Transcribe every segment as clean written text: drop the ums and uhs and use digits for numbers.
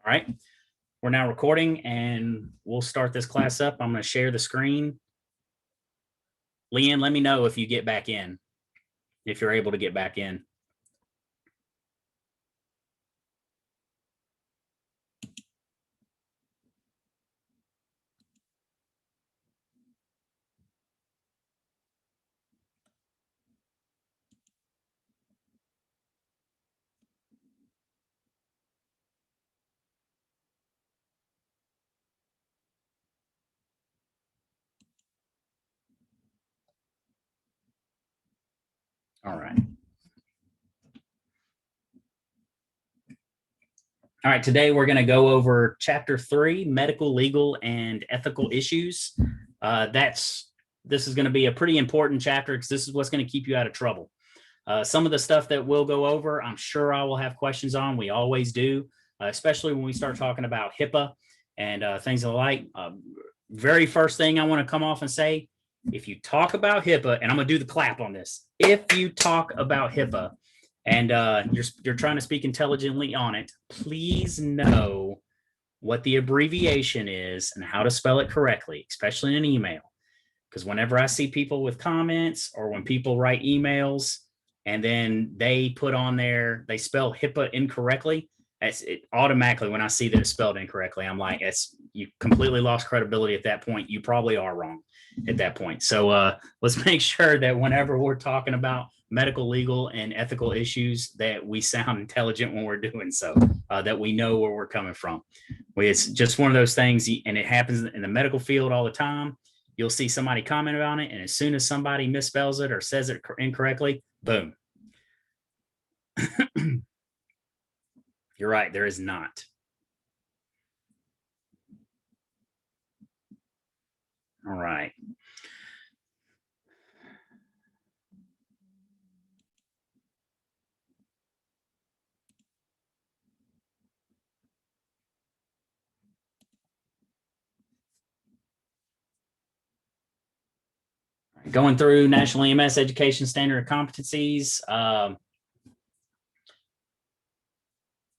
All right, we're now recording and we'll start this class up. I'm going to share the screen. Leanne, let me know if you get back in, if you're able to get back in. All right. All right, today we're going to go over Chapter 3, Medical, Legal, and Ethical Issues. This is going to be a pretty important chapter because this is what's going to keep you out of trouble. Some of the stuff that we'll go over, I'm sure I will have questions on. We always do, especially when we start talking about HIPAA and things of the like. Very first thing I want to come off and say, if you talk about HIPAA, and I'm going to do the clap on this, if you talk about HIPAA and you're trying to speak intelligently on it, please know what the abbreviation is and how to spell it correctly, especially in an email. Because whenever I see people with comments or when people write emails and then they put on there, they spell HIPAA incorrectly, it automatically, when I see that it's spelled incorrectly, I'm like, you completely lost credibility at that point. You probably are wrong at that point. So let's make sure that whenever we're talking about medical, legal, and ethical issues, that we sound intelligent when we're doing so, that we know where we're coming from. It's just one of those things, and it happens in the medical field all the time. You'll see somebody comment on it, and as soon as somebody misspells it or says it incorrectly, boom. You're right, there is not. All right. Going through National EMS Education Standard Competencies.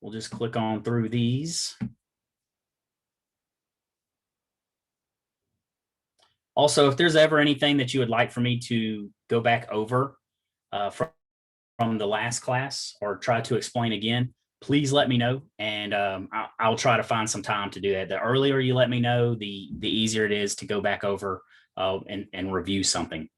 We'll just click on through these. Also, if there's ever anything that you would like for me to go back over from the last class or try to explain again, please let me know, and I'll try to find some time to do that. The earlier you let me know, the easier it is to go back over and review something.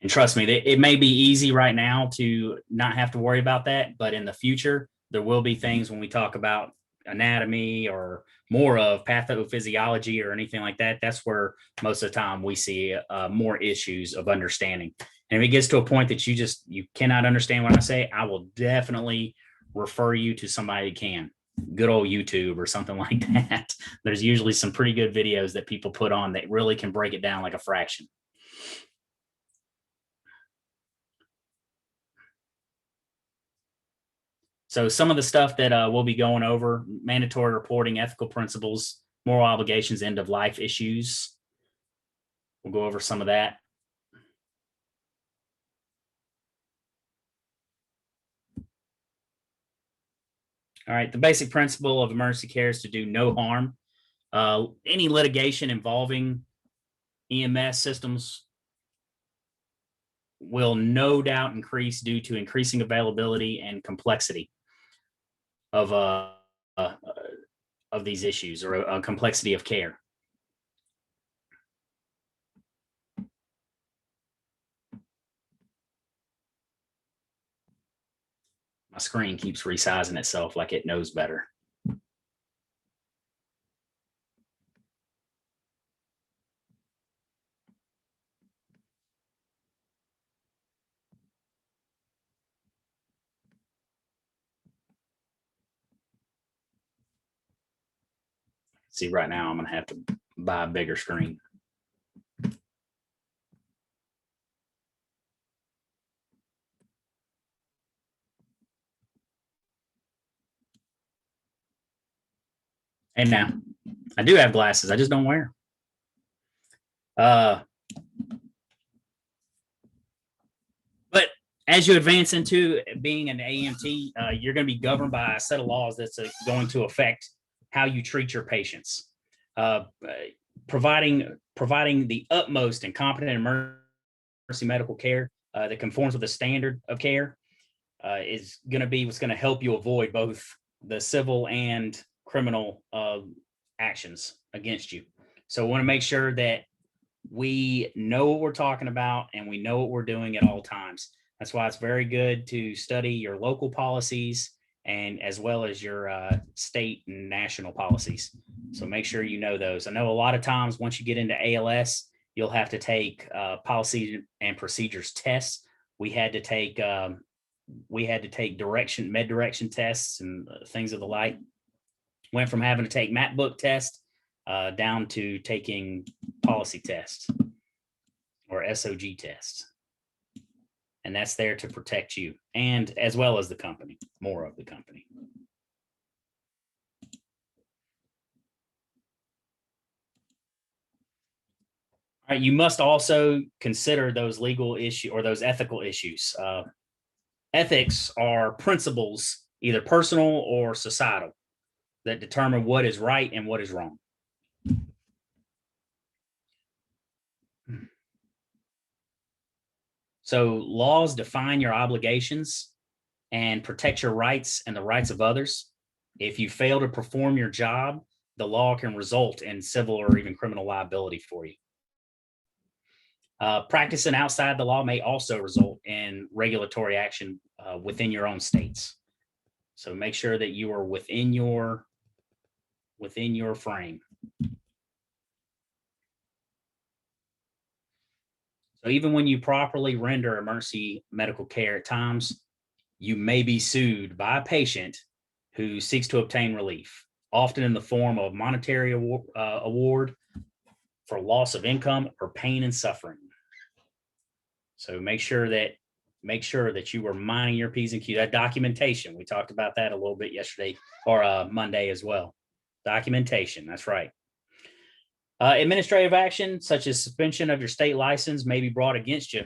And trust me, it may be easy right now to not have to worry about that, but in the future, there will be things when we talk about anatomy or more of pathophysiology or anything like that. That's where most of the time we see more issues of understanding. And if it gets to a point that you cannot understand what I say, I will definitely refer you to somebody who can. Good old YouTube or something like that. There's usually some pretty good videos that people put on that really can break it down like a fraction. So some of the stuff that we'll be going over: mandatory reporting, ethical principles, moral obligations, end of life issues. We'll go over some of that. All right, the basic principle of emergency care is to do no harm. Any litigation involving EMS systems will no doubt increase due to increasing availability and complexity of these issues, or a complexity of care. My screen keeps resizing itself like it knows better. See, right now I'm going to have to buy a bigger screen. And now I do have glasses. I just don't wear. But as you advance into being an AMT, you're going to be governed by a set of laws that's going to affect how you treat your patients. Providing the utmost and competent emergency medical care that conforms with the standard of care is going to be what's going to help you avoid both the civil and criminal actions against you. So we want to make sure that we know what we're talking about and we know what we're doing at all times. That's why it's very good to study your local policies and as well as your state and national policies. So make sure you know those. I know a lot of times once you get into ALS, you'll have to take policy and procedures tests. We had to take med direction tests and things of the like. Went from having to take map book tests down to taking policy tests or SOG tests. And that's there to protect you and as well as the company, more of the company. All right, you must also consider those legal issues or those ethical issues. Ethics are principles, either personal or societal, that determine what is right and what is wrong. So laws define your obligations and protect your rights and the rights of others. If you fail to perform your job, the law can result in civil or even criminal liability for you. Practicing outside the law may also result in regulatory action within your own states. So make sure that you are within your frame. So even when you properly render emergency medical care, at times you may be sued by a patient who seeks to obtain relief, often in the form of monetary award for loss of income or pain and suffering. So make sure that you are minding your P's and Q's. That documentation, we talked about that a little bit yesterday or Monday as well. Documentation, that's right. Administrative action, such as suspension of your state license, may be brought against you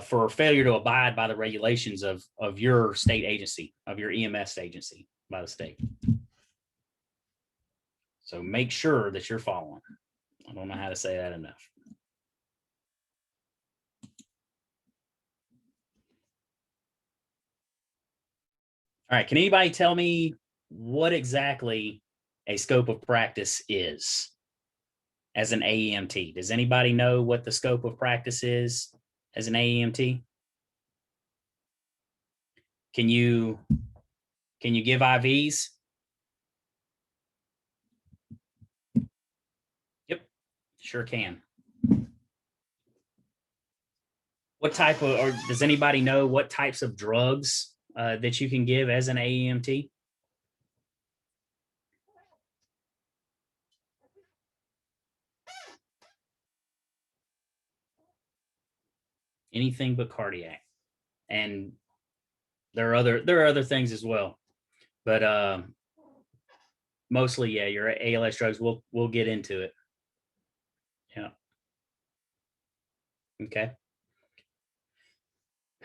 for failure to abide by the regulations of your state agency, of your EMS agency by the state. So make sure that you're following. I don't know how to say that enough. All right, can anybody tell me what exactly a scope of practice is as an AEMT? Does anybody know what the scope of practice is as an AEMT? Can you give IVs? Yep, sure can. What type of, or does anybody know what types of drugs that you can give as an AEMT? Anything but cardiac. And there are other things as well. But mostly, yeah, your ALS drugs, we'll get into it. Yeah. Okay.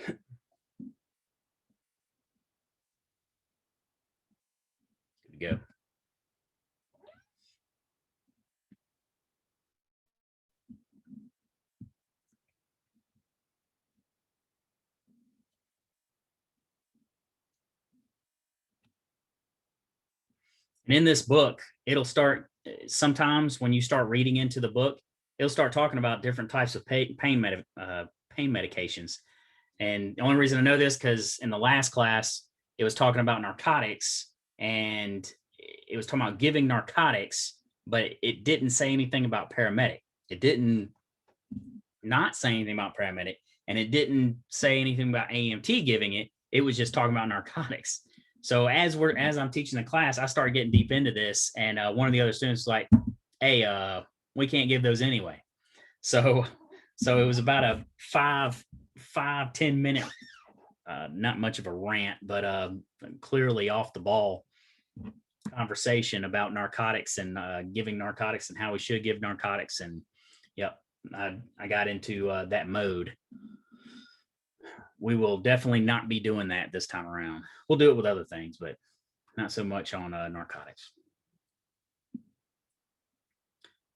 Good to go. And in this book, it'll start sometimes when you start reading into the book, it'll start talking about different types of pain medications. And the only reason I know this because in the last class, it was talking about narcotics and it was talking about giving narcotics, but it didn't say anything about paramedic. It didn't not say anything about paramedic, and it didn't say anything about AMT giving it. It was just talking about narcotics. So as I'm teaching the class, I started getting deep into this, and one of the other students was like, "Hey, we can't give those anyway." So it was about a 5-10 minute, not much of a rant, but clearly off the ball conversation about narcotics and giving narcotics and how we should give narcotics. And yep, I got into that mode. We will definitely not be doing that this time around. We'll do it with other things, but not so much on narcotics.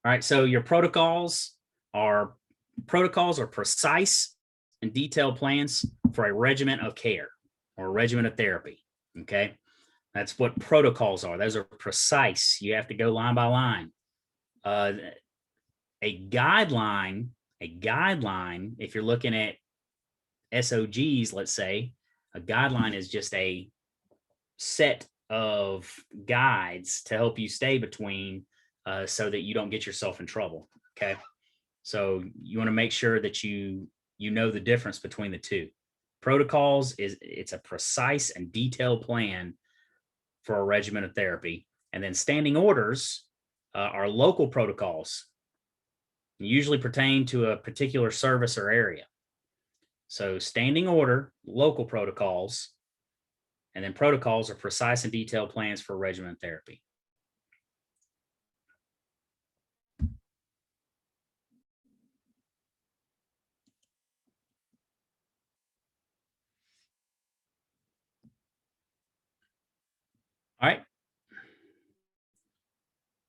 All right, so your protocols are precise and detailed plans for a regimen of care or a regimen of therapy. Okay, that's what protocols are. Those are precise. You have to go line by line. A guideline, if you're looking at SOGs, let's say, a guideline is just a set of guides to help you stay between so that you don't get yourself in trouble. Okay. So you want to make sure that you know the difference between the two. Protocols it's a precise and detailed plan for a regimen of therapy. And then standing orders are local protocols, usually pertain to a particular service or area. So standing order, local protocols, and then protocols are precise and detailed plans for regimen therapy. All right.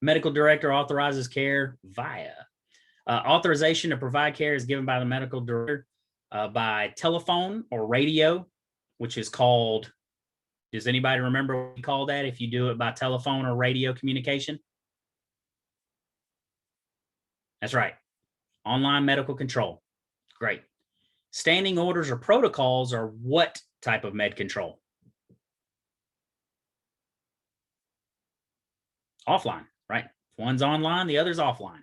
Medical director authorizes care via. Authorization to provide care is given by the medical director by telephone or radio, which is called, does anybody remember what we call that if you do it by telephone or radio communication? That's right. Online medical control. Great. Standing orders or protocols are what type of med control? Offline, right? One's online, the other's offline.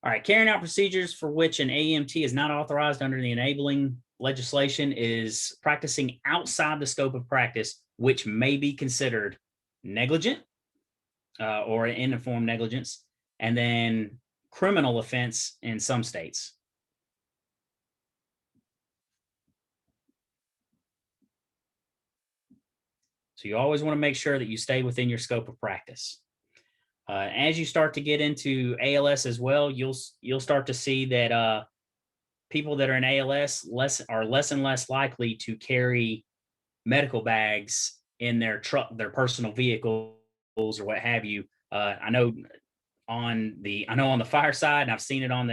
All right, carrying out procedures for which an AEMT is not authorized under the enabling legislation is practicing outside the scope of practice, which may be considered negligent or an informed negligence, and then criminal offense in some states. So you always want to make sure that you stay within your scope of practice. As you start to get into ALS as well, you'll start to see that people that are in ALS are less and less likely to carry medical bags in their truck, their personal vehicles, or what have you. I know on the fire side, and I've seen it on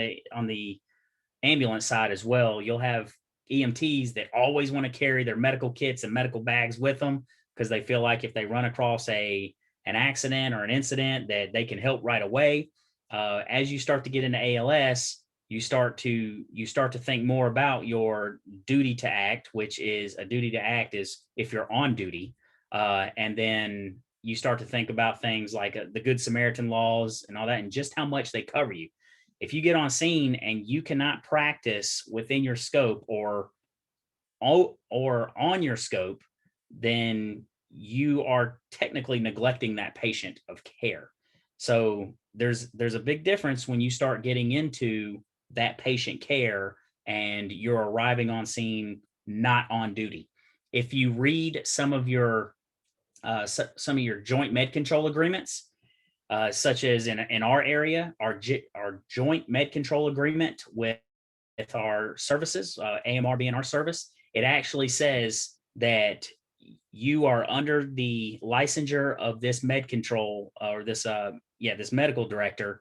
the ambulance side as well. You'll have EMTs that always want to carry their medical kits and medical bags with them because they feel like if they run across an accident or an incident that they can help right away. As you start to get into ALS, you start to think more about your duty to act, which is a duty to act is if you're on duty. And then you start to think about things like the Good Samaritan laws and all that, and just how much they cover you. If you get on scene and you cannot practice within your scope or on your scope, then you are technically neglecting that patient of care. So there's a big difference when you start getting into that patient care and you're arriving on scene not on duty. If you read some of your joint med control agreements, such as in our area, our joint med control agreement with our services, AMR being our service, it actually says that you are under the licensure of this med control or this medical director,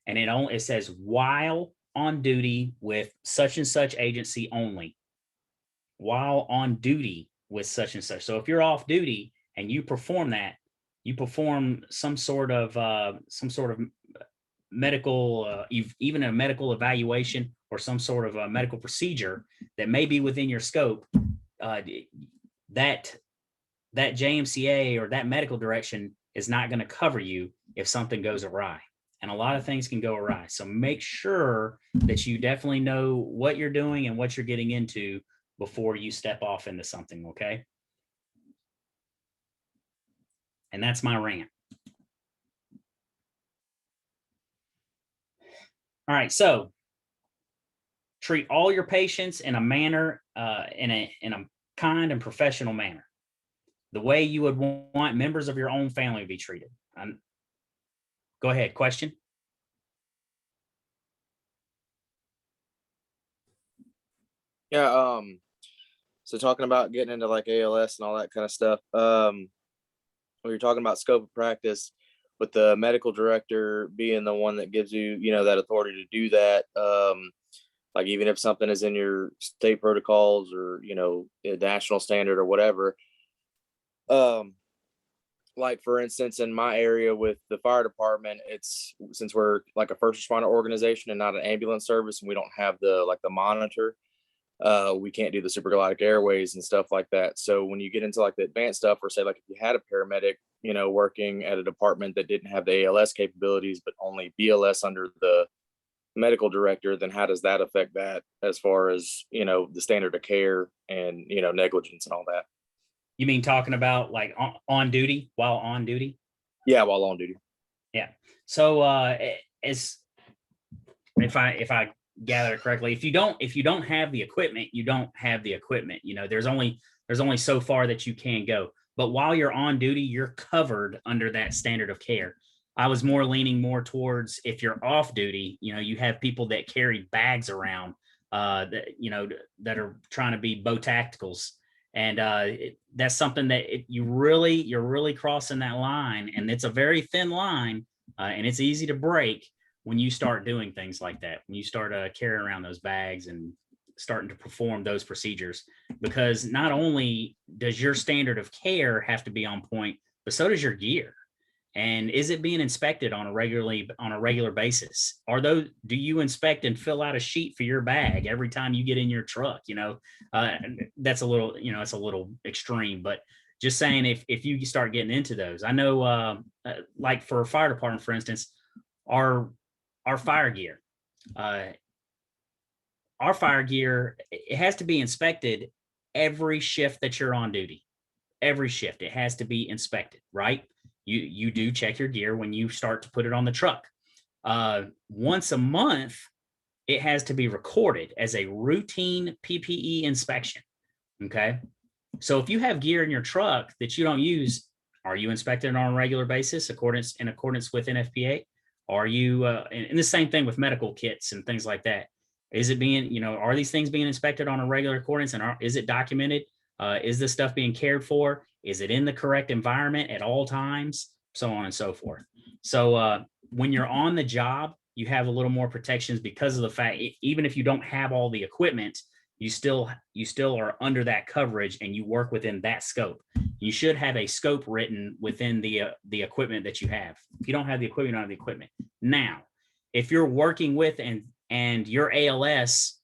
and it says while on duty with such and such agency only. While on duty with such and such. So if you're off duty and you perform some sort of medical, even a medical evaluation or some sort of a medical procedure that may be within your scope, that JMCA or that medical direction is not going to cover you if something goes awry. And a lot of things can go awry. So make sure that you definitely know what you're doing and what you're getting into before you step off into something, okay? And that's my rant. All right, so treat all your patients in a manner, in a kind and professional manner, the way you would want members of your own family to be treated. Go ahead, question. Yeah, so talking about getting into like ALS and all that kind of stuff, when you're talking about scope of practice, with the medical director being the one that gives you, that authority to do that. Like even if something is in your state protocols or, a national standard or whatever. Like for instance, in my area with the fire department, it's since we're like a first responder organization and not an ambulance service, and we don't have the monitor, we can't do the supragalactic airways and stuff like that. So when you get into like the advanced stuff, or say like if you had a paramedic, working at a department that didn't have the ALS capabilities, but only BLS under the medical director, then how does that affect that as far as, the standard of care and, negligence and all that? You mean talking about like on duty, while on duty? Yeah, while on duty. Yeah. So as if I gather correctly, if you don't have the equipment, you don't have the equipment. There's only so far that you can go. But while you're on duty, you're covered under that standard of care. I was leaning more towards if you're off duty, you have people that carry bags around that are trying to be bow tacticals. And that's something that you're really crossing that line, and it's a very thin line, and it's easy to break when you start doing things like that. When you start carrying around those bags and starting to perform those procedures, because not only does your standard of care have to be on point, but so does your gear. And is it being inspected on a regular basis? Do you inspect and fill out a sheet for your bag every time you get in your truck? That's a little, it's a little extreme, but just saying, if you start getting into those, I know, like for a fire department, for instance, our fire gear, it has to be inspected every shift that you're on duty. Every shift, it has to be inspected, right? You do check your gear when you start to put it on the truck. Once a month, it has to be recorded as a routine PPE inspection. Okay. So if you have gear in your truck that you don't use, are you inspected on a regular basis in accordance with NFPA? Are you, and the same thing with medical kits and things like that. Is it being, are these things being inspected on a regular accordance, and is it documented? Is this stuff being cared for? Is it in the correct environment at all times? So on and so forth. So when you're on the job, you have a little more protections because of the fact, even if you don't have all the equipment, you still are under that coverage, and you work within that scope. You should have a scope written within the equipment that you have. If you don't have the equipment, you don't have the equipment. Now, if you're working with and your ALS,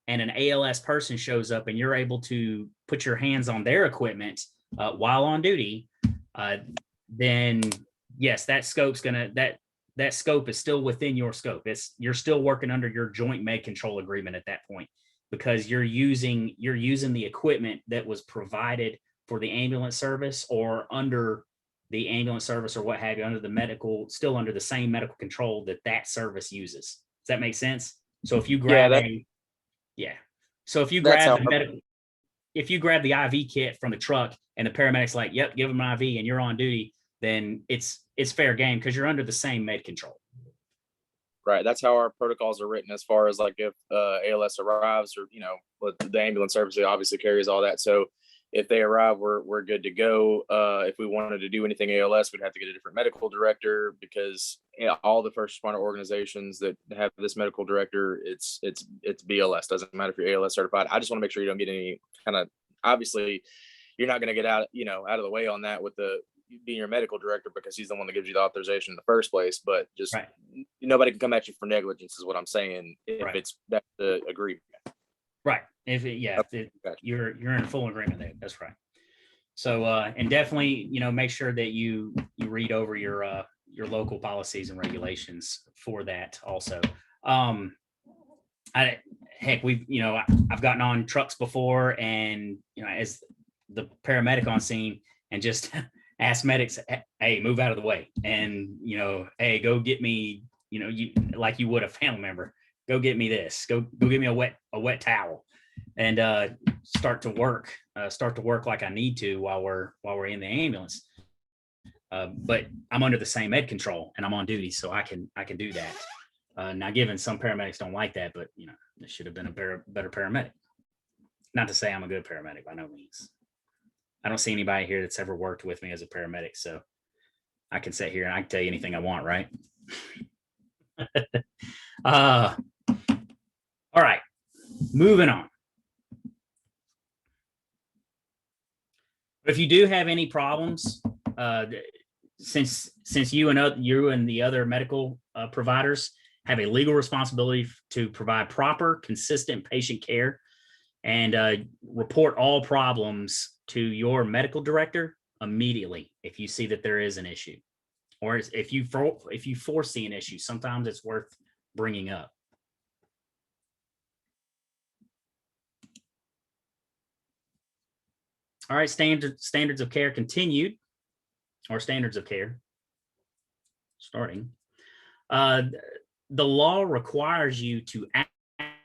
and an ALS person shows up and you're able to put your hands on their equipment while on duty, then yes, that scope is still within your scope. You're still working under your joint med control agreement at that point, because you're using the equipment that was provided for the ambulance service, or under the ambulance service, or what have you, still under the same medical control that service uses. Does that make sense? So if you grab So if you grab the IV kit from the truck and the paramedic's like, yep, give them an IV, and you're on duty, then it's fair game, because you're under the same med control. Right. That's how our protocols are written, as far as like if ALS arrives, or, the ambulance service obviously carries all that. So if they arrive, we're good to go. If we wanted to do anything ALS, we'd have to get a different medical director, because all the first responder organizations that have this medical director, it's BLS. Doesn't matter if you're ALS certified. I just want to make sure you don't get any kind of, obviously you're not going to get out of the way on that with being your medical director, because he's the one that gives you the authorization in the first place. But just right. Nobody can come at you for negligence, is what I'm saying. If it's that's the agreement. Right. You're in full agreement there. That's right. So and definitely, make sure that you read over your local policies and regulations for that also. I've gotten on trucks before, and as the paramedic on scene, and just ask medics, hey, move out of the way, and hey, go get me, like you would a family member, go get me this, go get me a wet towel, and start to work like I need to while we're in the ambulance. But I'm under the same med control, and I'm on duty, so I can do that. Now, given some paramedics don't like that, but it should have been a better paramedic. Not to say I'm a good paramedic by no means. I don't see anybody here that's ever worked with me as a paramedic, so I can sit here and I can tell you anything I want, right? All right, moving on. If you do have any problems, since you and the other medical providers have a legal responsibility to provide proper, consistent patient care, and report all problems to your medical director immediately if you see that there is an issue, or if you foresee an issue. Sometimes it's worth bringing up. All right, standards of care continued, or standards of care starting. The law requires you to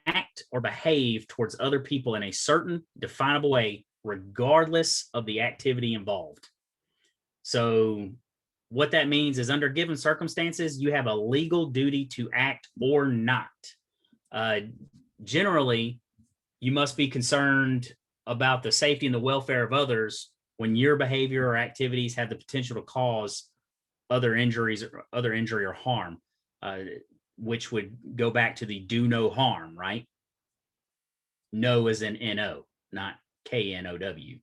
act or behave towards other people in a certain definable way, regardless of the activity involved. So what that means is, under given circumstances, you have a legal duty to act or not. Generally, you must be concerned about the safety and the welfare of others when your behavior or activities have the potential to cause other injury or harm, which would go back to the do no harm, right? No as in N-O, not K-N-O-W.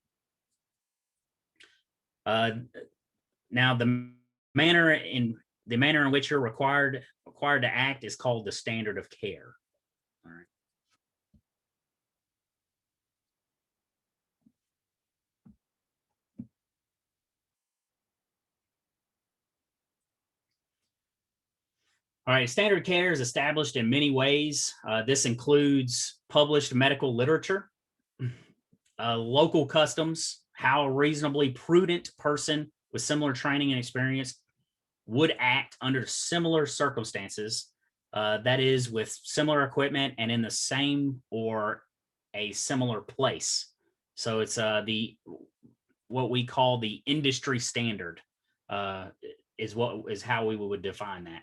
Now, the manner in which you're required to act is called the standard of care. All right. All right, standard of care is established in many ways. This includes published medical literature, local customs, how a reasonably prudent person with similar training and experience would act under similar circumstances, that is, with similar equipment and in the same or a similar place. So it's what we call the industry standard, is how we would define that.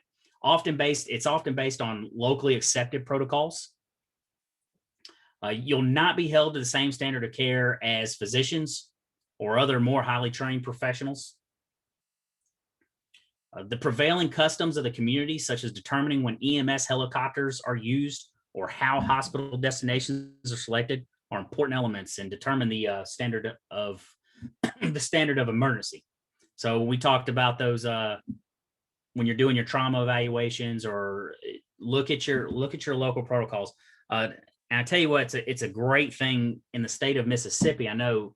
It's often based on locally accepted protocols. You'll not be held to the same standard of care as physicians or other more highly trained professionals. The prevailing customs of the community, such as determining when EMS helicopters are used or how hospital destinations are selected, are important elements and determine the standard of emergency. So we talked about those when you're doing your trauma evaluations, or look at your local protocols. And I tell you what, it's a great thing in the state of Mississippi. I know,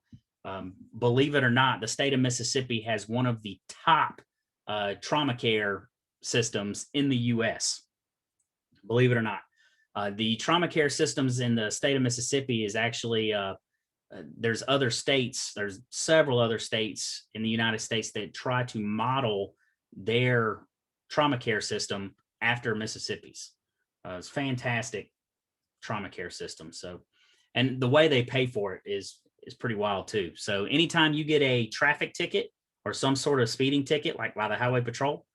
believe it or not, the state of Mississippi has one of the top trauma care systems in the U.S. Believe it or not, the trauma care systems in the state of Mississippi is actually there's several other states in the United States that try to model their trauma care system after Mississippi's. It's fantastic trauma care system. So, and the way they pay for it is pretty wild too. So anytime you get a traffic ticket or some sort of speeding ticket, like by the highway patrol,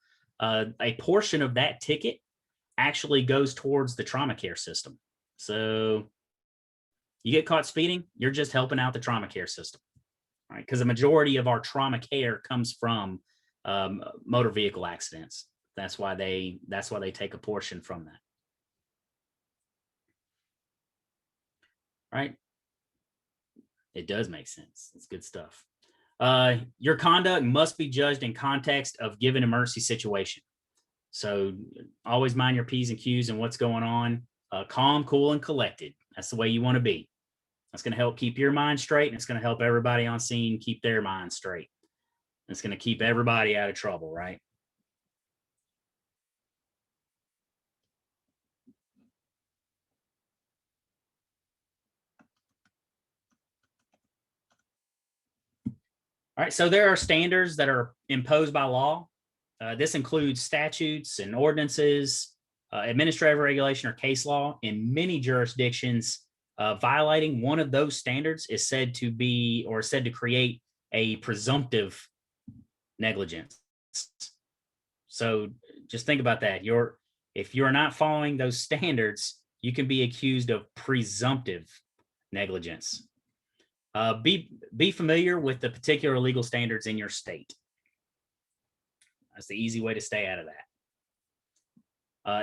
a portion of that ticket actually goes towards the trauma care system. So you get caught speeding, you're just helping out the trauma care system, right? Because the majority of our trauma care comes from motor vehicle accidents. That's why they take a portion from that. Right? It does make sense. It's good stuff. Your conduct must be judged in context of given emergency situation. So always mind your P's and Q's and what's going on. Calm, cool, and collected. That's the way you want to be. That's going to help keep your mind straight, and it's going to help everybody on scene keep their mind straight. It's going to keep everybody out of trouble, right? All right, so there are standards that are imposed by law. This includes statutes and ordinances, administrative regulation, or case law. In many jurisdictions, violating one of those standards is said to create a presumptive negligence. So just think about that. If you're not following those standards, you can be accused of presumptive negligence. Be familiar with the particular legal standards in your state. That's the easy way to stay out of that.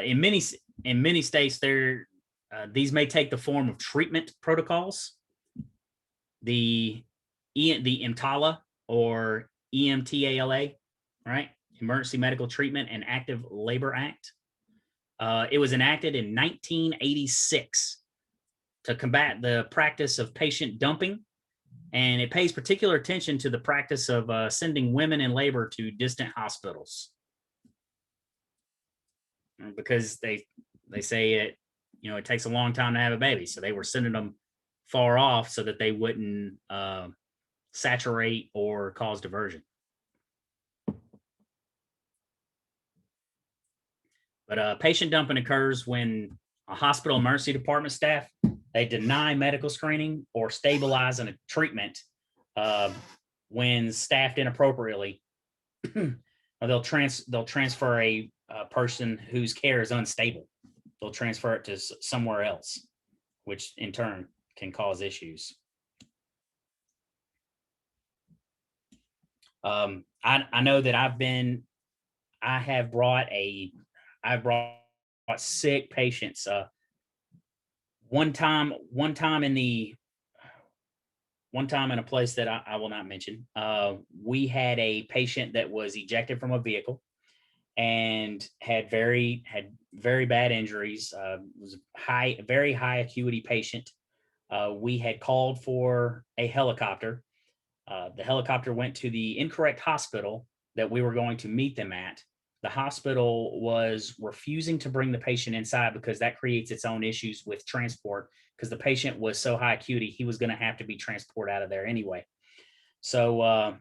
In many states, these may take the form of treatment protocols. The EMTALA or EMTALA, right? Emergency Medical Treatment and Active Labor Act. It was enacted in 1986 to combat the practice of patient dumping, and it pays particular attention to the practice of sending women in labor to distant hospitals, because they say it takes a long time to have a baby, so they were sending them far off so that they wouldn't saturate or cause diversion. But patient dumping occurs when a hospital emergency department staff, they deny medical screening or stabilize a treatment when staffed inappropriately. Or they'll transfer a person whose care is unstable. They'll transfer it to somewhere else, which in turn can cause issues. I know that I've brought sick patients. One time in a place that I will not mention, we had a patient that was ejected from a vehicle and had very bad injuries. Was a very high acuity patient. We had called for a helicopter. The helicopter went to the incorrect hospital that we were going to meet them at. The hospital was refusing to bring the patient inside because that creates its own issues with transport, because the patient was so high acuity, he was going to have to be transported out of there anyway. So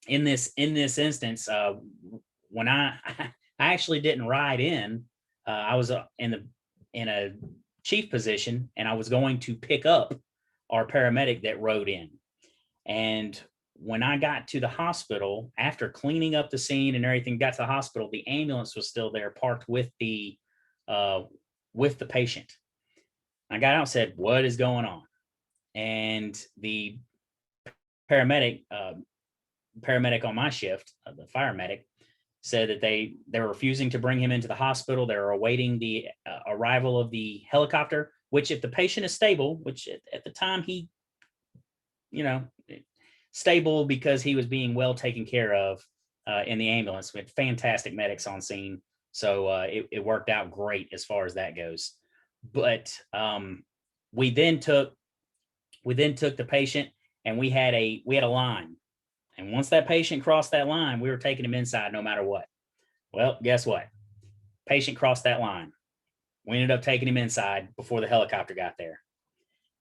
in this instance, when I actually didn't ride in, I was in a chief position, and I was going to pick up our paramedic that rode in. And when I got to the hospital, after cleaning up the scene and everything, got to the hospital, the ambulance was still there, parked with the patient. I got out and said, "What is going on?" And the paramedic on my shift, the fire medic, said that they were refusing to bring him into the hospital. They were awaiting the arrival of the helicopter, which, if the patient is stable, which at the time he, stable because he was being well taken care of in the ambulance. We had fantastic medics on scene. So it worked out great as far as that goes. But we then took the patient, and we had a line. And once that patient crossed that line, we were taking him inside no matter what. Well, guess what? Patient crossed that line. We ended up taking him inside before the helicopter got there.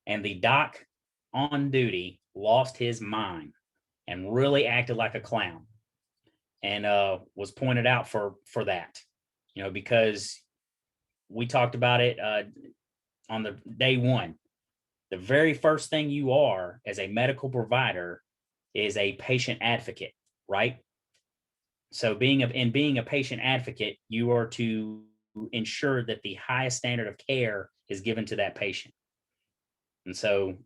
And the doc on duty lost his mind and really acted like a clown, and was pointed out for that, because we talked about it on the day one. The very first thing you are as a medical provider is a patient advocate, right? So being a patient advocate, you are to ensure that the highest standard of care is given to that patient. And so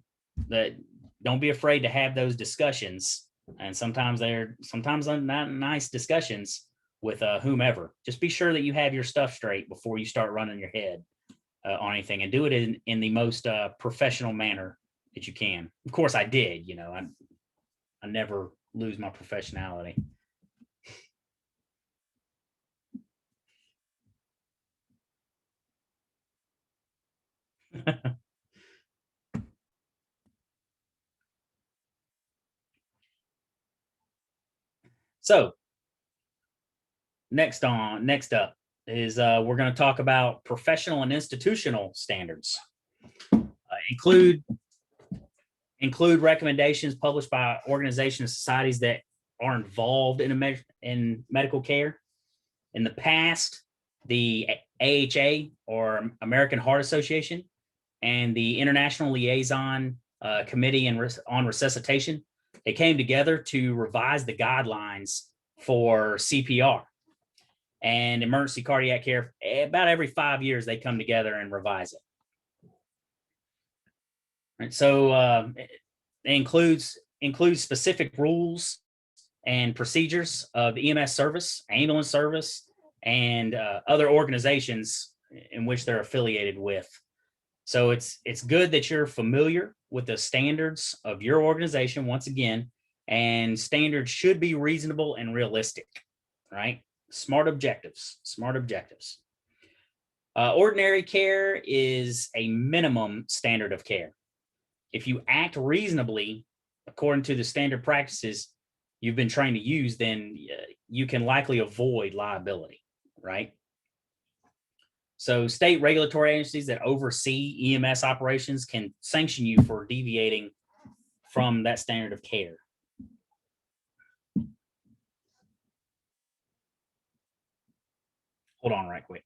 don't be afraid to have those discussions. And sometimes they're not nice discussions with whomever. Just be sure that you have your stuff straight before you start running your head on anything, and do it in the most professional manner that you can. Of course, I did. I never lose my professionality. So next up is we're going to talk about professional and institutional standards. Include recommendations published by organizations and societies that are involved in medical care. In the past, the AHA, or American Heart Association, and the International Liaison Committee on Resuscitation, they came together to revise the guidelines for CPR and emergency cardiac care. About every 5 years, they come together and revise it. Right, so it includes specific rules and procedures of the EMS service, ambulance service, and other organizations in which they're affiliated with. So it's good that you're familiar with the standards of your organization once again, and standards should be reasonable and realistic, right? Smart objectives, smart objectives. Ordinary care is a minimum standard of care. If you act reasonably according to the standard practices you've been trained to use, then you can likely avoid liability, right? So state regulatory agencies that oversee EMS operations can sanction you for deviating from that standard of care. Hold on right quick.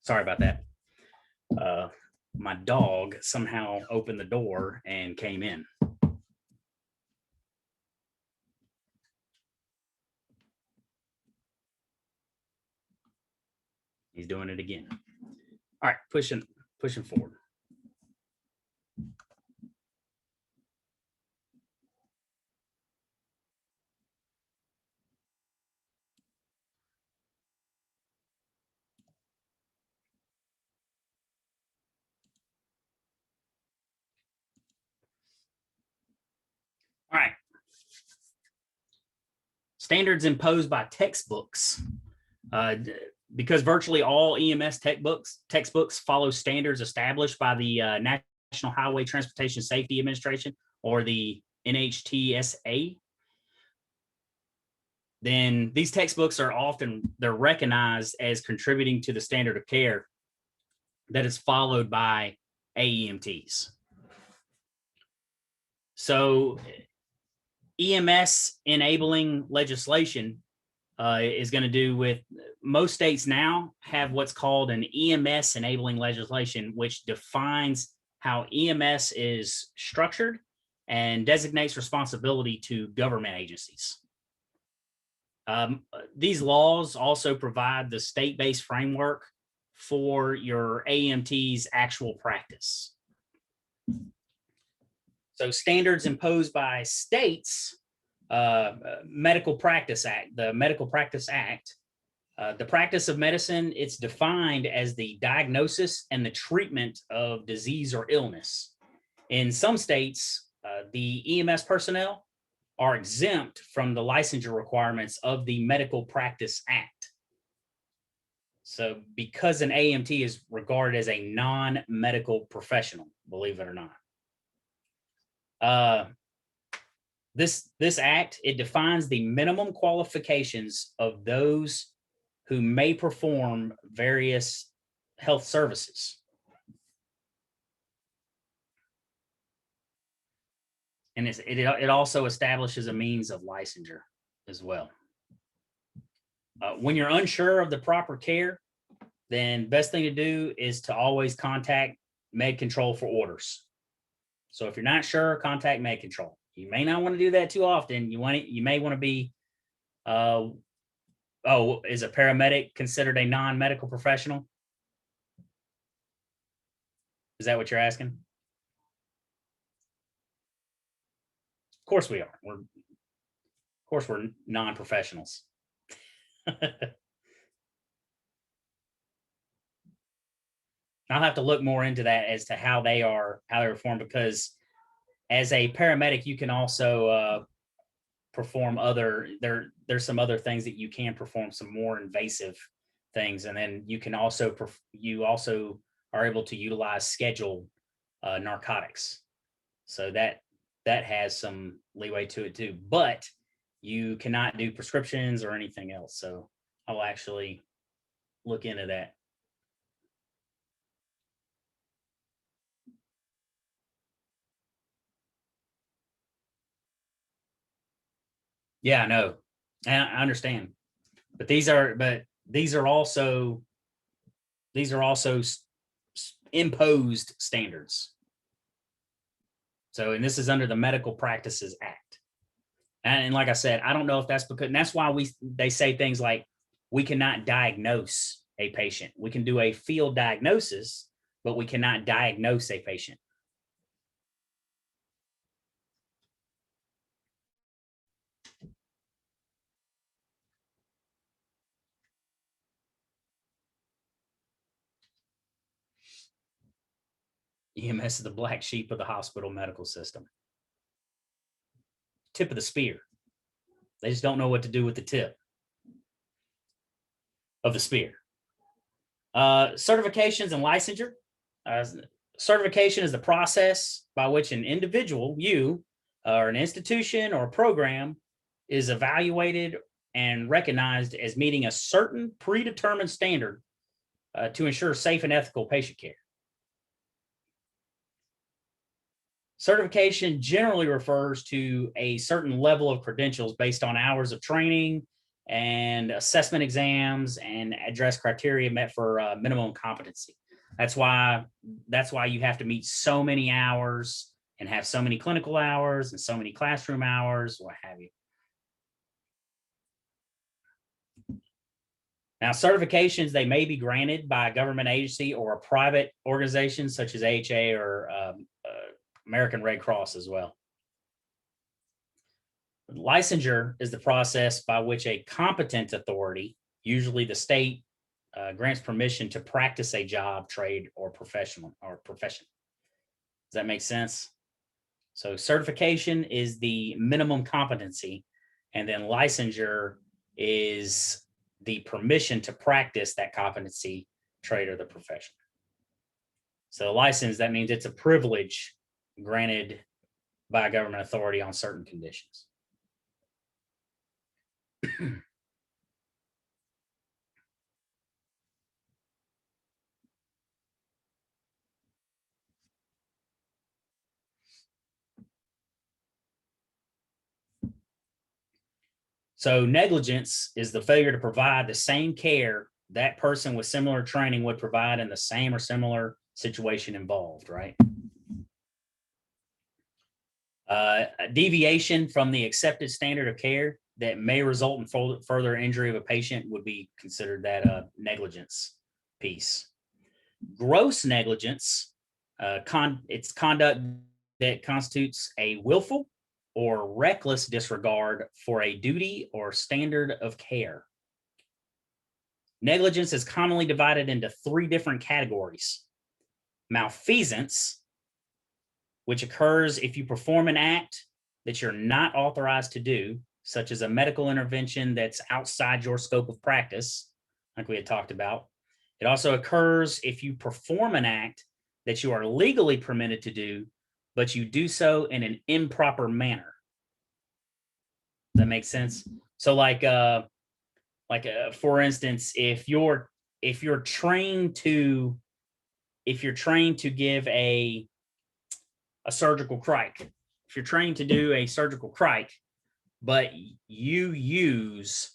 Sorry about that. My dog somehow opened the door and came in. He's doing it again. All right, pushing forward. All right. Standards imposed by textbooks. Because virtually all EMS textbooks follow standards established by the National Highway Transportation Safety Administration, or the NHTSA, then these textbooks are they're recognized as contributing to the standard of care that is followed by AEMTs. So EMS enabling legislation is going to do with, most states now have what's called an EMS enabling legislation, which defines how EMS is structured and designates responsibility to government agencies. These laws also provide the state-based framework for your AMT's actual practice. So standards imposed by states, Medical Practice Act, the Medical Practice Act, the practice of medicine, it's defined as the diagnosis and the treatment of disease or illness. In some states, the EMS personnel are exempt from the licensure requirements of the Medical Practice Act. So because an AMT is regarded as a non-medical professional, believe it or not. This act, it defines the minimum qualifications of those who may perform various health services. And it also establishes a means of licensure as well. When you're unsure of the proper care, then best thing to do is to always contact Med Control for orders. So if you're not sure, contact Med Control. You may not want to do that too often. You may want to be, is a paramedic considered a non-medical professional? Is that what you're asking? Of course we are. Of course we're non-professionals. I'll have to look more into that as to how they are formed, because as a paramedic, you can also perform there's some other things that you can perform, some more invasive things, and then you can also you also are able to utilize scheduled narcotics. So that has some leeway to it too, but you cannot do prescriptions or anything else. So I'll actually look into that. Yeah, I know. And I understand. But these are also imposed standards. So, and this is under the Medical Practices Act. And like I said, I don't know if that's because, and that's why they say things like we cannot diagnose a patient. We can do a field diagnosis, but we cannot diagnose a patient. EMS is the black sheep of the hospital medical system. Tip of the spear. They just don't know what to do with the tip of the spear. Certifications and licensure. Certification is the process by which an individual, you, or an institution or a program is evaluated and recognized as meeting a certain predetermined standard to ensure safe and ethical patient care. Certification generally refers to a certain level of credentials based on hours of training and assessment exams and address criteria met for minimum competency. That's why you have to meet so many hours and have so many clinical hours and so many classroom hours, what have you. Now, certifications, they may be granted by a government agency or a private organization such as AHA or American Red Cross as well. Licensure is the process by which a competent authority, usually the state, grants permission to practice a job, trade, or profession. Does that make sense? So certification is the minimum competency, and then licensure is the permission to practice that competency, trade, or the profession. So license, that means it's a privilege granted by a government authority on certain conditions. So negligence is the failure to provide the same care that person with similar training would provide in the same or similar situation involved, right? A deviation from the accepted standard of care that may result in further injury of a patient would be considered that negligence piece. Gross negligence, it's conduct that constitutes a willful or reckless disregard for a duty or standard of care. Negligence is commonly divided into three different categories. Malfeasance, which occurs if you perform an act that you're not authorized to do, such as a medical intervention that's outside your scope of practice, like we had talked about. It also occurs if you perform an act that you are legally permitted to do, but you do so in an improper manner. Does that make sense? So for instance, if you're trained to give a surgical crike, if you're trained to do a surgical crike, but you use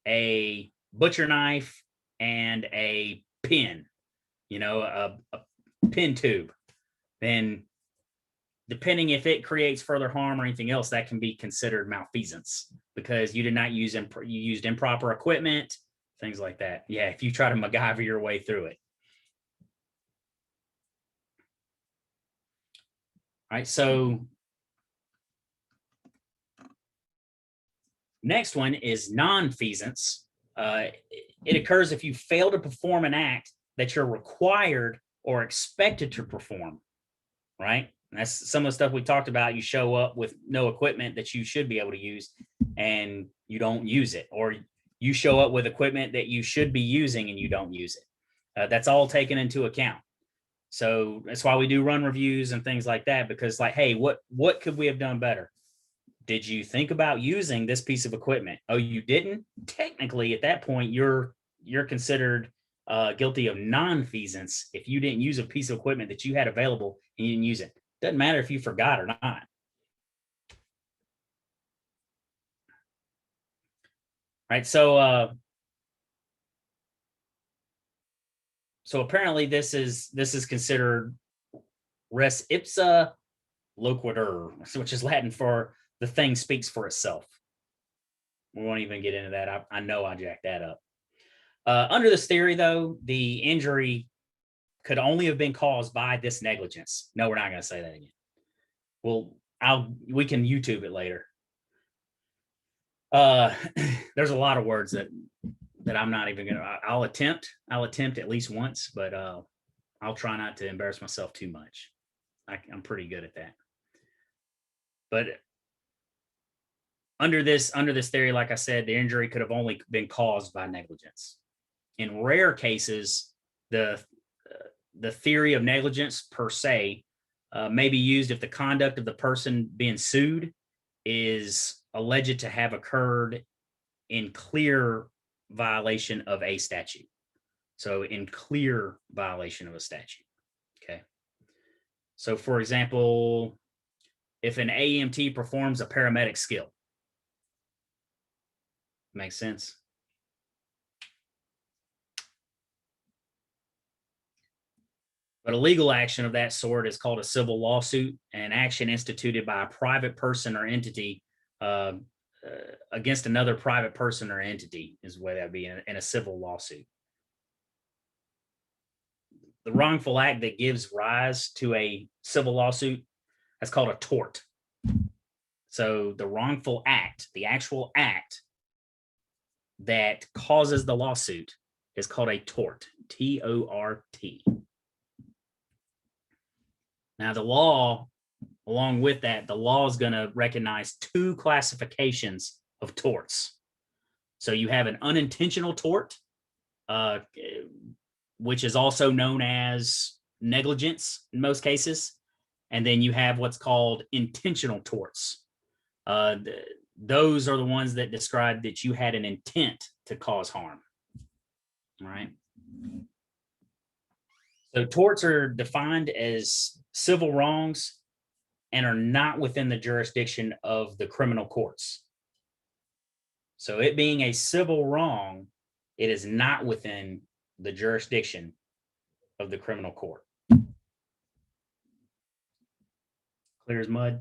a butcher knife and a pin, a pin tube, then depending if it creates further harm or anything else, that can be considered malfeasance because you did not use you used improper equipment, things like that. Yeah, if you try to MacGyver your way through it. All right, so next one is nonfeasance. It occurs if you fail to perform an act that you're required or expected to perform, right? And that's some of the stuff we talked about. You show up with no equipment that you should be able to use and you don't use it, or you show up with equipment that you should be using and you don't use it. That's all taken into account. So that's why we do run reviews and things like that, because like, hey, what could we have done better? Did you think about using this piece of equipment? Oh, you didn't? Technically, at that point, you're considered guilty of nonfeasance if you didn't use a piece of equipment that you had available and you didn't use it. Doesn't matter if you forgot or not. Right. So apparently this is considered res ipsa loquitur, which is Latin for the thing speaks for itself. We won't even get into that. I know I jacked that up. Under this theory, though, the injury could only have been caused by this negligence. No, we're not going to say that again. Well, we can YouTube it later. There's a lot of words that I'm not even gonna. I'll attempt at least once, but I'll try not to embarrass myself too much. I'm pretty good at that. But under this theory, like I said, the injury could have only been caused by negligence. In rare cases, the theory of negligence per se may be used if the conduct of the person being sued is alleged to have occurred in clear violation of a statute. So in clear violation of a statute. Okay. So for example, if an EMT performs a paramedic skill, makes sense. But a legal action of that sort is called a civil lawsuit, an action instituted by a private person or entity against another private person or entity is the way that'd be in a civil lawsuit. The wrongful act that gives rise to a civil lawsuit, that's called a tort. So the wrongful act, the actual act that causes the lawsuit is called a tort, T-O-R-T. Now, the law, along with that, the law is going to recognize two classifications of torts. So you have an unintentional tort, which is also known as negligence in most cases. And then you have what's called intentional torts. Those are the ones that describe that you had an intent to cause harm. All right. So torts are defined as civil wrongs and are not within the jurisdiction of the criminal courts. So it being a civil wrong, it is not within the jurisdiction of the criminal court. Clear as mud.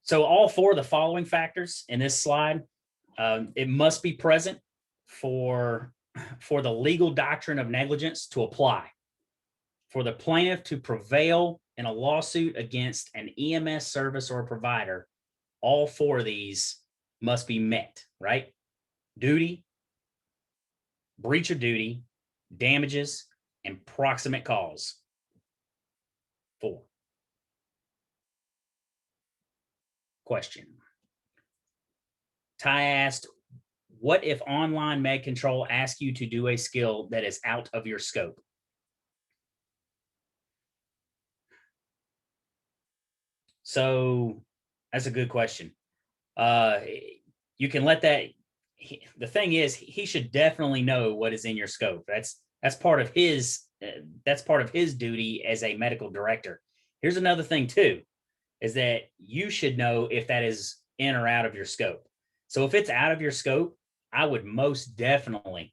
So all four of the following factors in this slide, it must be present for the legal doctrine of negligence to apply. For the plaintiff to prevail in a lawsuit against an EMS service or provider, all four of these must be met, right? Duty, breach of duty, damages, and proximate cause. 4. Question. Ty asked, what if online med control asks you to do a skill that is out of your scope? So that's a good question. You can let that, the thing is, he should definitely know what is in your scope. That's part of his duty as a medical director. Here's another thing too, is that you should know if that is in or out of your scope. So if it's out of your scope, I would most definitely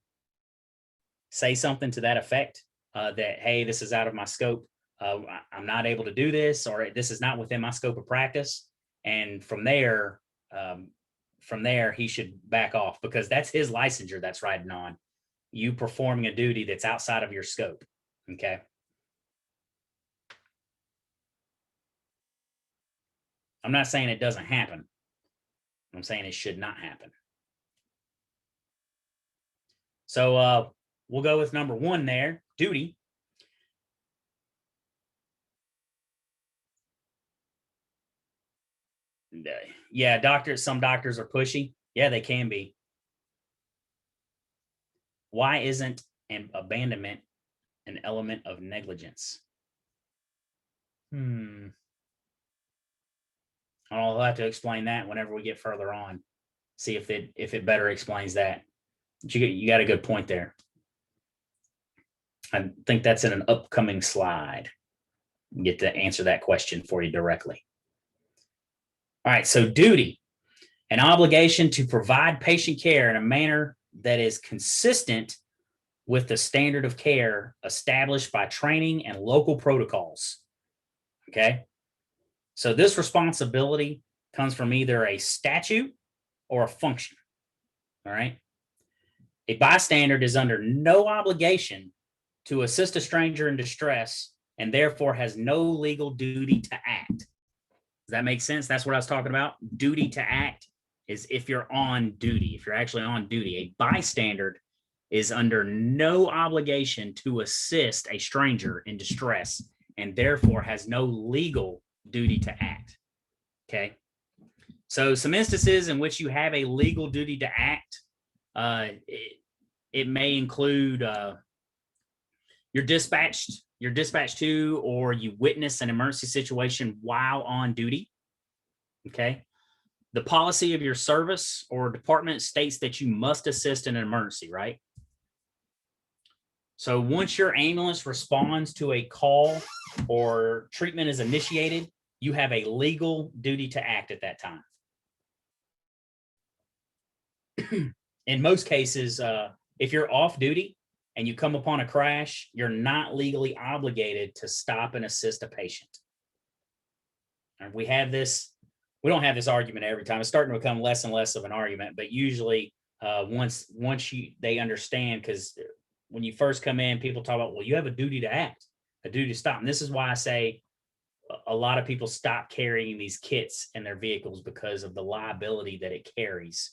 say something to that effect, that, hey, this is out of my scope. I'm not able to do this, or this is not within my scope of practice. And from there, he should back off, because that's his licensure that's riding on you performing a duty that's outside of your scope. Okay. I'm not saying it doesn't happen, I'm saying it should not happen. So we'll go with number 1 there, duty. Yeah, some doctors are pushy. Yeah, they can be. Why isn't an abandonment an element of negligence? I'll have to explain that whenever we get further on. See if it better explains that. But you got a good point there. I think that's in an upcoming slide. Get to answer that question for you directly. All right, so duty, an obligation to provide patient care in a manner that is consistent with the standard of care established by training and local protocols. Okay, so this responsibility comes from either a statute or a function. All right, a bystander is under no obligation to assist a stranger in distress and therefore has no legal duty to act. Does that make sense? That's what I was talking about. Duty to act is if you're on duty, if you're actually on duty. A bystander is under no obligation to assist a stranger in distress and therefore has no legal duty to act. Okay. So some instances in which you have a legal duty to act, it may include you're dispatched to, or you witness an emergency situation while on duty. Okay. The policy of your service or department states that you must assist in an emergency, right? So once your ambulance responds to a call or treatment is initiated, you have a legal duty to act at that time. In most cases, if you're off duty and you come upon a crash, you're not legally obligated to stop and assist a patient. And we don't have this argument every time. It's starting to become less and less of an argument, but usually once they understand, because when you first come in, people talk about, well, you have a duty to act, a duty to stop. And this is why I say a lot of people stop carrying these kits in their vehicles because of the liability that it carries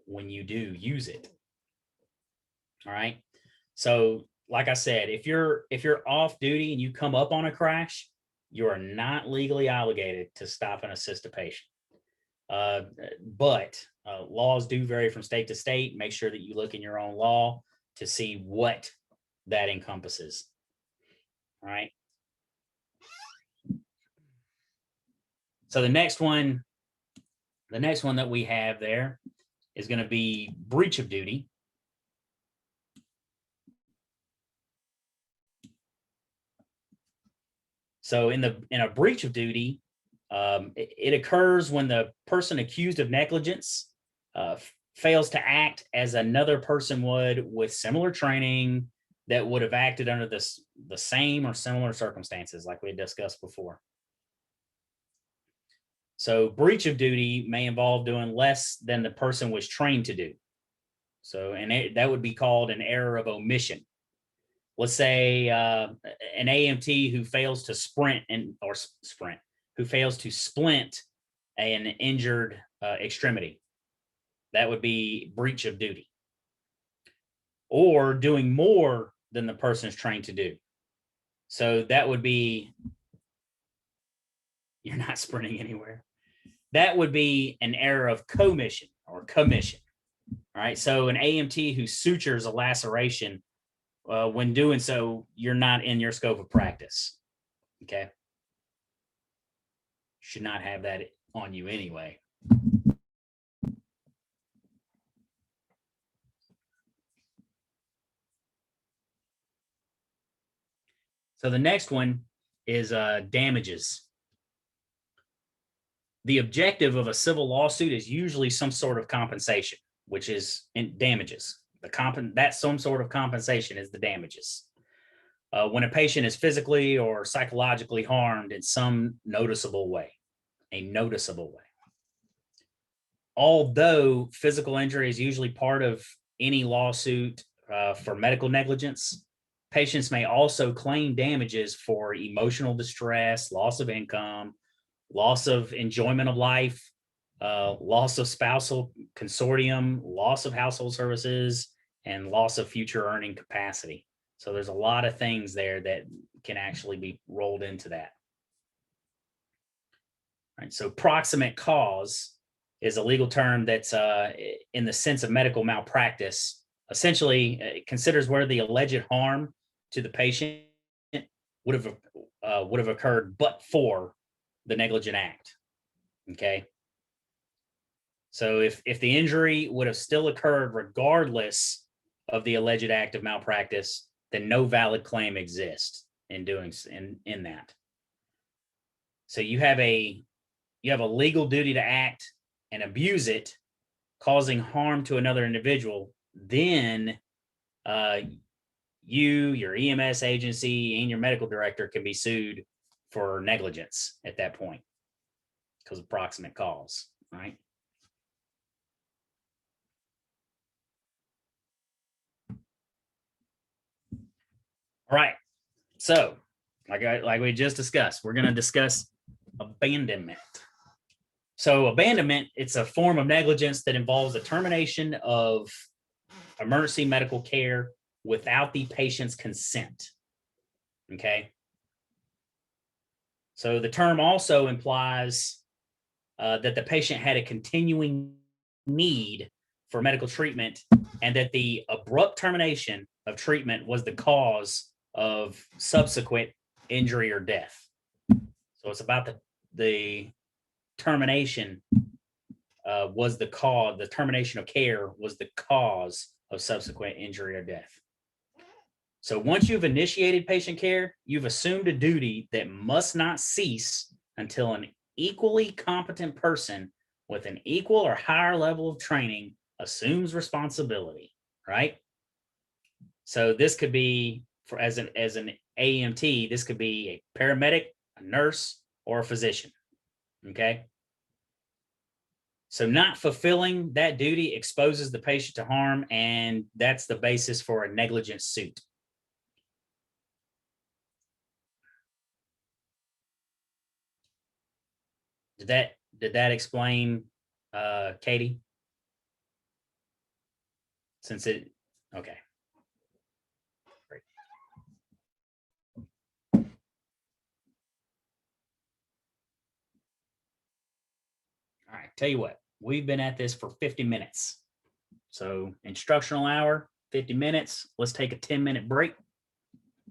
when you do use it. All right. So like I said, if you're off duty and you come up on a crash, you are not legally obligated to stop and assist a patient. But laws do vary from state to state. Make sure that you look in your own law to see what that encompasses. All right. So the next one that we have there is going to be breach of duty. So in a breach of duty, it occurs when the person accused of negligence fails to act as another person would with similar training that would have acted under the same or similar circumstances like we discussed before. So breach of duty may involve doing less than the person was trained to do. So, and that would be called an error of omission. Let's say an AMT who fails to who fails to splint an injured extremity. That would be breach of duty. Or doing more than the person is trained to do. So that would be, you're not sprinting anywhere. That would be an error of commission or commission. All right. So an AMT who sutures a laceration, when doing so, you're not in your scope of practice. Okay. Should not have that on you anyway. So the next one is damages. The objective of a civil lawsuit is usually some sort of compensation, which is in damages. That some sort of compensation is the damages. When a patient is physically or psychologically harmed in some noticeable way, a noticeable way. Although physical injury is usually part of any lawsuit for medical negligence, patients may also claim damages for emotional distress, loss of income, loss of enjoyment of life, loss of spousal consortium, loss of household services, and loss of future earning capacity. So there's a lot of things there that can actually be rolled into that. Right. So proximate cause is a legal term that's in the sense of medical malpractice. Essentially, it considers where the alleged harm to the patient would have occurred but for the negligent act. Okay. So if the injury would have still occurred regardless of the alleged act of malpractice, then no valid claim exists in doing in that. So you have a legal duty to act and abuse it, causing harm to another individual. Then you, your EMS agency, and your medical director can be sued for negligence at that point because of proximate cause, right? All right. So, like we just discussed, we're going to discuss abandonment. So, abandonment, it's a form of negligence that involves the termination of emergency medical care without the patient's consent. Okay. So, the term also implies that the patient had a continuing need for medical treatment and that the abrupt termination of treatment was the cause of subsequent injury or death. So it's about the termination was the cause, the termination of care was the cause of subsequent injury or death. So once you've initiated patient care, you've assumed a duty that must not cease until an equally competent person with an equal or higher level of training assumes responsibility, right? So this could be for as an AMT, this could be a paramedic, a nurse, or a physician. Okay. So not fulfilling that duty exposes the patient to harm, and that's the basis for a negligence suit. Did that explain, Katie? Since it, okay. Great. All right, tell you what, we've been at this for 50 minutes. So instructional hour, 50 minutes. Let's take a 10-minute break.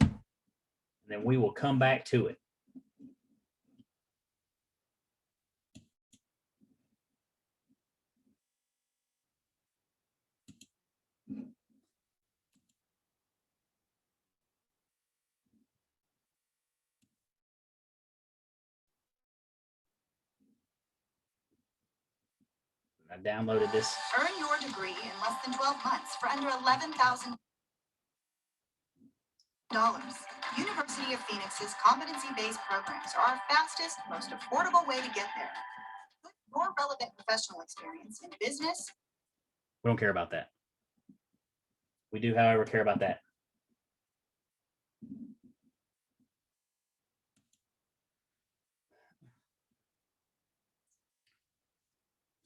And then we will come back to it. I downloaded this. Earn your degree in less than 12 months for under $11,000. University of Phoenix's competency-based programs are our fastest, most affordable way to get there. With more relevant professional experience in business. We don't care about that. We do, however, care about that.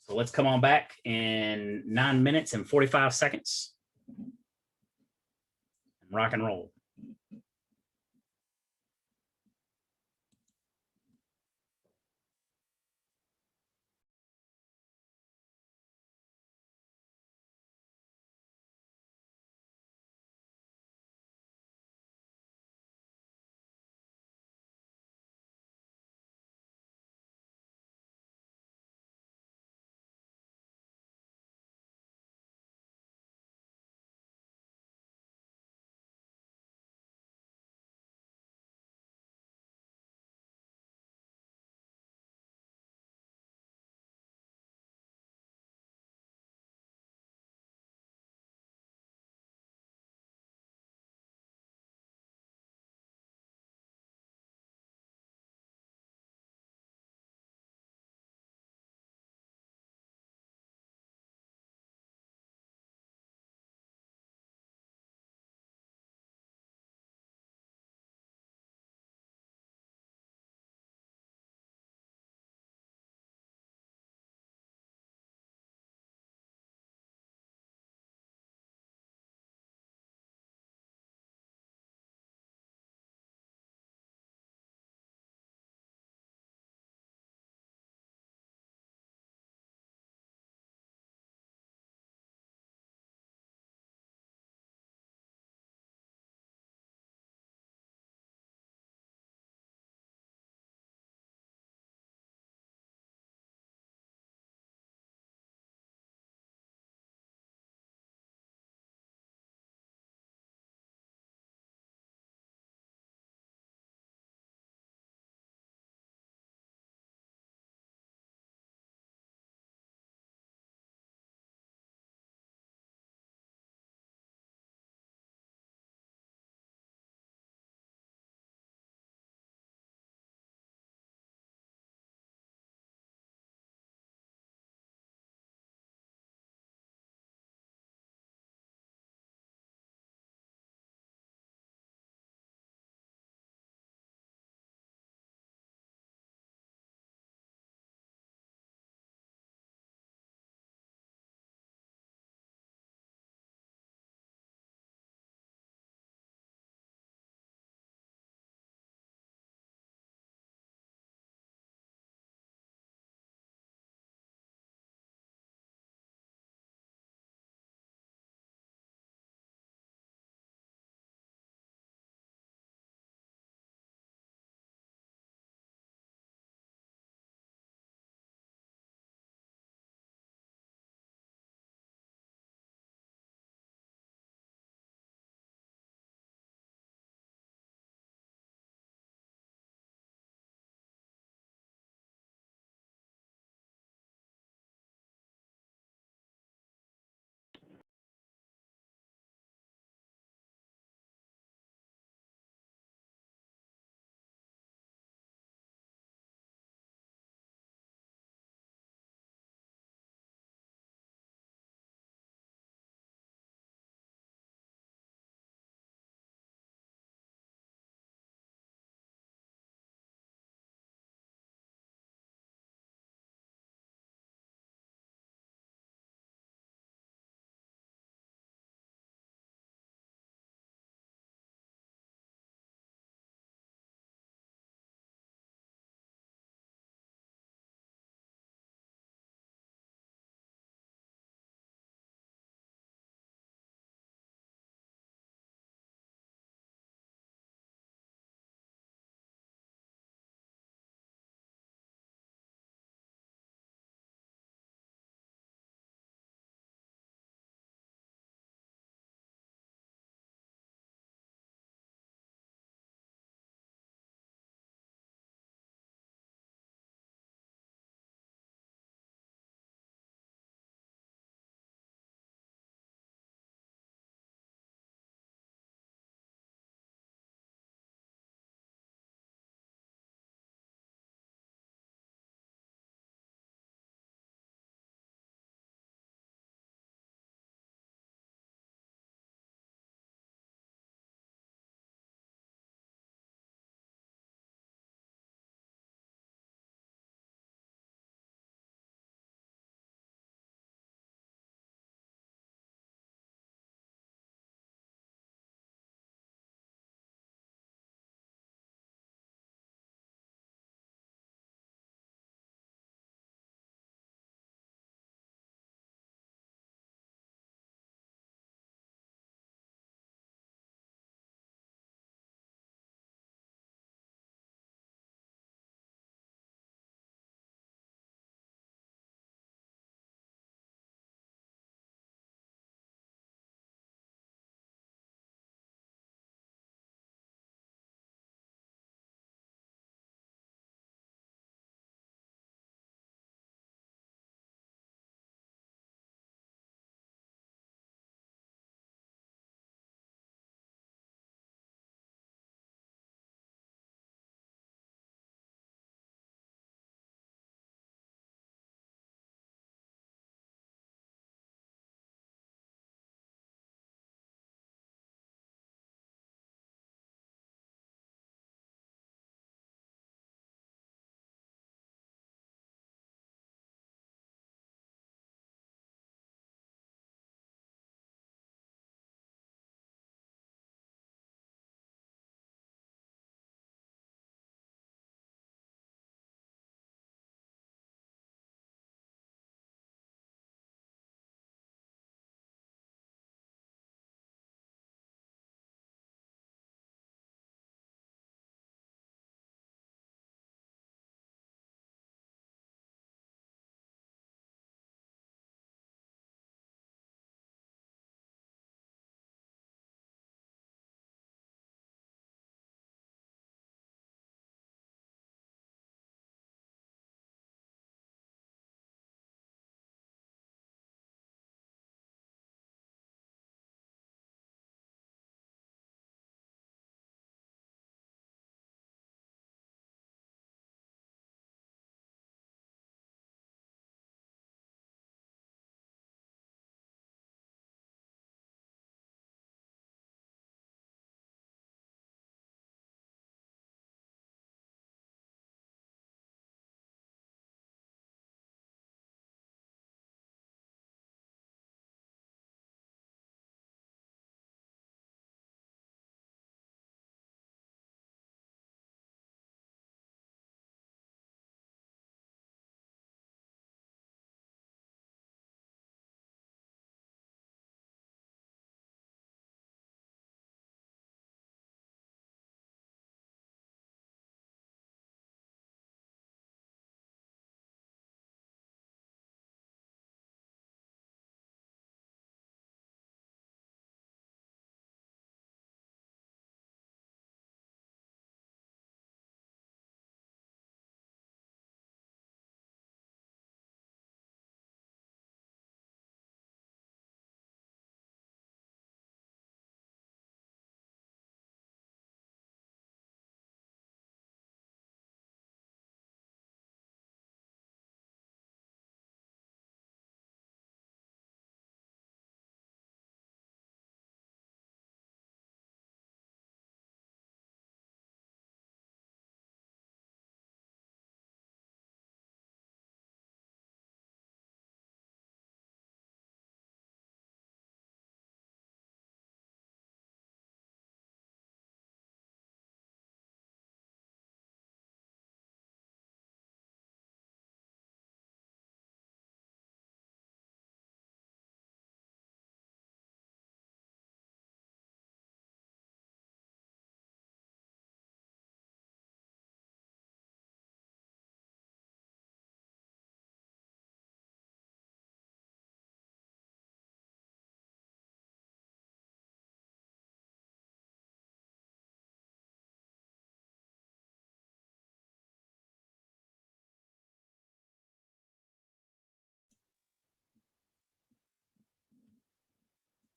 So let's come on back in 9 minutes and 45 seconds. And rock and roll.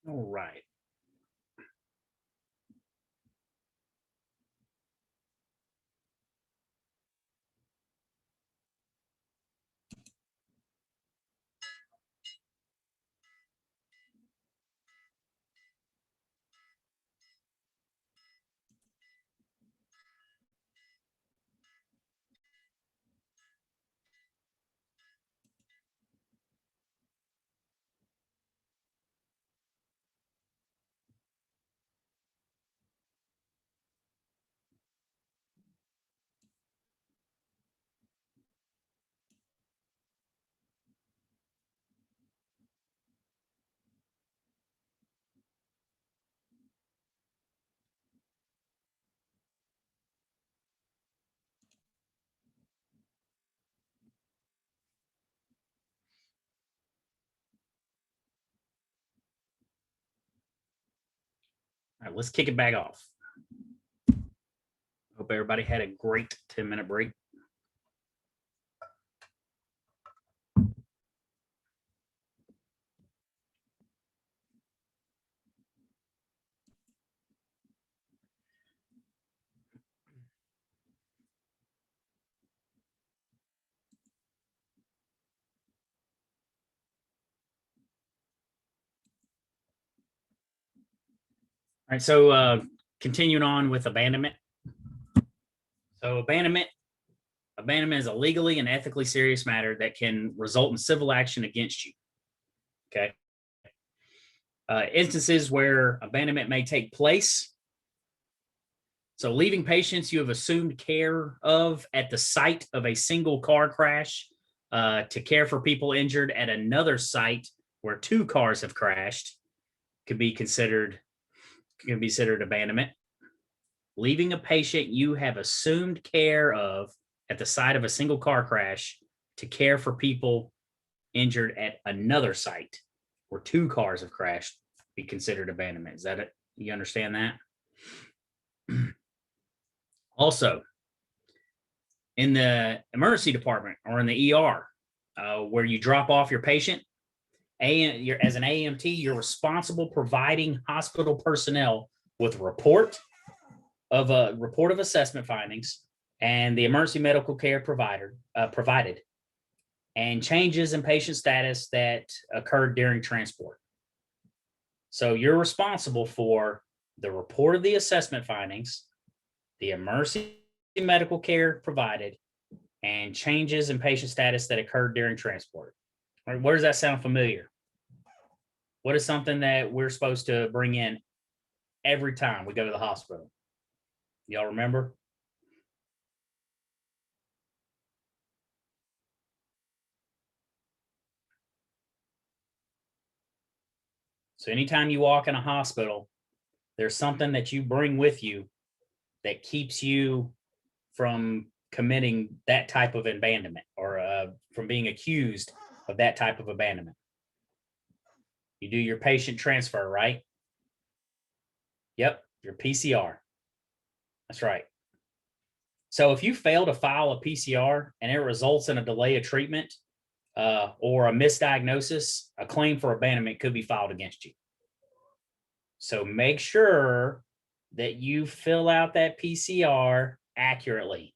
All right. All right, let's kick it back off. Hope everybody had a great 10-minute break. All right, so continuing on with abandonment. So abandonment is a legally and ethically serious matter that can result in civil action against you. Okay. Instances where abandonment may take place. So leaving patients you have assumed care of at the site of a single car crash to care for people injured at another site where two cars have crashed can be considered abandonment. Leaving a patient you have assumed care of at the site of a single car crash to care for people injured at another site where two cars have crashed be considered abandonment. Is that it? You understand that? Also, in the emergency department or in the ER, where you drop off your patient, as an AMT, you're responsible providing hospital personnel with a report of assessment findings and the emergency medical care provided, and changes in patient status that occurred during transport. So you're responsible for the report of the assessment findings, the emergency medical care provided, and changes in patient status that occurred during transport. Right, where does that sound familiar? What is something that we're supposed to bring in every time we go to the hospital? Y'all remember? So anytime you walk in a hospital, there's something that you bring with you that keeps you from committing that type of abandonment or from being accused of that type of abandonment. You do your patient transfer, right? Yep, your PCR. That's right. So if you fail to file a PCR and it results in a delay of treatment or a misdiagnosis, a claim for abandonment could be filed against you. So make sure that you fill out that PCR accurately.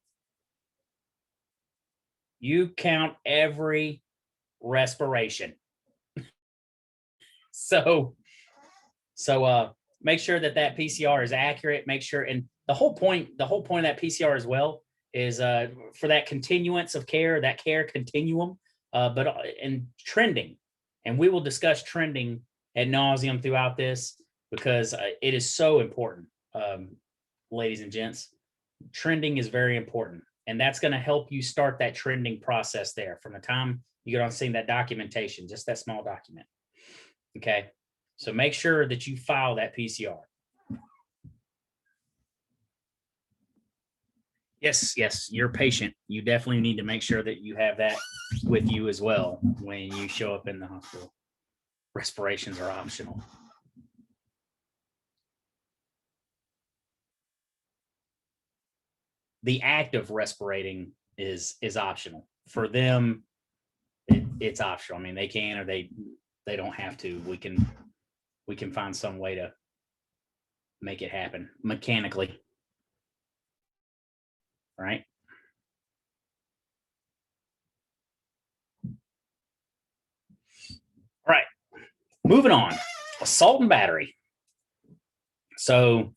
You count every respiration. So make sure that PCR is accurate. Make sure, and the whole point of that PCR as well is for that continuance of care, that care continuum, but in trending. And we will discuss trending ad nauseum throughout this because it is so important, ladies and gents. Trending is very important, and that's going to help you start that trending process there from the time you get on seeing that documentation, just that small document. Okay, so make sure that you file that PCR. Yes, you're patient. You definitely need to make sure that you have that with you as well when you show up in the hospital. Respirations are optional. The act of respirating is optional. For them, it's optional. I mean, they can or they don't have to. We can we can find some way to make it happen mechanically. Right? All right. Moving on. Assault and battery. So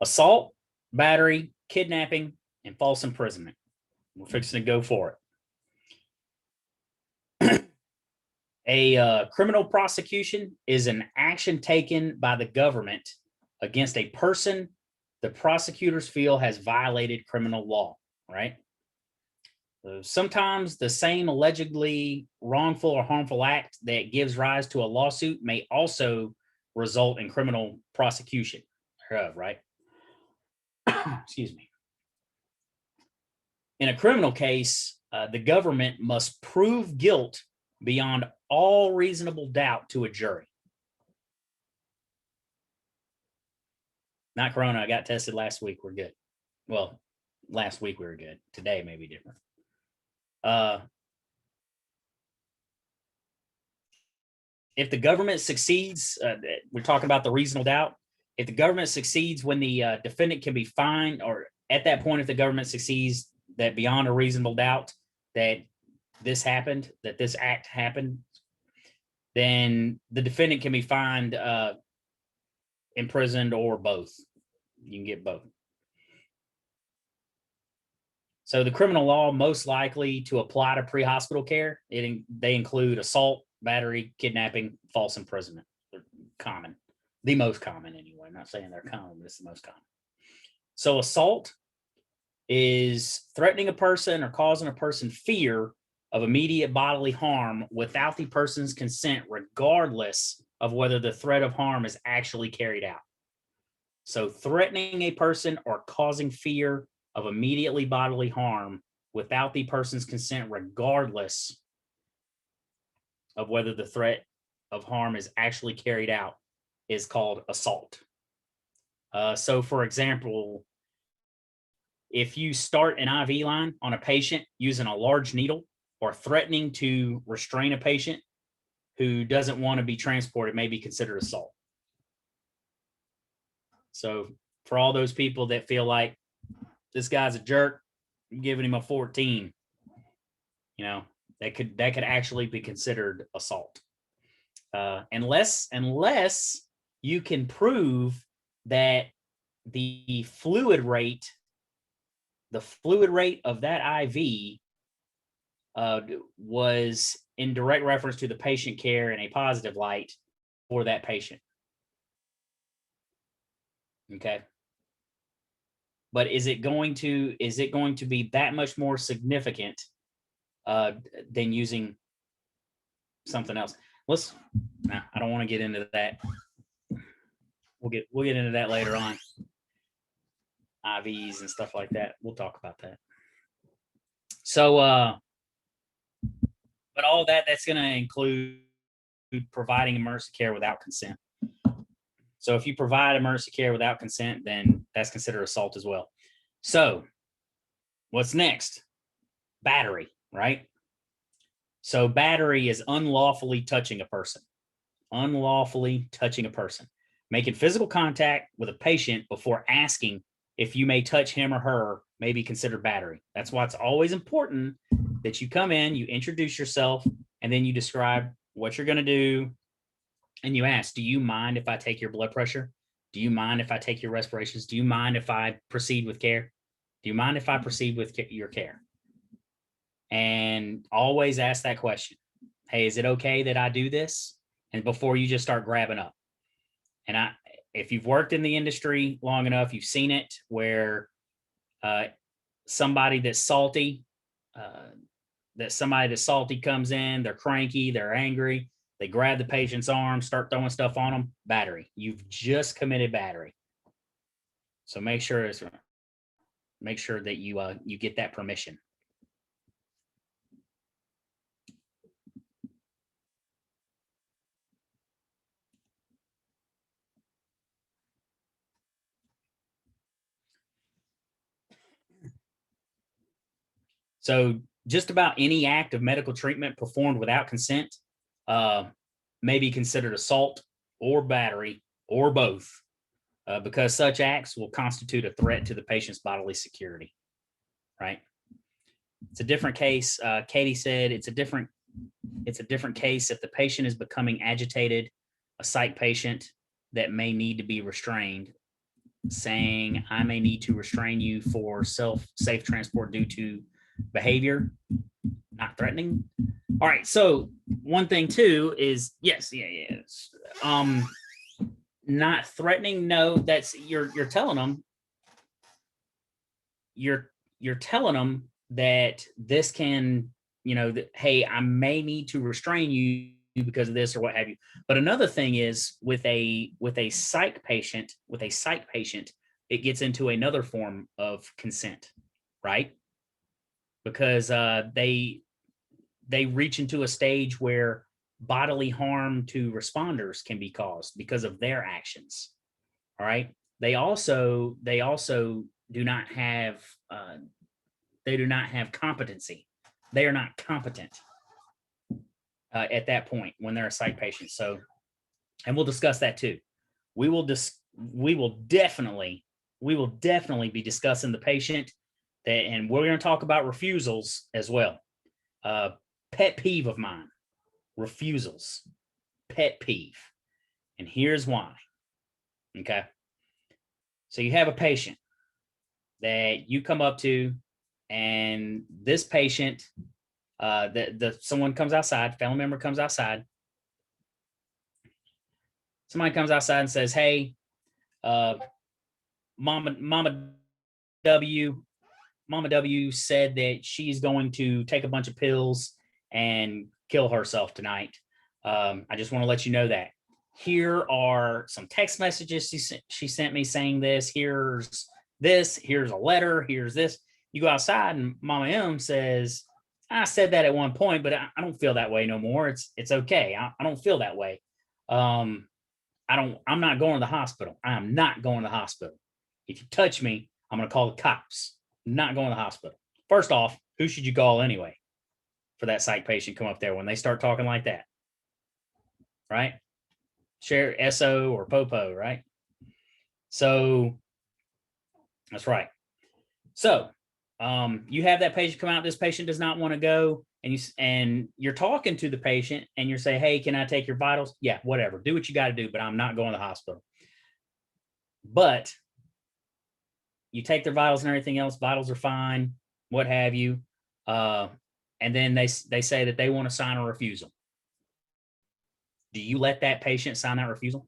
assault, battery, kidnapping, and false imprisonment. We're fixing to go for it. A criminal prosecution is an action taken by the government against a person the prosecutors feel has violated criminal law, right? Sometimes the same allegedly wrongful or harmful act that gives rise to a lawsuit may also result in criminal prosecution, right? Excuse me. In a criminal case, the government must prove guilt beyond all reasonable doubt to a jury. Not corona. I got tested last week. We're good. Well, last week we were good. Today may be different. If the government succeeds, we're talking about the reasonable doubt. If the government succeeds when the defendant can be fined, or at that point, if the government succeeds that beyond a reasonable doubt that this happened, that this act happened, then the defendant can be fined, imprisoned, or both. You can get both. So the criminal law most likely to apply to pre-hospital care, they include assault, battery, kidnapping, false imprisonment. They're common, the most common anyway. I'm not saying they're common, but it's the most common. So assault is threatening a person or causing a person fear of immediate bodily harm without the person's consent, regardless of whether the threat of harm is actually carried out. So threatening a person or causing fear of immediately bodily harm without the person's consent, regardless of whether the threat of harm is actually carried out, is called assault. So for example, if you start an IV line on a patient using a large needle or threatening to restrain a patient who doesn't want to be transported, may be considered assault. So for all those people that feel like this guy's a jerk, I'm giving him a 14, that could actually be considered assault. Unless you can prove that the fluid rate of that IV was in direct reference to the patient care in a positive light for that patient. Okay. But is it going to be that much more significant than using something else? I don't want to get into that. We'll get into that later on. IVs and stuff like that. We'll talk about that. So, but all that's going to include providing emergency care without consent. So if you provide emergency care without consent, then that's considered assault as well. So what's next? Battery, right? So battery is unlawfully touching a person. Unlawfully touching a person. Making physical contact with a patient before asking if you may touch him or her may be considered battery. That's why it's always important that you come in, you introduce yourself, and then you describe what you're going to do. And you ask, do you mind if I take your blood pressure? Do you mind if I take your respirations? Do you mind if I proceed with care? Do you mind if I proceed with your care? And always ask that question. Hey, is it okay that I do this? And before you just start grabbing up. And if you've worked in the industry long enough, you've seen it where somebody that's salty comes in, they're cranky, they're angry. They grab the patient's arm, start throwing stuff on them. Battery. You've just committed battery. So make sure that you get that permission. So just about any act of medical treatment performed without consent may be considered assault. or battery or both, because such acts will constitute a threat to the patient's bodily security, right? It's a different case. Katie said it's a different case if the patient is becoming agitated, a psych patient that may need to be restrained, saying, I may need to restrain you for safe transport due to behavior, not threatening. All right. So one thing too is yes. Not threatening. No, that's you're telling them, you're telling them that this can, that, hey, I may need to restrain you because of this or what have you. But another thing is with a psych patient, it gets into another form of consent, right? Because they reach into a stage where bodily harm to responders can be caused because of their actions. All right. They also do not have competency. They are not competent at that point when they're a psych patient. So, and we'll discuss that too. We will definitely be discussing the patient and we're going to talk about refusals as well. Pet peeve of mine, refusals, pet peeve. And here's why. Okay. So you have a patient that you come up to, and this patient, someone comes outside, family member comes outside. Somebody comes outside and says, hey, Mama W said that she's going to take a bunch of pills and kill herself tonight. I just want to let you know that. Here are some text messages she sent me saying this. Here's this. Here's a letter. Here's this. You go outside and Mama M says, I said that at one point, but I don't feel that way no more. It's okay. I don't feel that way. I'm not going to the hospital. I am not going to the hospital. If you touch me, I'm going to call the cops. I'm not going to the hospital. First off, who should you call anyway for that psych patient come up there when they start talking like that? Right? Share SO or Popo, right? So that's right. So you have that patient come out. This patient does not want to go, and you're talking to the patient, and you're saying, "Hey, can I take your vitals?" Yeah, whatever. Do what you got to do, but I'm not going to the hospital. But you take their vitals and everything else. Vitals are fine, what have you. And then they say that they want to sign a refusal. Do you let that patient sign that refusal?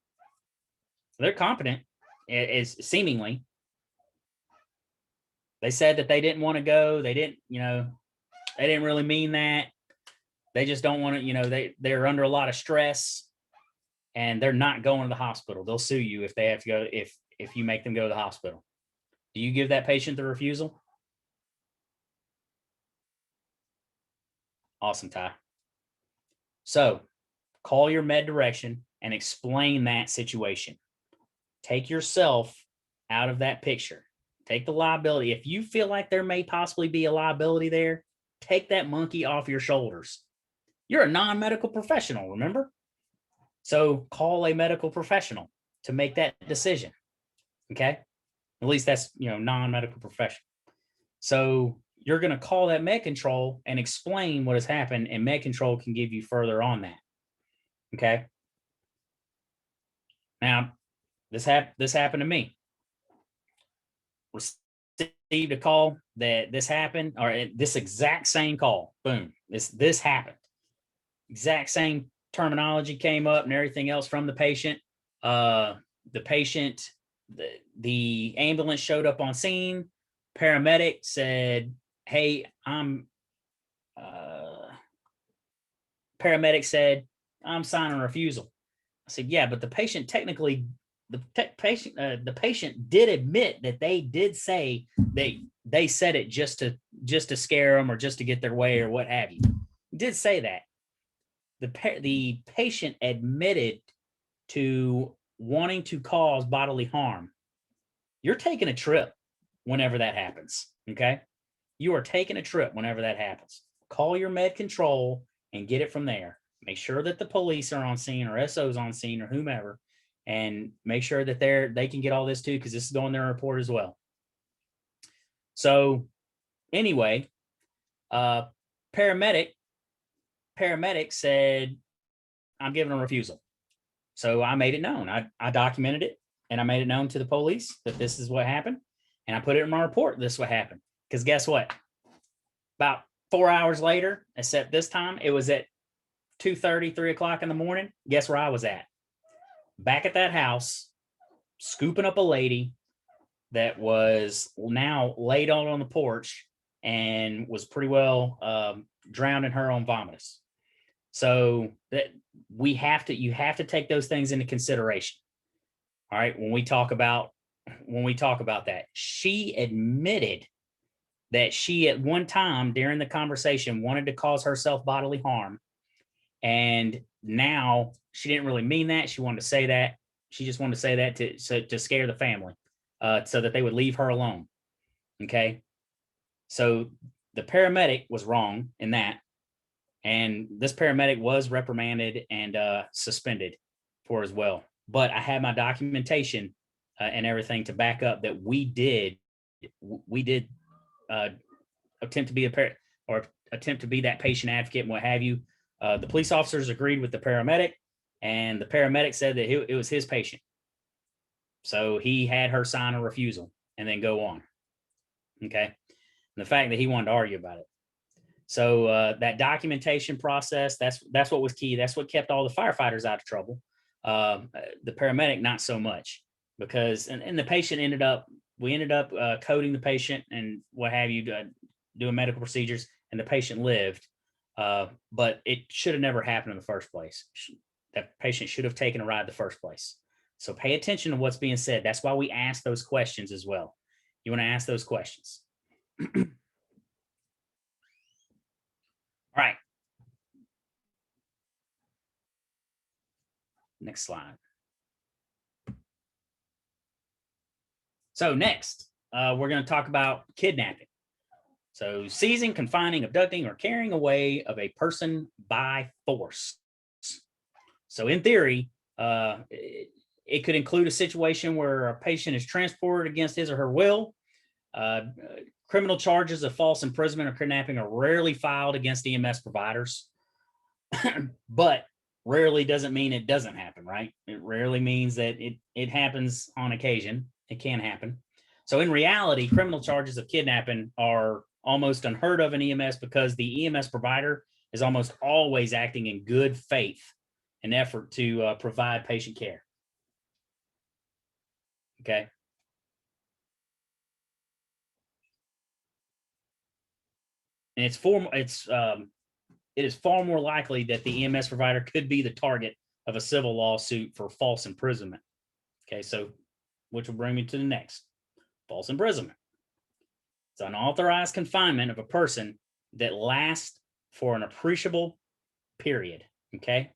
They're competent, as seemingly. They said that they didn't want to go. They didn't really mean that. They just don't want to, they're under a lot of stress and they're not going to the hospital. They'll sue you if they have to go, if you make them go to the hospital. Do you give that patient the refusal? Awesome, Ty. So call your med direction and explain that situation. Take yourself out of that picture. Take the liability. If you feel like there may possibly be a liability there, take that monkey off your shoulders. You're a non-medical professional, remember? So call a medical professional to make that decision. Okay? At least that's, non-medical professional. So you're going to call that med control and explain what has happened, and med control can give you further on that. Okay? Now, this happened to me. Received a call that this happened, or this exact same call. Boom. This happened. Exact same terminology came up and everything else from the patient. The patient, the ambulance showed up on scene. Paramedic said, "Hey, paramedic said, I'm signing a refusal." I said, "Yeah, but the patient technically, the patient did admit that they did say they said it just to scare them or just to get their way or what have you. Did say that. The patient admitted to wanting to cause bodily harm. You're taking a trip whenever that happens, okay? You are taking a trip whenever that happens. Call your med control and get it from there. make sure that the police are on scene or SO's on scene or whomever, and make sure that they can get all this too, because this is going in their report as well. So anyway, paramedic said, I'm giving a refusal. So I made it known. I documented it, and I made it known to the police that this is what happened. And I put it in my report. This is what happened. Because guess what? About 4 hours later, except this time, it was at 2:30, 3 o'clock in the morning. Guess where I was at? Back at that house, scooping up a lady that was now laid out on the porch and was pretty well drowned in her own vomitus. So that you have to take those things into consideration. All right. When we talk about that, she admitted that she at one time during the conversation wanted to cause herself bodily harm. And now she didn't really mean that. She wanted to say that. She just wanted to say that to scare the family, so that they would leave her alone. Okay. So the paramedic was wrong in that. And this paramedic was reprimanded and suspended for as well. But I had my documentation and everything to back up that we did attempt to be attempt to be that patient advocate and what have you. The police officers agreed with the paramedic, and the paramedic said that it was his patient. So he had her sign a refusal and then go on. Okay. And the fact that he wanted to argue about it. So that documentation process, that's what was key. That's what kept all the firefighters out of trouble. The paramedic, not so much, because, and the patient we ended up coding the patient and what have you, doing medical procedures, and the patient lived. But it should have never happened in the first place. That patient should have taken a ride in the first place. So pay attention to what's being said. That's why we ask those questions as well. You want to ask those questions. All right. Next slide. So next, we're going to talk about kidnapping. So seizing, confining, abducting, or carrying away of a person by force. So in theory, it could include a situation where a patient is transported against his or her will. Criminal charges of false imprisonment or kidnapping are rarely filed against EMS providers, but rarely doesn't mean it doesn't happen, right? It rarely means that it happens on occasion. It can happen. So in reality, criminal charges of kidnapping are almost unheard of in EMS because the EMS provider is almost always acting in good faith in effort to provide patient care. Okay. And it is far more likely that the EMS provider could be the target of a civil lawsuit for false imprisonment. Okay, so which will bring me to the next. False imprisonment. It's unauthorized confinement of a person that lasts for an appreciable period. Okay.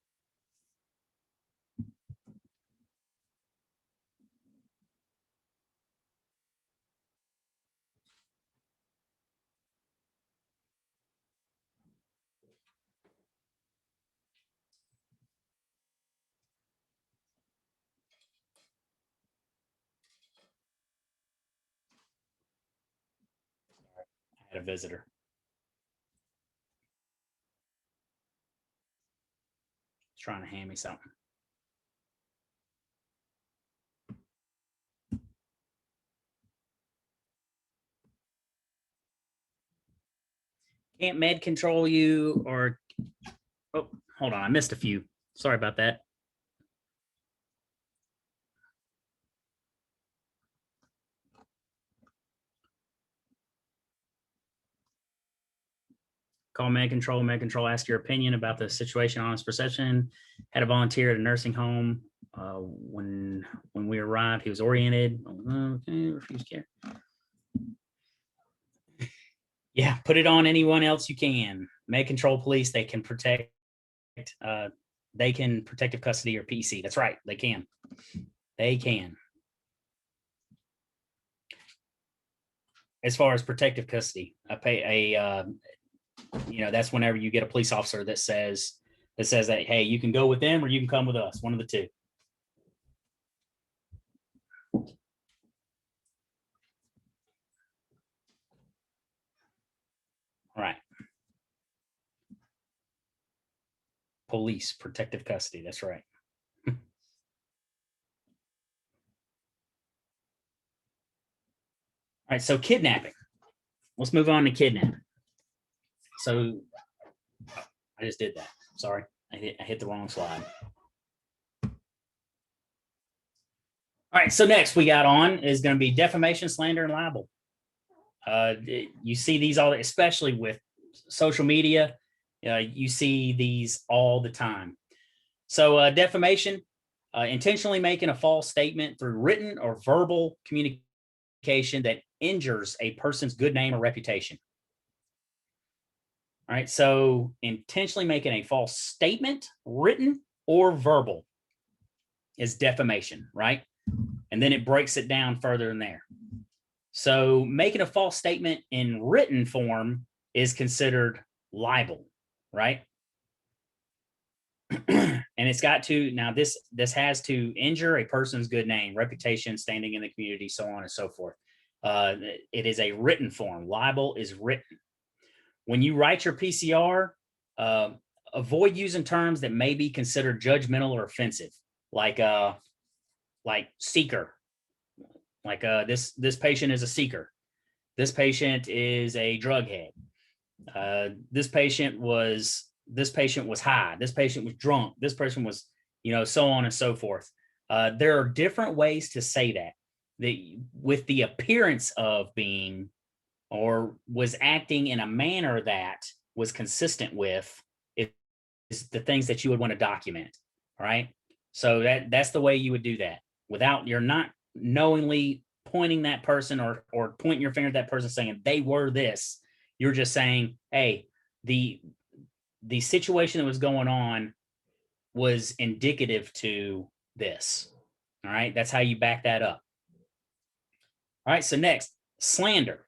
I had a visitor. He's trying to hand me something. Can't med control you or, oh, hold on. I missed a few. Sorry about that. Call med control. Med control ask your opinion about the situation, honest perception. Had a volunteer at a nursing home. When we arrived, he was oriented. Okay, refused care. Yeah, put it on anyone else you can. Med control police, they can protect. They can protective custody or PC. That's right, they can. They can. As far as protective custody, I pay a. That's whenever you get a police officer that says, that says that, hey, you can go with them or you can come with us, one of the two. All right. Police, protective custody. That's right. All right. So kidnapping. Let's move on to kidnapping. So I just did that. Sorry. I hit the wrong slide. All right. So next we got on is going to be defamation, slander, and libel. You see these all, especially with social media. You see these all the time. So defamation, intentionally making a false statement through written or verbal communication that injures a person's good name or reputation. All right, so intentionally making a false statement, written or verbal, is defamation, right? And then it breaks it down further in there. So making a false statement in written form is considered libel, right? And it's got to, now this has to injure a person's good name, reputation, standing in the community, so on and so forth. It is a written form. Libel is written. When you write your PCR, avoid using terms that may be considered judgmental or offensive, like seeker. Like this patient is a seeker. This patient is a drug head. This patient was high. This patient was drunk. This person was, so on and so forth. There are different ways to say that with the appearance of being or was acting in a manner that was consistent with is the things that you would want to document. All right. So that's the way you would do that without, you're not knowingly pointing that person or pointing your finger at that person saying they were this. You're just saying, hey, the situation that was going on was indicative to this. All right. That's how you back that up. All right. So next, slander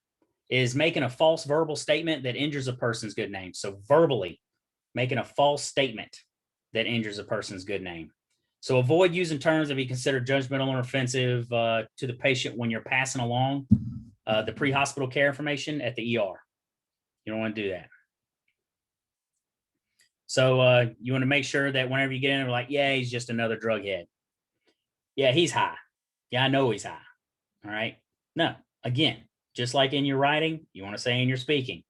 is making a false verbal statement that injures a person's good name. So verbally making a false statement that injures a person's good name. So avoid using terms that be considered judgmental or offensive to the patient when you're passing along the pre-hospital care information at the ER. You don't want to do that. So you want to make sure that whenever you get in, they're like, yeah, he's just another drug head. Yeah, he's high. Yeah, I know he's high. All right. No, again, just like in your writing, you want to say in your speaking,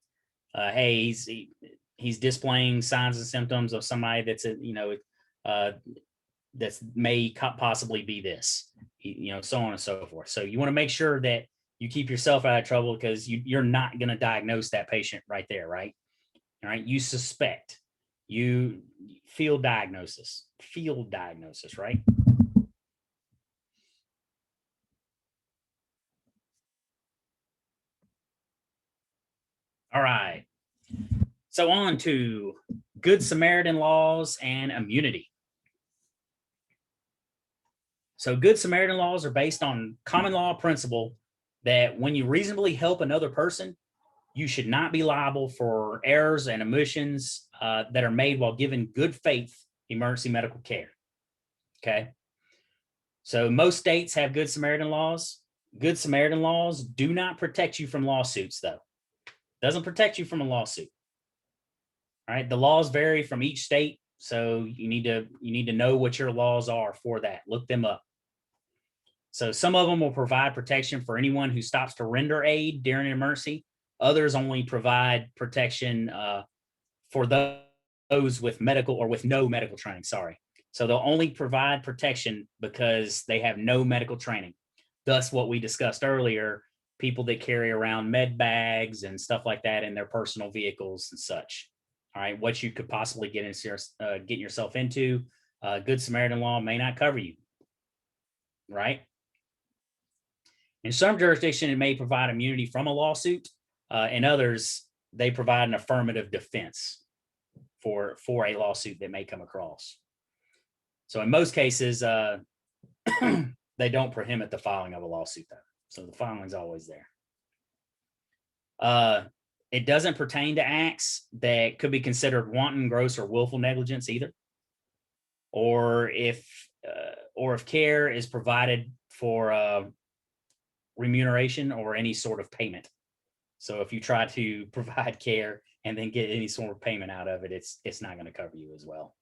hey, he's displaying signs and symptoms of somebody that's that may possibly be this, so on and so forth. So you want to make sure that you keep yourself out of trouble because you're not going to diagnose that patient right there, right? All right. You suspect, you field diagnosis, right? All right. So on to Good Samaritan laws and immunity. So Good Samaritan laws are based on common law principle that when you reasonably help another person, you should not be liable for errors and omissions that are made while giving good faith emergency medical care. Okay. So most states have Good Samaritan laws. Good Samaritan laws do not protect you from lawsuits, though. Doesn't protect you from a lawsuit. All right. The laws vary from each state. So you need to know what your laws are for that. Look them up. So some of them will provide protection for anyone who stops to render aid during an emergency. Others only provide protection for those with medical or with no medical training. Sorry. So they'll only provide protection because they have no medical training. Thus, what we discussed earlier, people that carry around med bags and stuff like that in their personal vehicles and such. All right, what you could possibly get yourself into, Good Samaritan law may not cover you, right? In some jurisdictions, it may provide immunity from a lawsuit. In others, they provide an affirmative defense for a lawsuit that may come across. So in most cases, they don't prohibit the filing of a lawsuit, though. So the filing is always there. It doesn't pertain to acts that could be considered wanton, gross, or willful negligence either. Or if care is provided for remuneration or any sort of payment. So if you try to provide care and then get any sort of payment out of it, it's not going to cover you as well.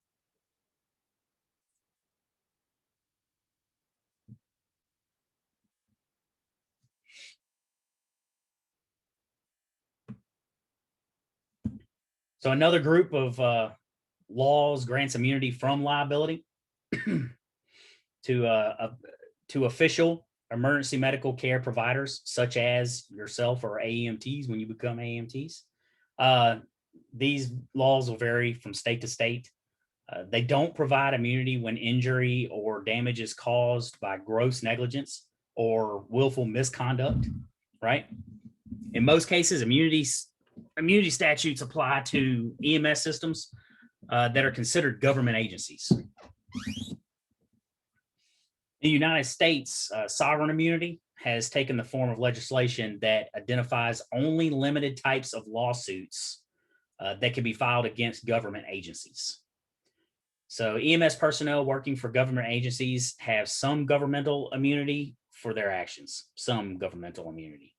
So another group of laws grants immunity from liability to official emergency medical care providers, such as yourself or AEMTs when you become AEMTs. These laws will vary from state to state. They don't provide immunity when injury or damage is caused by gross negligence or willful misconduct, right? In most cases, immunity statutes apply to EMS systems that are considered government agencies. In the United States, sovereign immunity has taken the form of legislation that identifies only limited types of lawsuits that can be filed against government agencies. So EMS personnel working for government agencies have some governmental immunity for their actions, some governmental immunity.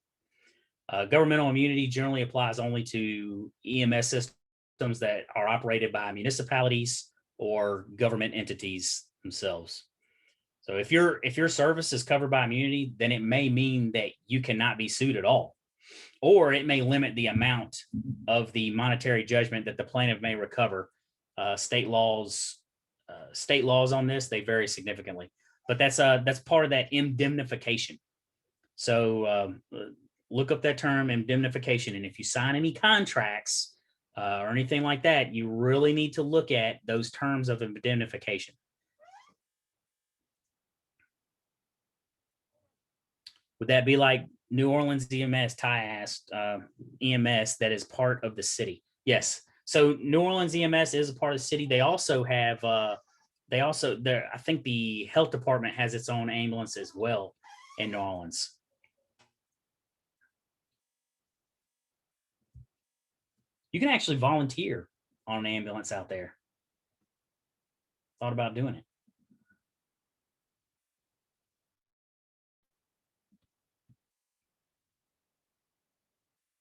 Governmental immunity generally applies only to EMS systems that are operated by municipalities or government entities themselves. So if your service is covered by immunity, then it may mean that you cannot be sued at all, or it may limit the amount of the monetary judgment that the plaintiff may recover. State laws on this, they vary significantly, but that's part of that indemnification. So look up that term, indemnification, and if you sign any contracts or anything like that, you really need to look at those terms of indemnification. Would that be like New Orleans EMS, Ty asked, EMS that is part of the city? Yes. So New Orleans EMS is a part of the city. They also have, I think the health department has its own ambulance as well in New Orleans. You can actually volunteer on an ambulance out there. Thought about doing it.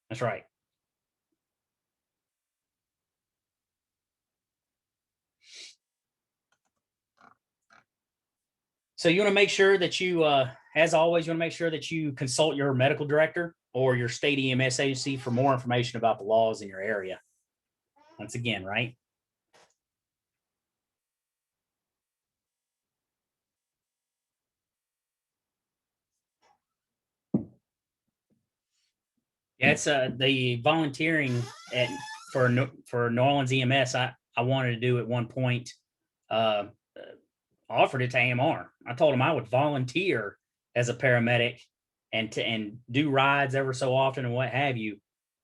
That's right. So you want to make sure that you, as always, you want to make sure that you consult your medical director or your state EMS agency for more information about the laws in your area. Once again, right? Yeah, it's the volunteering for New Orleans EMS. I wanted to do at one point. Offered it to AMR. I told him I would volunteer as a paramedic and do rides ever so often and what have you,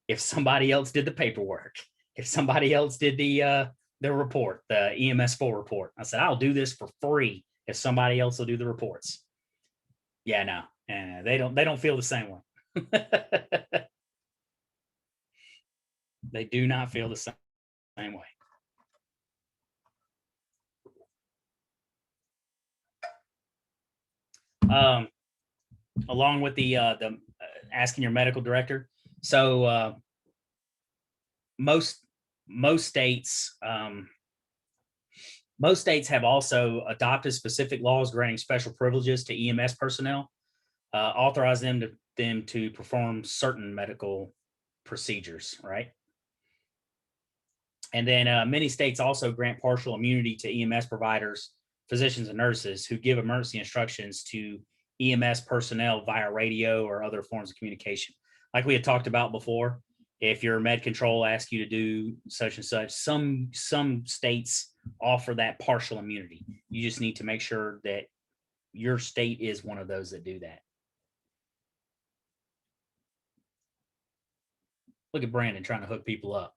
if somebody else did the paperwork, if somebody else did the report, the EMS4 report. I said, I'll do this for free if somebody else will do the reports. Yeah, no, they don't feel the same way. They do not feel the same way. Along with the asking your medical director. So most states have also adopted specific laws granting special privileges to EMS personnel, authorize them to perform certain medical procedures, right? And then many states also grant partial immunity to EMS providers, physicians, and nurses who give emergency instructions to EMS personnel via radio or other forms of communication. Like we had talked about before, if your med control asks you to do such and such, some states offer that partial immunity. You just need to make sure that your state is one of those that do that. Look at Brandon trying to hook people up.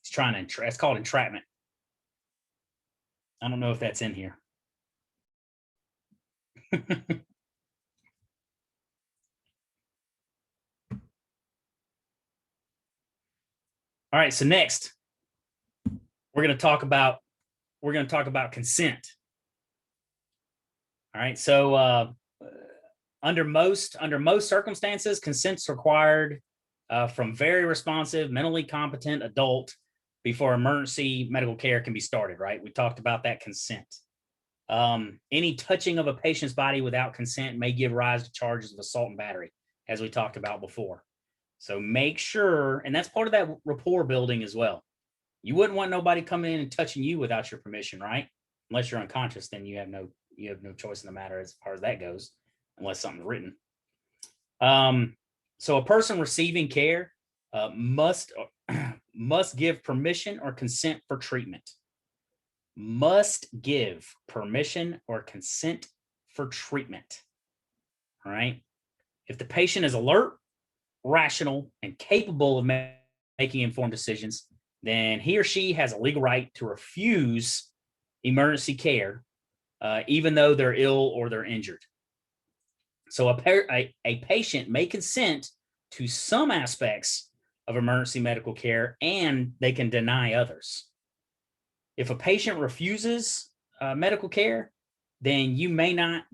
He's trying to, it's called entrapment. I don't know if that's in here. All right, so next we're going to talk about consent. All right, so under most circumstances, consent's required from very responsive, mentally competent adult before emergency medical care can be started, right? We talked about that consent. Any touching of a patient's body without consent may give rise to charges of assault and battery, as we talked about before. So make sure, and that's part of that rapport building as well. You wouldn't want nobody coming in and touching you without your permission, right? Unless you're unconscious, then you have no choice in the matter as far as that goes, unless something's written. So a person receiving care must give permission or consent for treatment. Must give permission or consent for treatment. All right. If the patient is alert, rational, and capable of making informed decisions, then he or she has a legal right to refuse emergency care, even though they're ill or they're injured. So a patient may consent to some aspects of emergency medical care, and they can deny others. If a patient refuses medical care, then you may not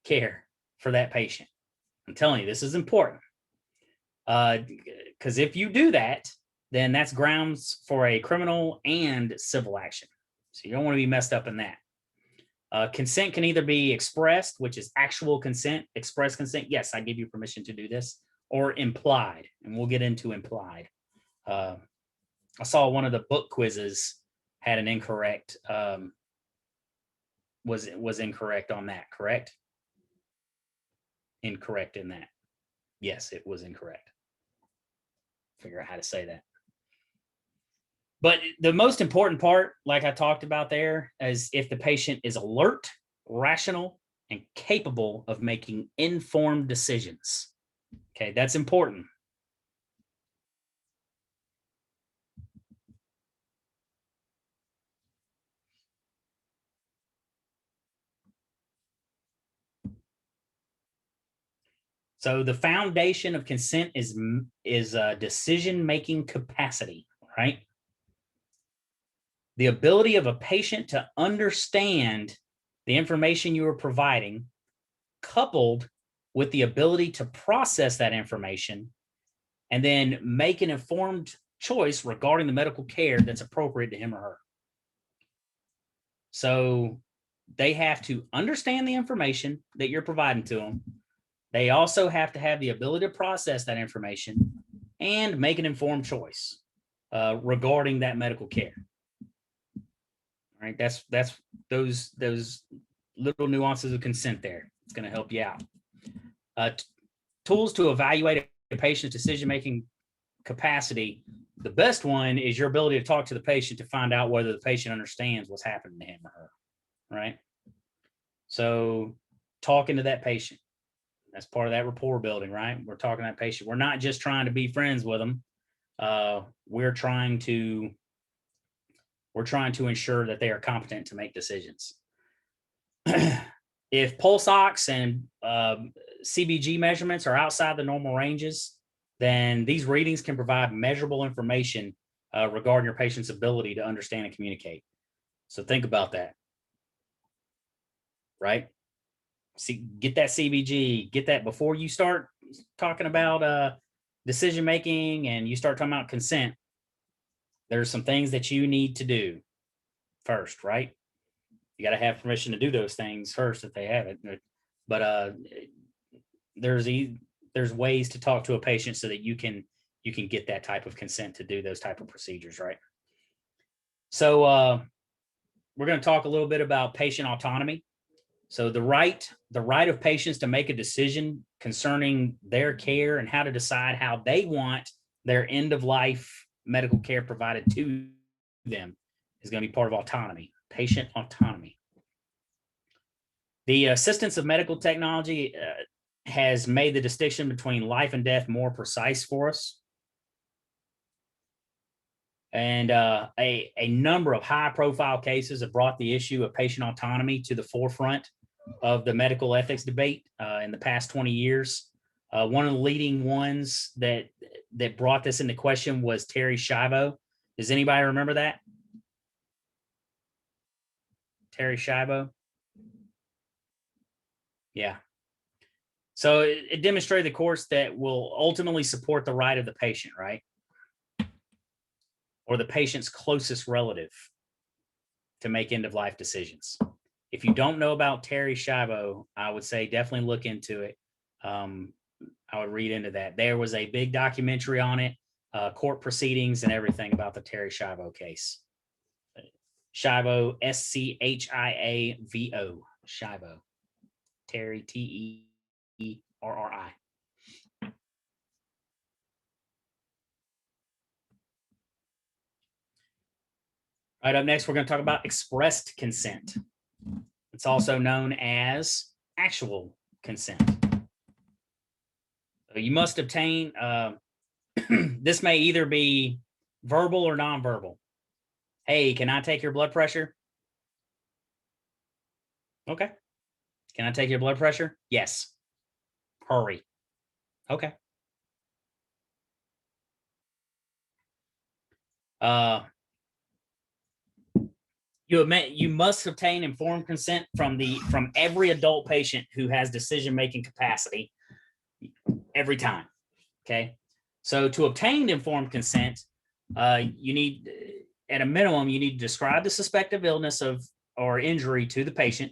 care for that patient. I'm telling you, this is important. Because if you do that, then that's grounds for a criminal and civil action. So you don't want to be messed up in that. Consent can either be expressed, which is actual consent, express consent. Yes, I give you permission to do this, or implied, and we'll get into implied. I saw one of the book quizzes had an incorrect, was incorrect on that, correct? Incorrect in that. Yes, it was incorrect. Figure out how to say that. But the most important part, like I talked about there, is if the patient is alert, rational, and capable of making informed decisions. Okay, that's important. So the foundation of consent is decision-making capacity, right? The ability of a patient to understand the information you are providing, coupled with the ability to process that information and then make an informed choice regarding the medical care that's appropriate to him or her. So they have to understand the information that you're providing to them. They also have to have the ability to process that information and make an informed choice regarding that medical care. All right, that's those little nuances of consent there. It's going to help you out. Tools to evaluate a patient's decision-making capacity. The best one is your ability to talk to the patient to find out whether the patient understands what's happening to him or her, right? So talking to that patient, that's part of that rapport building, right? We're talking to that patient. We're not just trying to be friends with them. We're trying to ensure that they are competent to make decisions. If pulse ox and CBG measurements are outside the normal ranges, then these readings can provide measurable information regarding your patient's ability to understand and communicate. So think about that, right? See, get that CBG, get that before you start talking about decision making and you start talking about consent. There's some things that you need to do first, right? You got to have permission to do those things first if they have it. But there's ways to talk to a patient so that you can get that type of consent to do those type of procedures, right? So we're going to talk a little bit about patient autonomy. So the right of patients to make a decision concerning their care and how to decide how they want their end of life medical care provided to them is going to be part of autonomy, patient autonomy. The assistance of medical technology has made the distinction between life and death more precise for us. And a number of high-profile cases have brought the issue of patient autonomy to the forefront of the medical ethics debate in the past 20 years. One of the leading ones that brought this into question was Terry Schiavo. Does anybody remember that? Terry Schiavo? Yeah. So it demonstrated the course that will ultimately support the right of the patient, right? Or the patient's closest relative to make end-of-life decisions. If you don't know about Terry Schiavo, I would say definitely look into it. I would read into that. There was a big documentary on it, court proceedings and everything about the Terry Schiavo case. Schiavo, Schiavo, Schiavo, Terry, Terri. All right, up next, we're going to talk about expressed consent. It's also known as actual consent. So you must obtain, this may either be verbal or nonverbal. Hey, can I take your blood pressure? Okay. Can I take your blood pressure? Yes. Hurry. Okay. You must obtain informed consent from every adult patient who has decision-making capacity every time. Okay. So to obtain informed consent, you need, at a minimum, you need to describe the suspected illness or injury to the patient.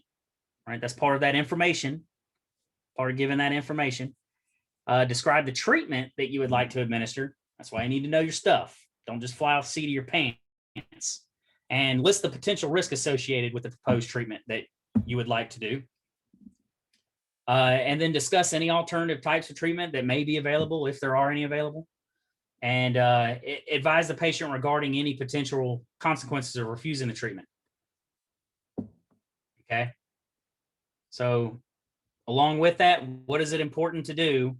Right. That's part of that information, part of giving that information. Describe the treatment that you would like to administer. That's why you need to know your stuff. Don't just fly off the seat of your pants. And list the potential risk associated with the proposed treatment that you would like to do. And then discuss any alternative types of treatment that may be available, if there are any available. And advise the patient regarding any potential consequences of refusing the treatment. Okay. So along with that, what is it important to do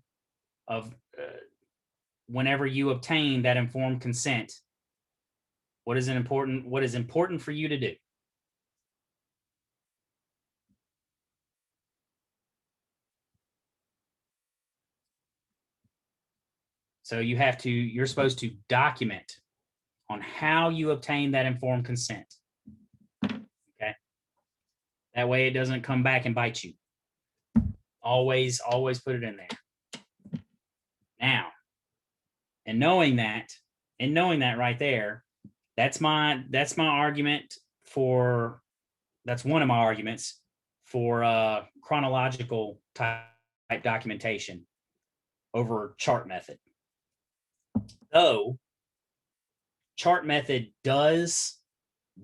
whenever you obtain that informed consent? What is important for you to do? So you're supposed to document on how you obtain that informed consent. Okay. That way it doesn't come back and bite you. Always put it in there. Now, and knowing that right there, that's my argument for, that's one of my arguments for chronological type documentation over chart method. Though chart method does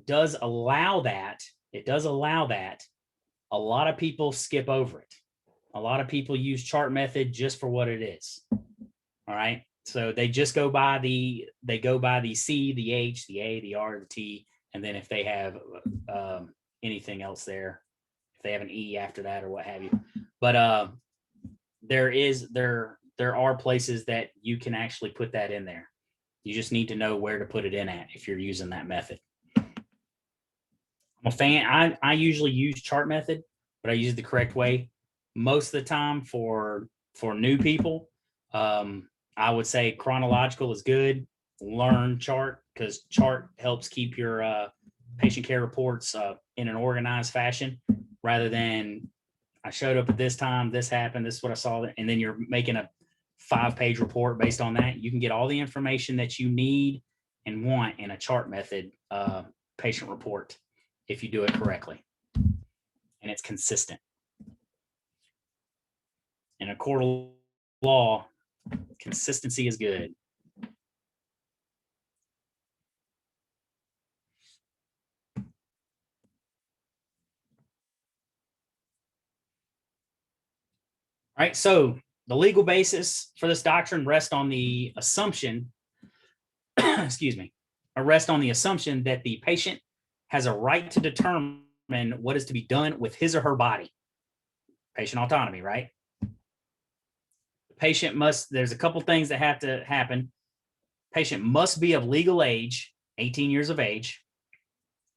allow that, it does allow that, a lot of people skip over it. A lot of people use chart method just for what it is. All right. So they just go by the C, the H, the A, the R, the T, and then if they have anything else there, if they have an E after that or what have you. But there are places that you can actually put that in there. You just need to know where to put it in at if you're using that method. I'm a fan. I usually use chart method, but I use it the correct way. Most of the time for new people, I would say chronological is good. Learn chart, because chart helps keep your patient care reports in an organized fashion, rather than I showed up at this time, this happened, this is what I saw, and then you're making a 5-page report based on that. You can get all the information that you need and want in a chart method patient report if you do it correctly and it's consistent. In a court of law, consistency is good. All right, so the legal basis for this doctrine rests on the assumption, excuse me, rests on the assumption that the patient has a right to determine what is to be done with his or her body. Patient autonomy, right? The patient must, there's a couple things that have to happen. Patient must be of legal age, 18 years of age,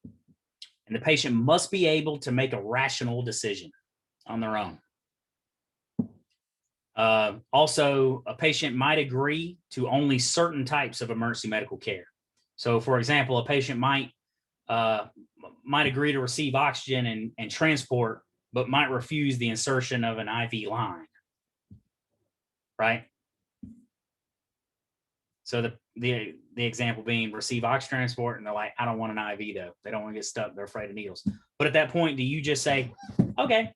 and the patient must be able to make a rational decision on their own. Also, a patient might agree to only certain types of emergency medical care. So, for example, a patient might agree to receive oxygen and transport, but might refuse the insertion of an IV line, right? So the example being receive oxygen transport, and they're like, I don't want an IV though. They don't want to get stuck. They're afraid of needles. But at that point, do you just say, okay,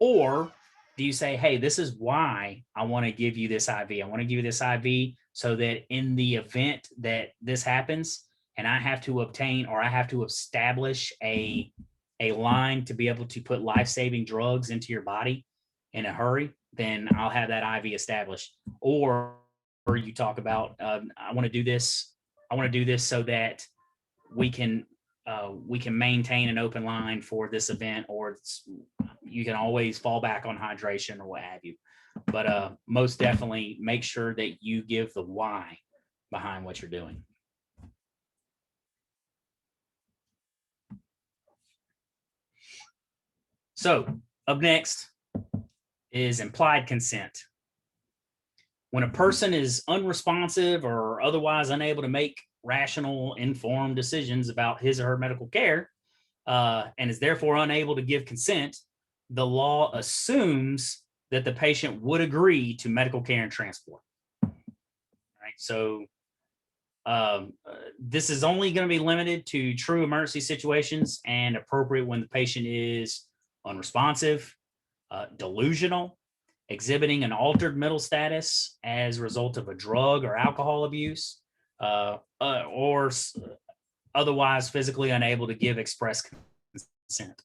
or do you say, hey, this is why I want to give you this IV. I want to give you this IV so that in the event that this happens and I have to obtain or I have to establish a line to be able to put life-saving drugs into your body in a hurry, then I'll have that IV established. Or you talk about, I want to do this. I want to do this so that we can maintain an open line for this event, or you can always fall back on hydration or what have you. But most definitely make sure that you give the why behind what you're doing. So up next is implied consent. When a person is unresponsive or otherwise unable to make rational, informed decisions about his or her medical care, and is therefore unable to give consent, the law assumes that the patient would agree to medical care and transport. Right. So this is only going to be limited to true emergency situations and appropriate when the patient is unresponsive, delusional, exhibiting an altered mental status as a result of a drug or alcohol abuse, or otherwise physically unable to give express consent.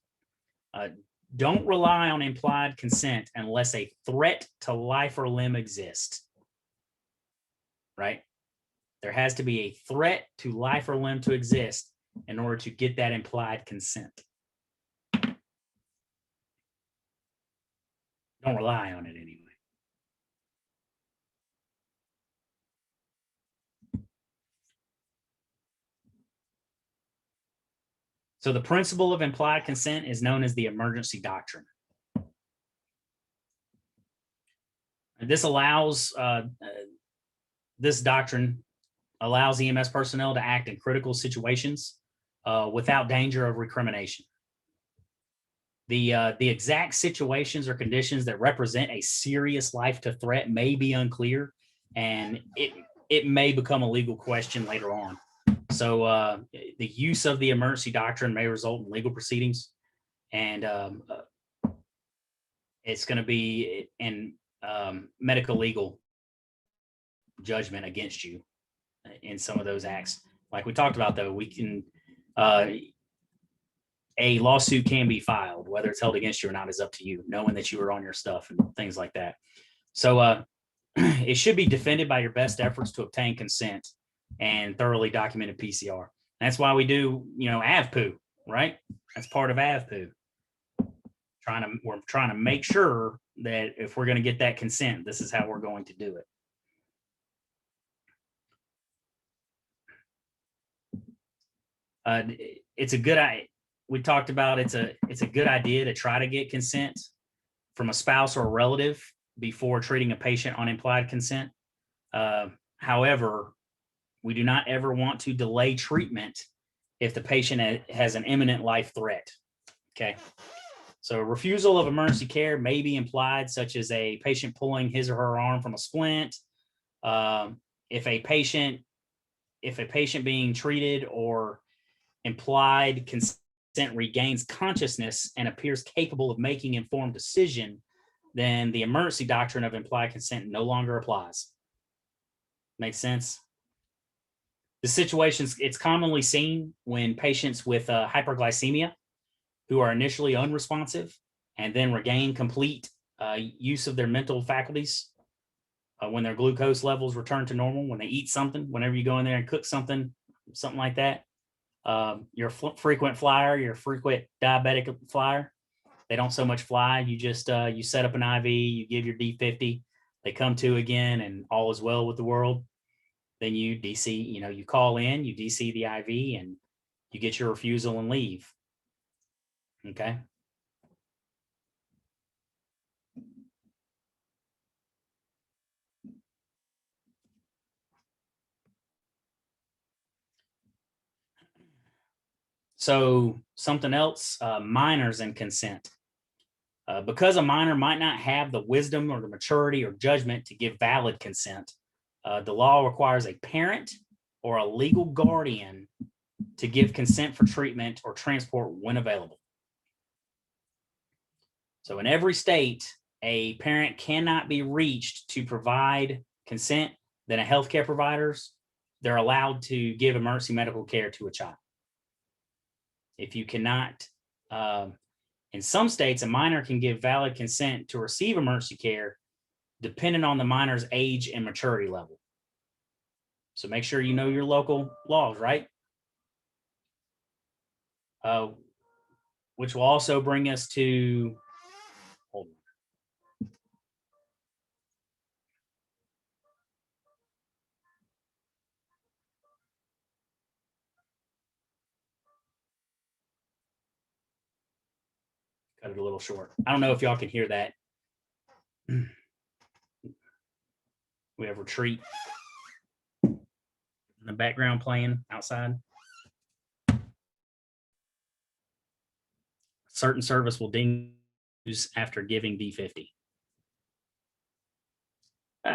Don't rely on implied consent unless a threat to life or limb exists, right? There has to be a threat to life or limb to exist in order to get that implied consent. Don't rely on it anyway. So the principle of implied consent is known as the emergency doctrine. And this allows, this doctrine allows EMS personnel to act in critical situations without danger of recrimination. The exact situations or conditions that represent a serious life to threat may be unclear, and it may become a legal question later on. So the use of the emergency doctrine may result in legal proceedings, and it's going to be in medical legal judgment against you in some of those acts. Like we talked about, though, we can a lawsuit can be filed. Whether it's held against you or not is up to you, knowing that you were on your stuff and things like that. So it should be defended by your best efforts to obtain consent and thoroughly documented PCR. That's why we do, AVPU, right? That's part of AVPU. We're trying to make sure that if we're going to get that consent, this is how we're going to do it. It's a good idea. We talked about it's a good idea to try to get consent from a spouse or a relative before treating a patient on implied consent. However, we do not ever want to delay treatment if the patient has an imminent life threat. Okay. So refusal of emergency care may be implied, such as a patient pulling his or her arm from a splint. If a patient being treated or implied consent regains consciousness and appears capable of making informed decision, then the emergency doctrine of implied consent no longer applies. Makes sense? The situations, it's commonly seen when patients with hyperglycemia who are initially unresponsive and then regain complete use of their mental faculties when their glucose levels return to normal, when they eat something, whenever you go in there and cook something like that. Your frequent flyer, your frequent diabetic flyer, they don't so much fly. You just, you set up an IV, you give your D50, they come to again and all is well with the world. Then you DC, you call in, you DC the IV and you get your refusal and leave. Okay. So something else, minors and consent. Because a minor might not have the wisdom or the maturity or judgment to give valid consent, the law requires a parent or a legal guardian to give consent for treatment or transport when available. So in every state, a parent cannot be reached to provide consent. Then a healthcare providers, they're allowed to give emergency medical care to a child. If you cannot, in some states, a minor can give valid consent to receive emergency care depending on the minor's age and maturity level. So make sure you know your local laws, right? Which will also bring us to, hold on. Cut it a little short. I don't know if y'all can hear that. We have retreat in the background playing outside. Certain service will ding after giving D50.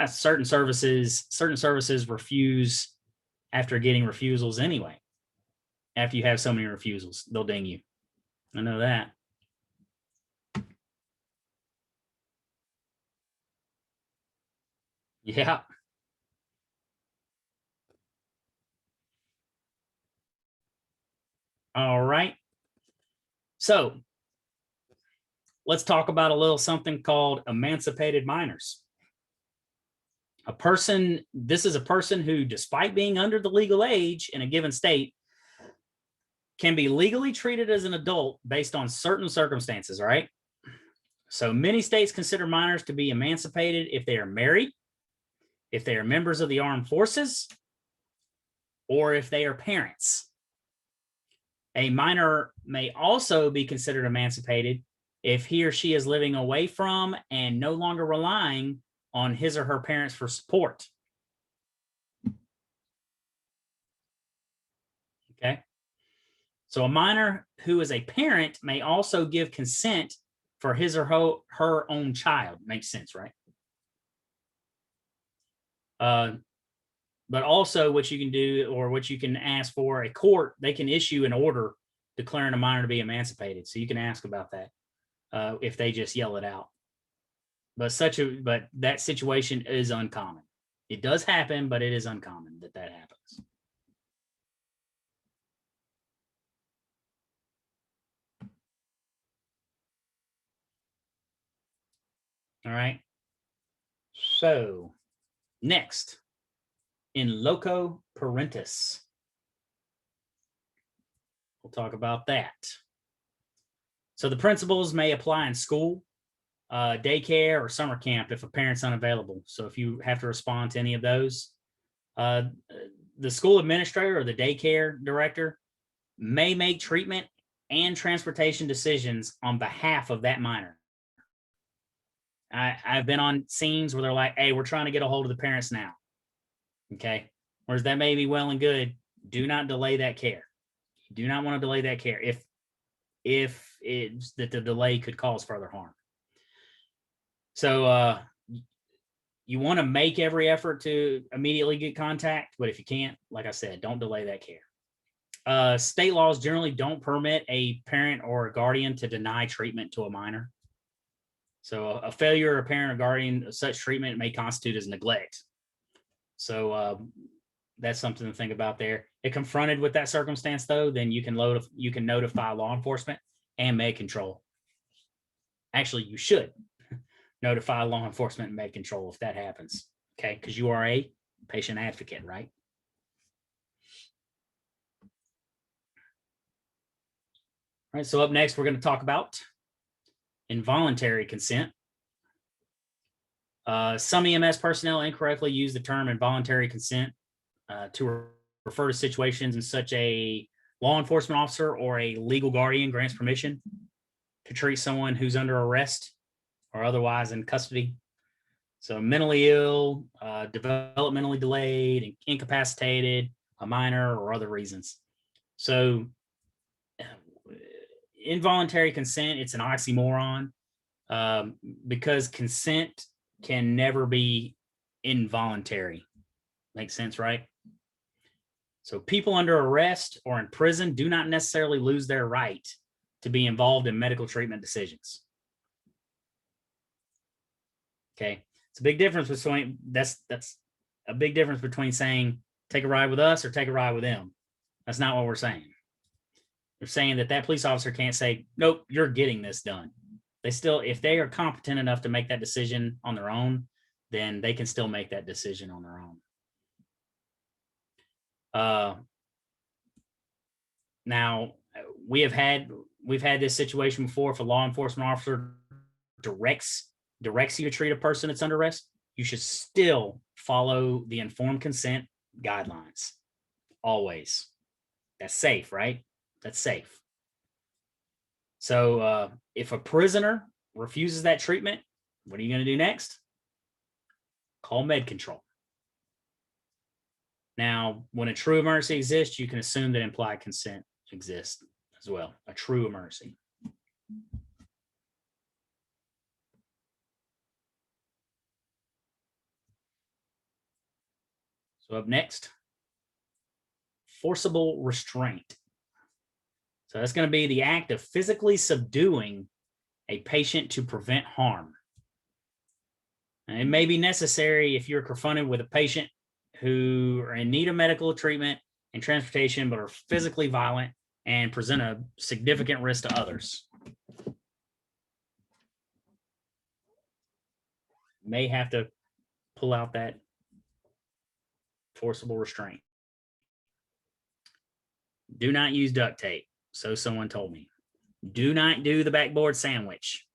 Certain services refuse after getting refusals anyway. After you have so many refusals, they'll ding you. I know that. Yeah. All right. So let's talk about a little something called emancipated minors. This is a person who, despite being under the legal age in a given state, can be legally treated as an adult based on certain circumstances, right? So many states consider minors to be emancipated if they are married, if they are members of the armed forces, or if they are parents. A minor may also be considered emancipated if he or she is living away from and no longer relying on his or her parents for support. Okay. So a minor who is a parent may also give consent for his or her own child. Makes sense, right? But also what you can do, or what you can ask for, a court, they can issue an order declaring a minor to be emancipated. So you can ask about that if they just yell it out. But that situation is uncommon. It does happen, but it is uncommon that happens. All right. So next, in loco parentis. We'll talk about that. So the principles may apply in school, daycare, or summer camp if a parent's unavailable. So if you have to respond to any of those, the school administrator or the daycare director may make treatment and transportation decisions on behalf of that minor. I've been on scenes where they're like, hey, we're trying to get a hold of the parents now. Okay. Whereas that may be well and good. Do not delay that care. You do not want to delay that care if it's that the delay could cause further harm. So you want to make every effort to immediately get contact, but if you can't, like I said, don't delay that care. State laws generally don't permit a parent or a guardian to deny treatment to a minor. So a failure of a parent or guardian of such treatment may constitute as neglect. So that's something to think about there. If confronted with that circumstance, though, then you can notify law enforcement and med control. Actually, you should notify law enforcement and med control if that happens. Okay, because you are a patient advocate, right? All right. So up next, we're going to talk about involuntary consent. Some EMS personnel incorrectly use the term involuntary consent to refer to situations in such a law enforcement officer or a legal guardian grants permission to treat someone who's under arrest or otherwise in custody. So mentally ill, developmentally delayed, incapacitated, a minor, or other reasons. So involuntary consent, it's an oxymoron, because consent can never be involuntary. Makes sense, right? So people under arrest or in prison do not necessarily lose their right to be involved in medical treatment decisions. Okay, it's a big difference between that's a big difference between saying take a ride with us or take a ride with them. That's not what we're saying. They're saying that police officer can't say, nope, you're getting this done. They still, if they are competent enough to make that decision on their own, then they can still make that decision on their own. Now we've had this situation before. If a law enforcement officer directs you to treat a person that's under arrest, you should still follow the informed consent guidelines. Always. That's safe, right? That's safe. So if a prisoner refuses that treatment, what are you going to do next? Call med control. Now, when a true emergency exists, you can assume that implied consent exists as well. A true emergency. So up next, forcible restraint. So that's going to be the act of physically subduing a patient to prevent harm. And it may be necessary if you're confronted with a patient who are in need of medical treatment and transportation, but are physically violent and present a significant risk to others. May have to pull out that forcible restraint. Do not use duct tape. So someone told me. Do not do the backboard sandwich.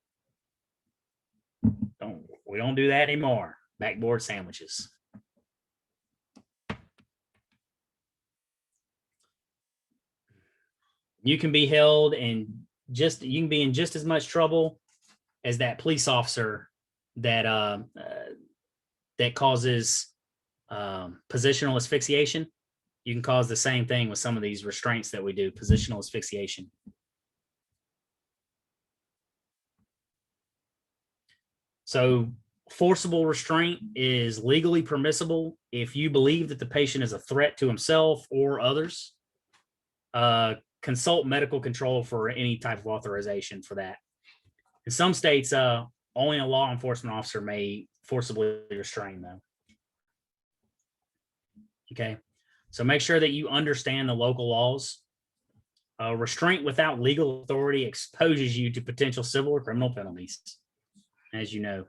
We don't do that anymore. Backboard sandwiches. You can be held in you can be in just as much trouble as that police officer that that causes positional asphyxiation. You can cause the same thing with some of these restraints that we do, positional asphyxiation. So forcible restraint is legally permissible if you believe that the patient is a threat to himself or others. Consult medical control for any type of authorization for that. In some states, only a law enforcement officer may forcibly restrain them. Okay, so make sure that you understand the local laws. Restraint without legal authority exposes you to potential civil or criminal penalties, as you know.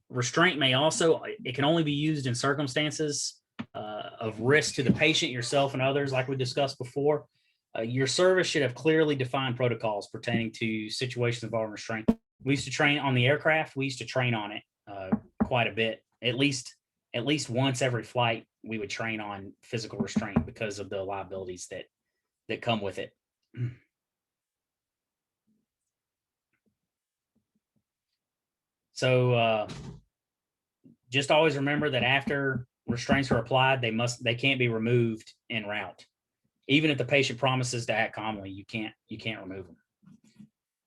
Restraint may also, it can only be used in circumstances of risk to the patient, yourself, and others, like we discussed before. Your service should have clearly defined protocols pertaining to situations involving restraint. We used to train on the aircraft. We used to train on it quite a bit. At least once every flight, we would train on physical restraint because of the liabilities that come with it. So just always remember that after restraints are applied, they can't be removed en route. Even if the patient promises to act calmly, you can't remove them.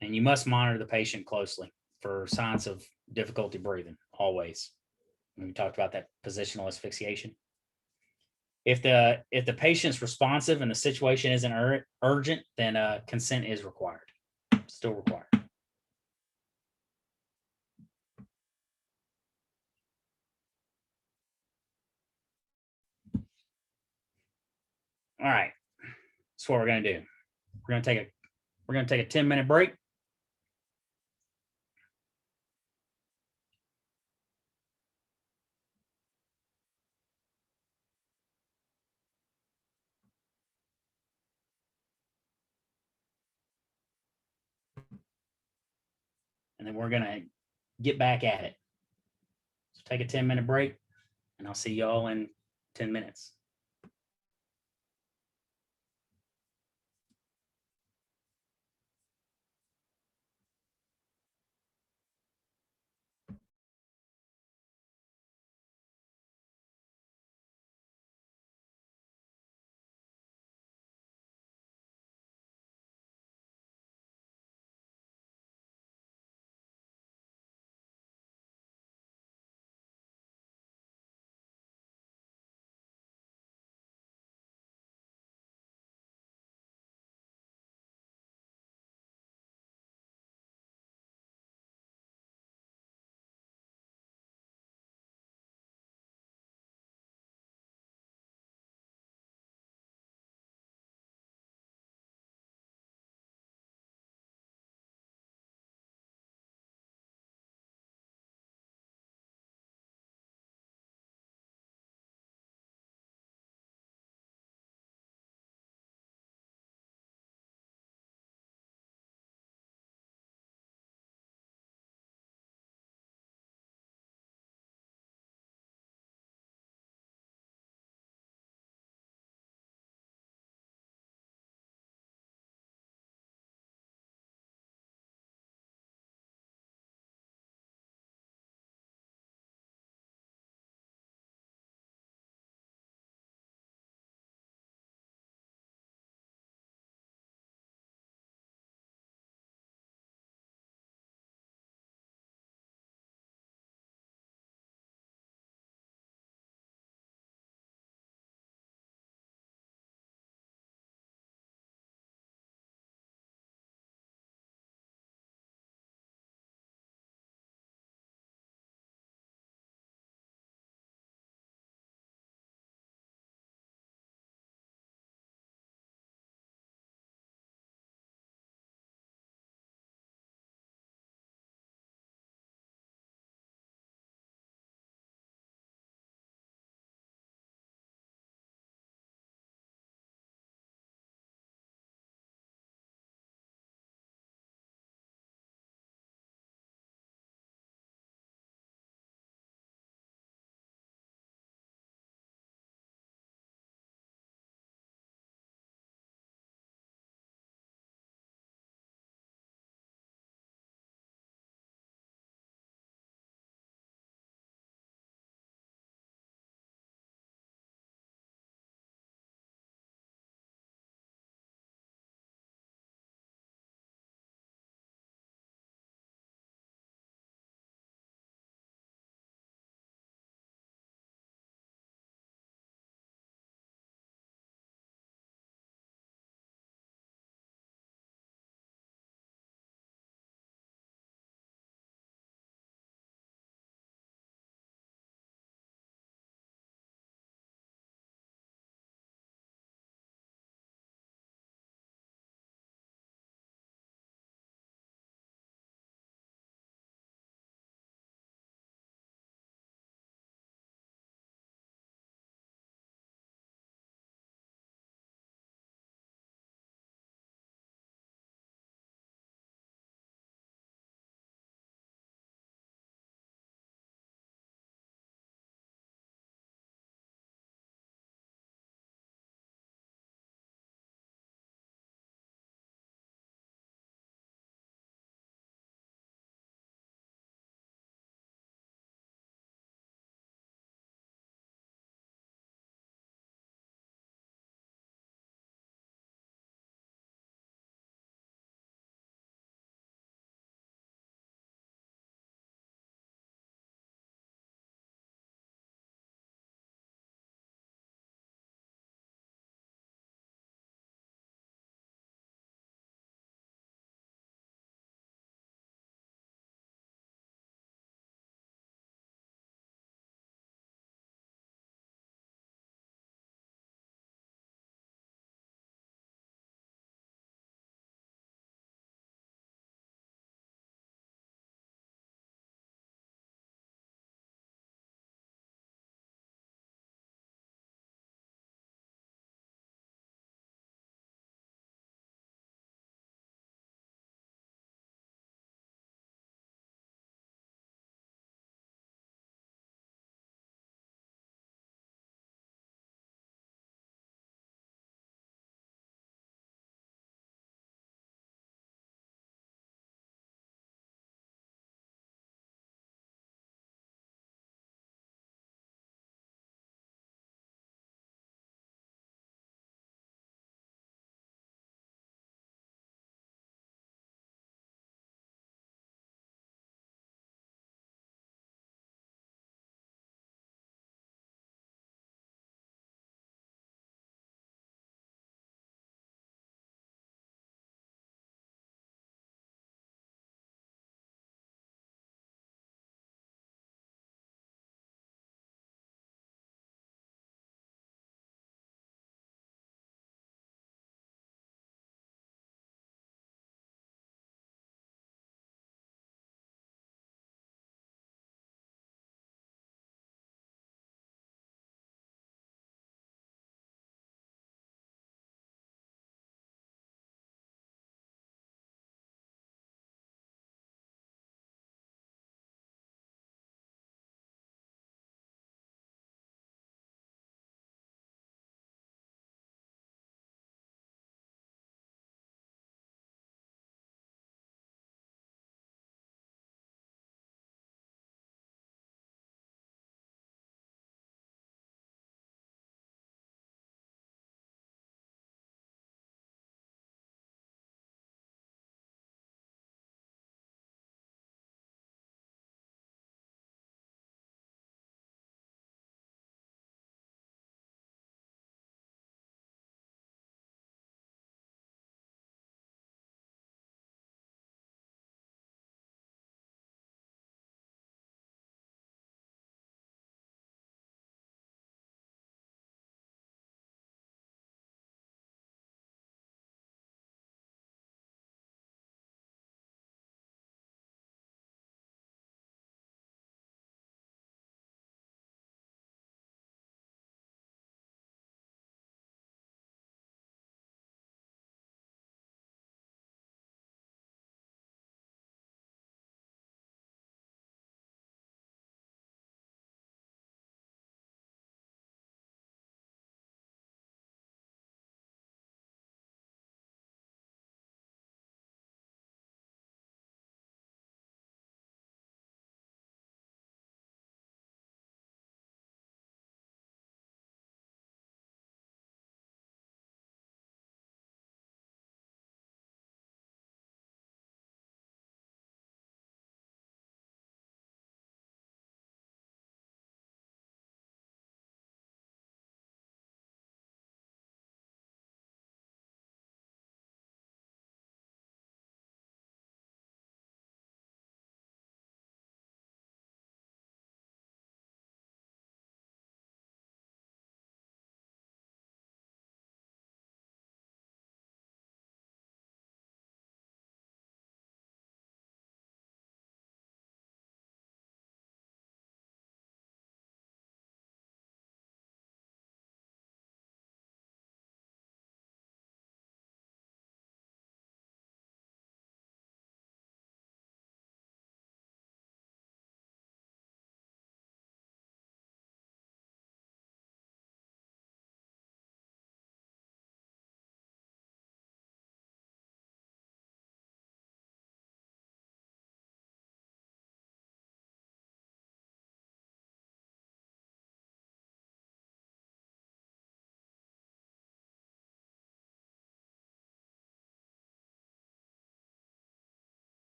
And you must monitor the patient closely for signs of difficulty breathing, always. We talked about that positional asphyxiation. If the patient's responsive and the situation isn't urgent, then consent is required, still required. All right, that's what we're gonna do. We're gonna take a 10-minute break. And then we're gonna get back at it. So take a 10-minute break, and I'll see y'all in 10 minutes.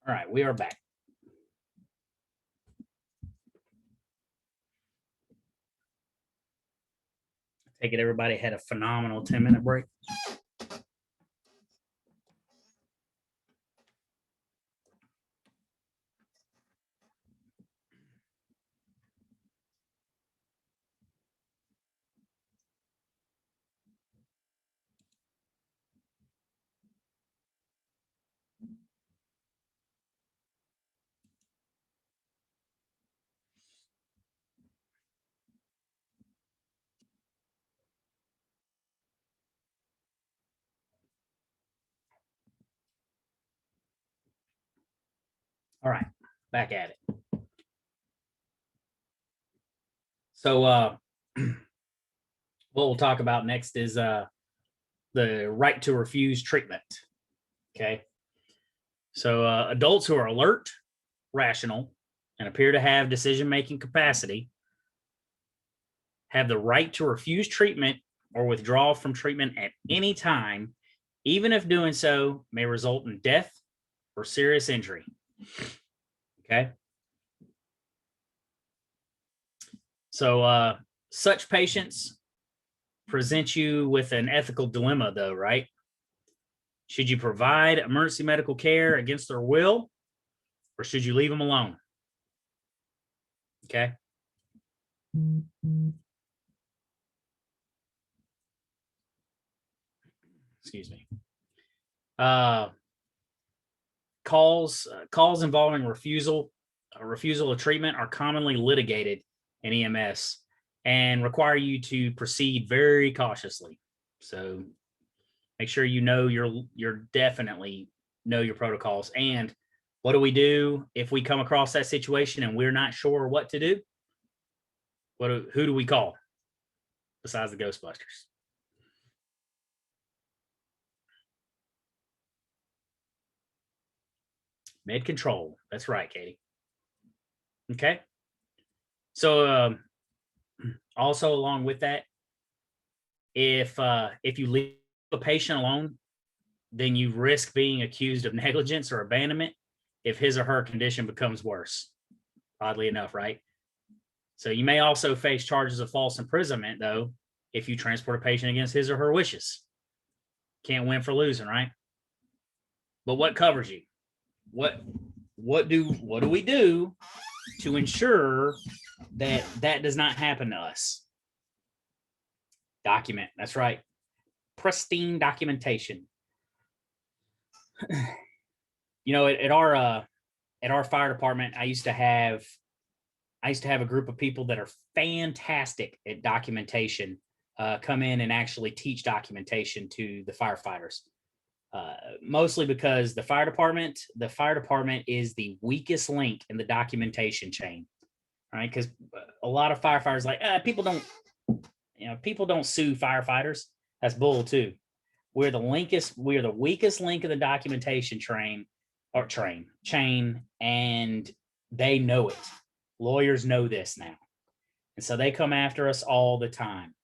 All right, we are back. Take it everybody had a phenomenal 10-minute break. All right, back at it. So what we'll talk about next is the right to refuse treatment. Okay. So adults who are alert, rational, and appear to have decision-making capacity have the right to refuse treatment or withdraw from treatment at any time, even if doing so may result in death or serious injury. Okay. So such patients present you with an ethical dilemma, though, right? Should you provide emergency medical care against their will, or should you leave them alone? Okay. Excuse me. Calls involving refusal of treatment are commonly litigated in EMS and require you to proceed very cautiously. So make sure you know you're definitely know your protocols. And what do we do if we come across that situation and we're not sure what to do? Who do we call besides the Ghostbusters? Med control. That's right, Katie. Okay. So also along with that, if you leave a patient alone, then you risk being accused of negligence or abandonment if his or her condition becomes worse. Oddly enough, right? So you may also face charges of false imprisonment, though, if you transport a patient against his or her wishes. Can't win for losing, right? But what covers you? What do we do to ensure that that does not happen to us? Document. That's right. Pristine documentation. You know, at our fire department, I used to have a group of people that are fantastic at documentation come in and actually teach documentation to the firefighters. Mostly because the fire department is the weakest link in the documentation chain, right? Because a lot of firefighters like people don't sue firefighters. That's bull too. We're the weakest link in the documentation chain or chain, and they know it. Lawyers know this now. And so they come after us all the time.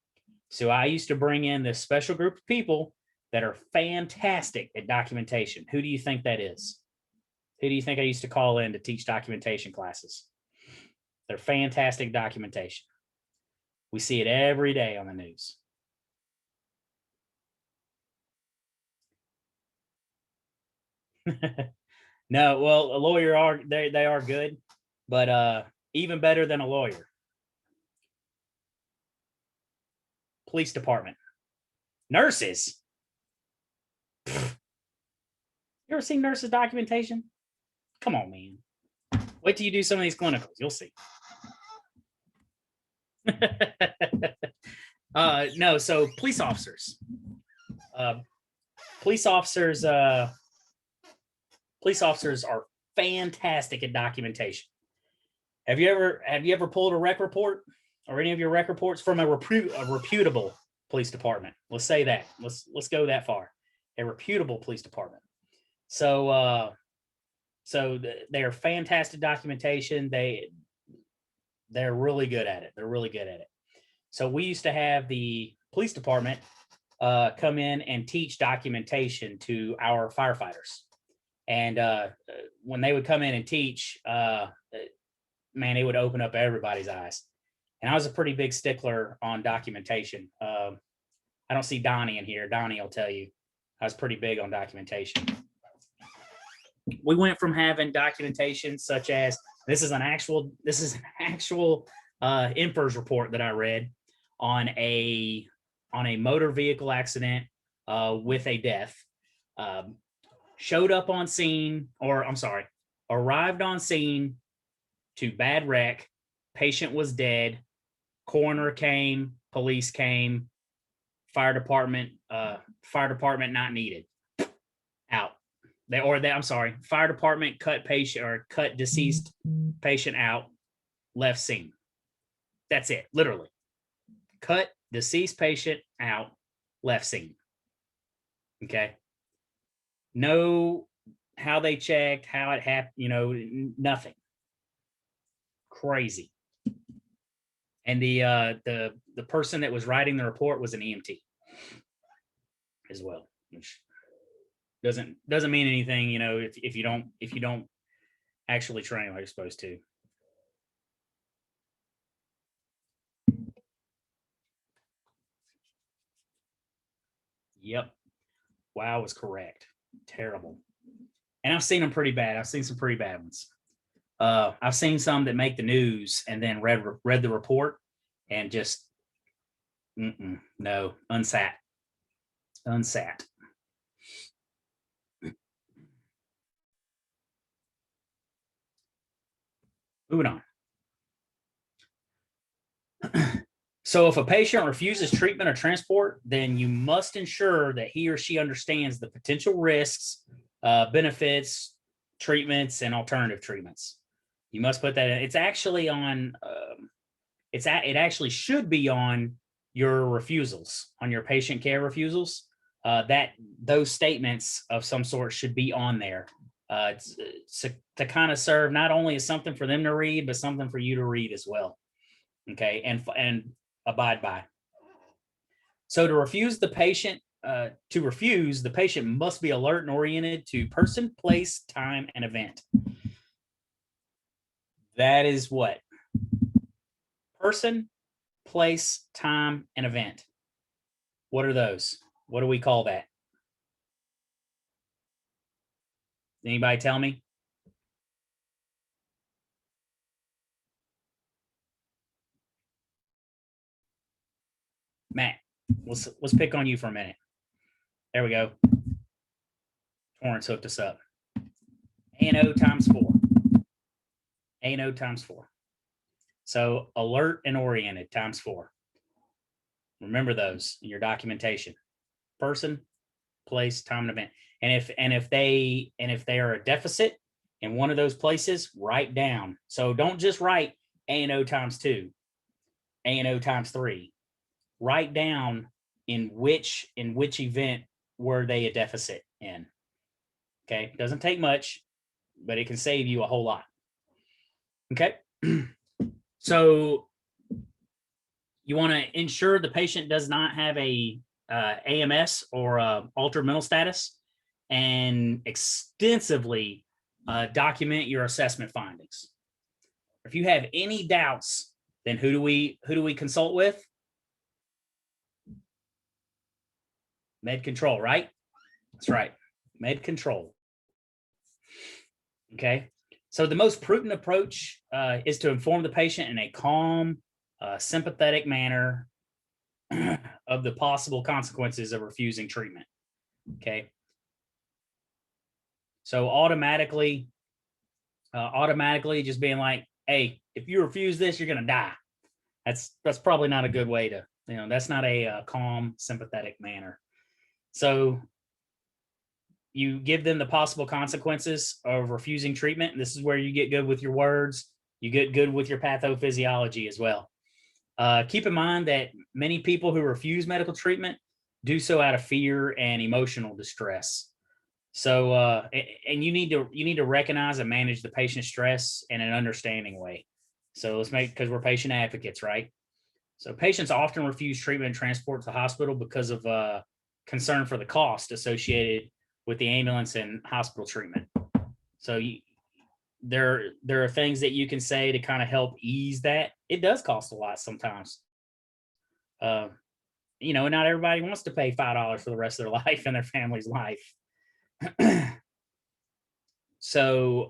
So I used to bring in this special group of people that are fantastic at documentation. Who do you think that is? Who do you think I used to call in to teach documentation classes? They're fantastic documentation. We see it every day on the news. No, well, a lawyer they are good, but even better than a lawyer. Police department. Nurses. You ever seen nurses documentation? Come on, man. Wait till you do some of these clinicals. You'll see. No, so police officers. Police officers are fantastic at documentation. Have you ever pulled a rec report or any of your rec reports from a reputable police department? Let's say that. Let's go that far. A reputable police department. So they are fantastic documentation. They're really good at it. They're really good at it. So we used to have the police department come in and teach documentation to our firefighters. And when they would come in and teach, man, it would open up everybody's eyes. And I was a pretty big stickler on documentation. I don't see Donnie in here. Donnie will tell you I was pretty big on documentation. We went from having documentation such as this is an actual IMPERS report that I read on a motor vehicle accident with a death. Showed up on scene, or I'm sorry, arrived on scene to bad wreck. Patient was dead. Coroner came, police came, fire department not needed. Out. Fire department cut deceased patient out, left scene. That's it, literally. Cut deceased patient out, left scene. Okay. No, how they checked, how it happened, nothing. Crazy. And the person that was writing the report was an EMT as well, which doesn't mean anything, if you don't actually train like you're supposed to. Yep. Wow was correct. Terrible. And I've seen them pretty bad. I've seen some pretty bad ones. I've seen some that make the news and then read the report and just no, unsat. Moving on. So if a patient refuses treatment or transport, then you must ensure that he or she understands the potential risks, benefits, treatments, and alternative treatments. You must put that in. It's actually on, it actually should be on your refusals, on your patient care refusals. Those statements of some sort should be on there to kind of serve not only as something for them to read, but something for you to read as well. Okay, and abide by. So to refuse, the patient must be alert and oriented to person, place, time, and event. That is what? Person, place, time, and event. What are those? What do we call that? Anybody tell me? Matt, let's pick on you for a minute. There we go. Torrance hooked us up. A&O times 4. A&O times 4. So alert and oriented times 4. Remember those in your documentation. Person, place, time, and event. And if they are a deficit in one of those places, write down. So don't just write A&O times 2, A&O times 3. Write down in which event were they a deficit in. Okay, doesn't take much. but it can save you a whole lot. Okay. So you want to ensure the patient does not have a AMS or altered mental status, and extensively document your assessment findings. If you have any doubts, then who do we consult with? Med control, right? That's right. Med control. Okay. So the most prudent approach is to inform the patient in a calm, sympathetic manner of the possible consequences of refusing treatment. Okay. So automatically just being like, hey, if you refuse this, you're going to die. That's probably not a good way to, that's not a calm, sympathetic manner. So you give them the possible consequences of refusing treatment. And this is where you get good with your words. You get good with your pathophysiology as well. Keep in mind that many people who refuse medical treatment do so out of fear and emotional distress. So, and you need to recognize and manage the patient's stress in an understanding way. So because we're patient advocates, right? So patients often refuse treatment and transport to the hospital because of concern for the cost associated with the ambulance and hospital treatment. So there are things that you can say to kind of help ease that. It does cost a lot sometimes. Not everybody wants to pay $5 for the rest of their life and their family's life. So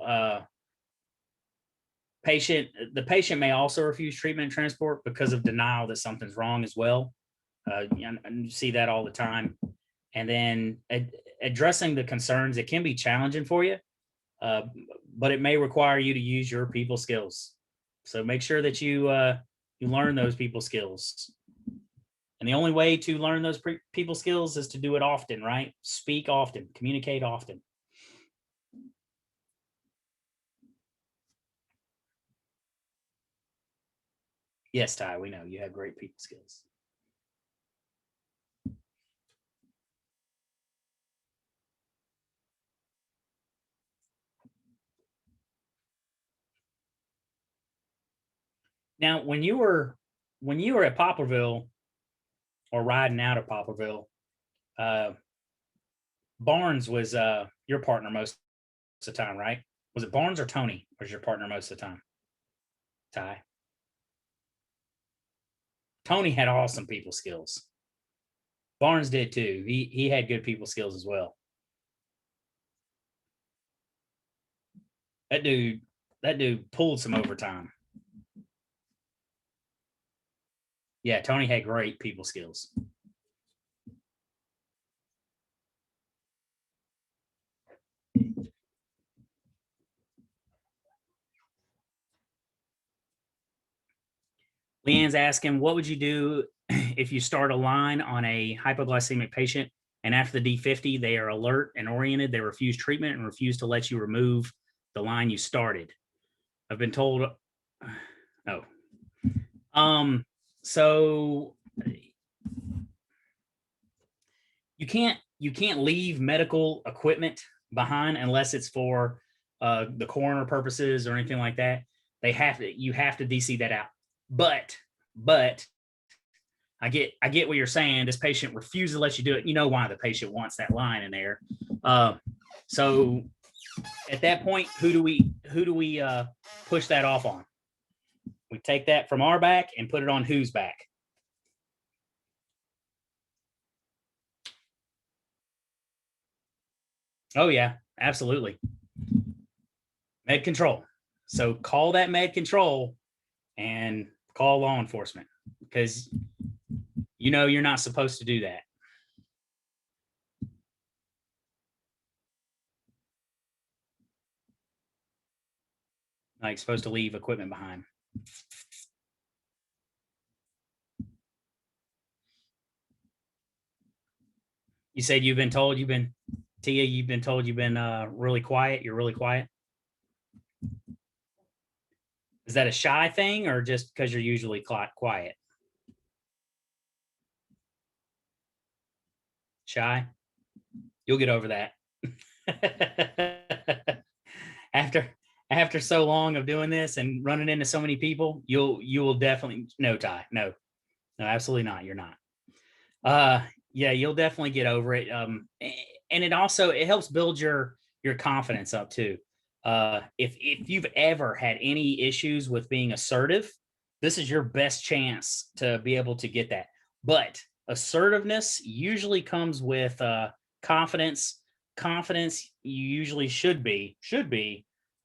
the patient may also refuse treatment and transport because of denial that something's wrong as well. You see that all the time. And then addressing the concerns, it can be challenging for you, but it may require you to use your people skills. So make sure that you learn those people skills. And the only way to learn those people skills is to do it often, right? Speak often, communicate often. Yes, Ty, we know you have great people skills. Now, when you were at Poplarville or riding out of Poplarville, Barnes was your partner most of the time, right? Was it Barnes or Tony was your partner most of the time? Ty. Tony had awesome people skills. Barnes did too. He had good people skills as well. That dude pulled some overtime. Yeah, Tony had great people skills. Leanne's asking, what would you do if you start a line on a hypoglycemic patient and after the D50, they are alert and oriented, they refuse treatment and refuse to let you remove the line you started? I've been told, so you can't leave medical equipment behind unless it's for the coroner purposes or anything like that. You have to DC that out. But I get what you're saying. This patient refuses to let you do it. You know why the patient wants that line in there. So at that point, who do we push that off on? We take that from our back and put it on whose back? Oh yeah, absolutely. Med control. So call that med control and call law enforcement, because you're not supposed to do that. Like, supposed to leave equipment behind. You said you've been told you've been really quiet. You're really quiet. Is that a shy thing or just because you're usually quiet? Shy? You'll get over that. after so long of doing this and running into so many people, you will definitely no, Ty. No, absolutely not. You're not. Yeah, you'll definitely get over it. And it helps build your confidence up too. If you've ever had any issues with being assertive, this is your best chance to be able to get that. But assertiveness usually comes with confidence. Confidence, you usually should be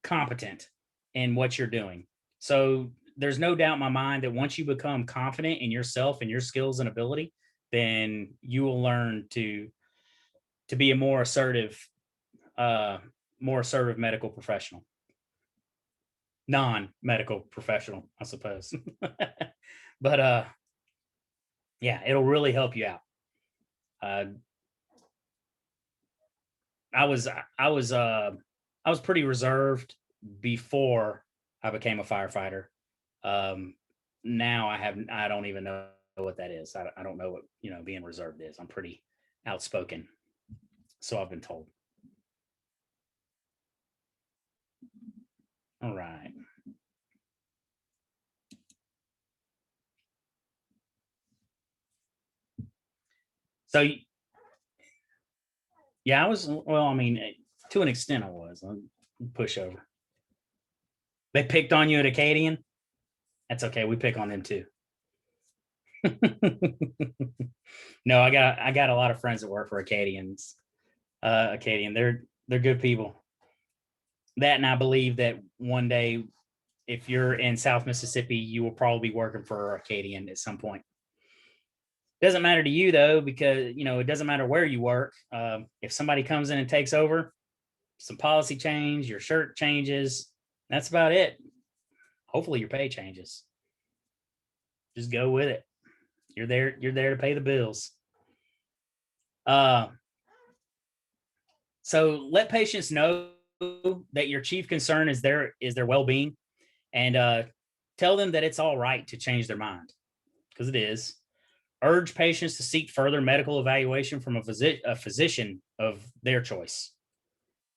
competent in what you're doing. So there's no doubt in my mind that once you become confident in yourself and your skills and ability, then you will learn to be a more assertive medical professional, non-medical professional, I suppose. But yeah, it'll really help you out. I was pretty reserved before I became a firefighter. Now I don't even know what that is. I don't know what, being reserved is. I'm pretty outspoken. So I've been told. All right. So yeah, to an extent I was. Pushover. They picked on you at Acadian. That's okay. We pick on them too. No, I got a lot of friends that work for Acadians. Acadian, they're good people. That, and I believe that one day, if you're in South Mississippi, you will probably be working for Acadian at some point. Doesn't matter to you though, because it doesn't matter where you work. If somebody comes in and takes over, some policy change, your shirt changes, that's about it. Hopefully your pay changes. Just go with it. You're there to pay the bills. So let patients know that your chief concern is their well-being, and tell them that it's all right to change their mind, because it is. Urge patients to seek further medical evaluation from a physician of their choice,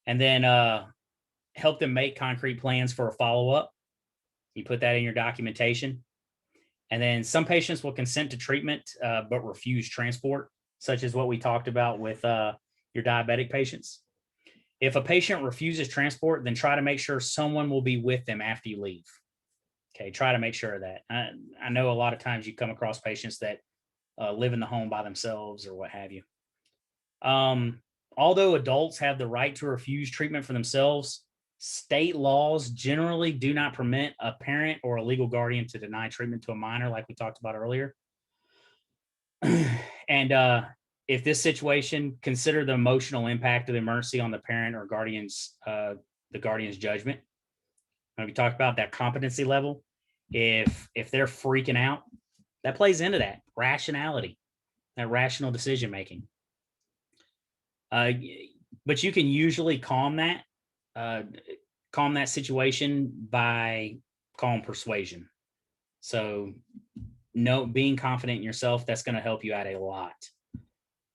and then help them make concrete plans for a follow-up. You put that in your documentation. And then some patients will consent to treatment, but refuse transport, such as what we talked about with your diabetic patients. If a patient refuses transport, then try to make sure someone will be with them after you leave. Okay, try to make sure of that. I know a lot of times you come across patients that live in the home by themselves or what have you. Although adults have the right to refuse treatment for themselves, state laws generally do not permit a parent or a legal guardian to deny treatment to a minor, like we talked about earlier. And if this situation, consider the emotional impact of the emergency on the parent or guardian's judgment. When we talked about that competency level, if they're freaking out, that plays into that rationality, that rational decision making. But you can usually calm that situation by calm persuasion. So being confident in yourself, that's going to help you out a lot.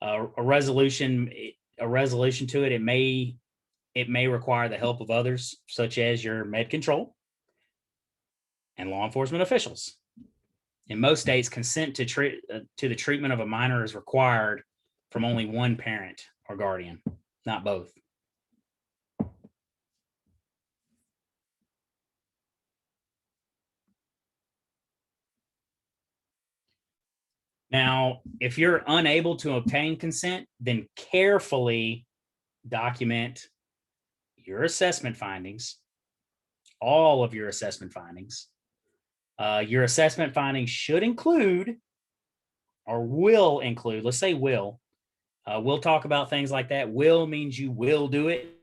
A resolution to it may require the help of others, such as your med control and law enforcement officials. In most states, consent to the treatment of a minor is required from only one parent or guardian, not both. Now, if you're unable to obtain consent, then carefully document your assessment findings, all of your assessment findings. Your assessment findings should include, or will include, let's say will. We'll talk about things like that. Will means you will do it.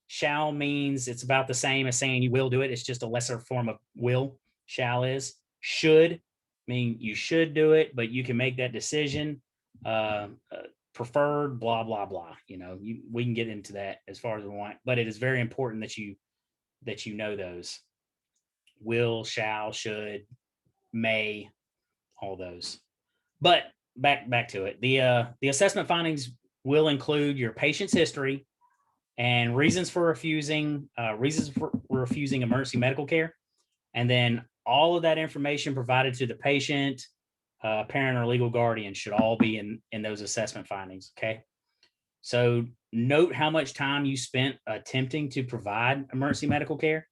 Shall means it's about the same as saying you will do it. It's just a lesser form of will. Shall is. Should mean you should do it, but you can make that decision. Preferred, blah, blah, blah. We can get into that as far as we want, but it is very important that you know those. Will, shall, should, may, all those. But back to it. The assessment findings will include your patient's history and reasons for refusing emergency medical care. And then all of that information provided to the patient, parent, or legal guardian should all be in those assessment findings. Okay. So note how much time you spent attempting to provide emergency medical care.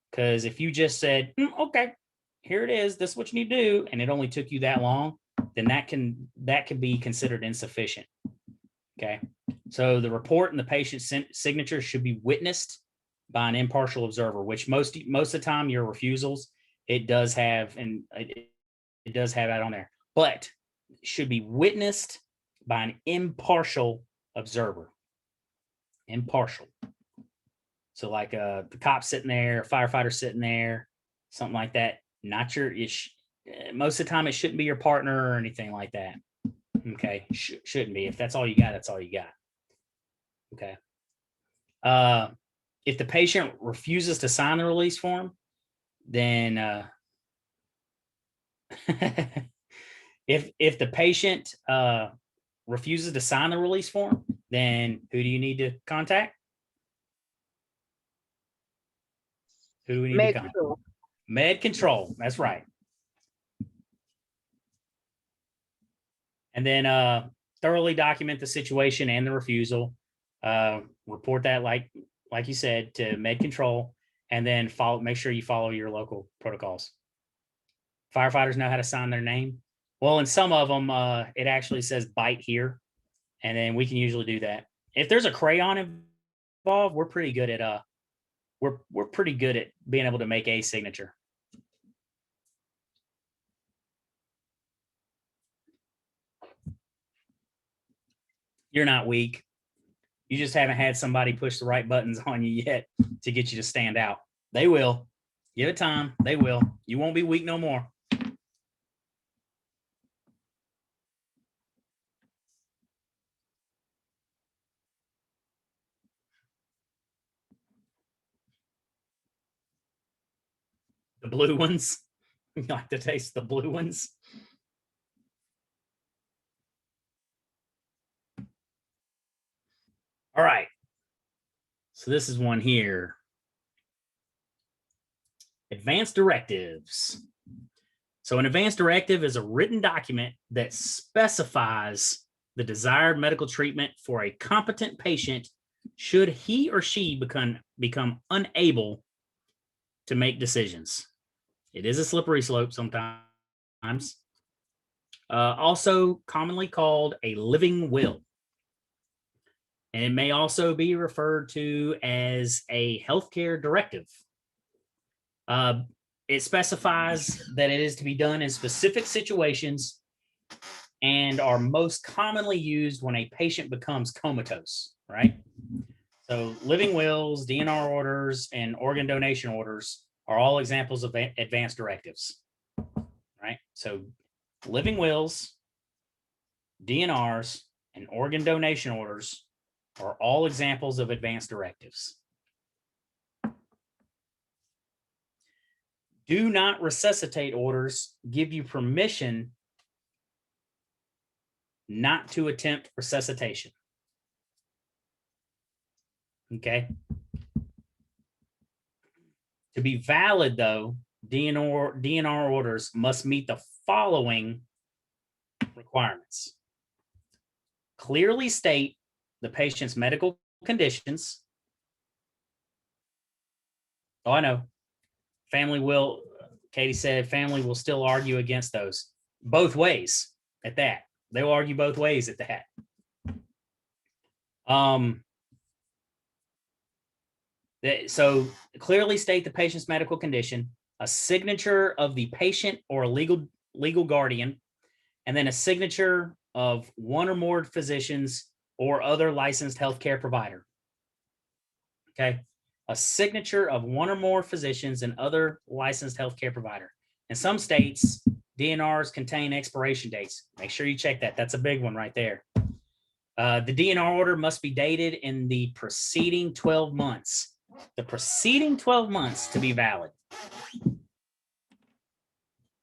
Because if you just said, okay, here it is, this is what you need to do, and it only took you that long, then that can be considered insufficient. Okay. So the report and the patient's signature should be witnessed by an impartial observer, which most of the time your refusals, it does have, and it does have that on there, but it should be witnessed by an impartial observer. Impartial. So like the cop sitting there, firefighter sitting there, something like that. Not your ish. Most of the time, it shouldn't be your partner or anything like that. Okay, shouldn't be. If that's all you got, that's all you got. Okay. If the patient refuses to sign the release form, then if the patient refuses to sign the release form, then who do you need to contact? Who do we need to contact? Med control. That's right. And then thoroughly document the situation and the refusal. Report that, like you said, to med control, and then make sure you follow your local protocols. Firefighters know how to sign their name. Well, in some of them, it actually says bite here, and then we can usually do that. If there's a crayon involved, we're pretty good at we're pretty good at being able to make a signature. You're not weak. You just haven't had somebody push the right buttons on you yet to get you to stand out. They will. Give it time. They will. You won't be weak no more. The blue ones. You like to taste the blue ones? All right. So this is one here. Advanced directives. So an advanced directive is a written document that specifies the desired medical treatment for a competent patient should he or she become unable to make decisions. It is a slippery slope sometimes. Also commonly called a living will. And it may also be referred to as a healthcare directive. It specifies that it is to be done in specific situations and are most commonly used when a patient becomes comatose, right? So living wills, DNR orders, and organ donation orders are all examples of advanced directives, right? So living wills, DNRs, and organ donation orders are all examples of advanced directives. Do not resuscitate orders give you permission not to attempt resuscitation. Okay. To be valid, though, DNR orders must meet the following requirements. Clearly state the patient's medical conditions. Oh, I know. Family will, Katie said, family will still argue against those. Both ways at that. They will argue both ways at that. So clearly state the patient's medical condition, a signature of the patient or legal guardian, and then a signature of one or more physicians or other licensed healthcare provider. Okay. A signature of one or more physicians and other licensed healthcare provider. In some states, DNRs contain expiration dates. Make sure you check that. That's a big one right there. The DNR order must be dated in the preceding 12 months. The preceding 12 months to be valid.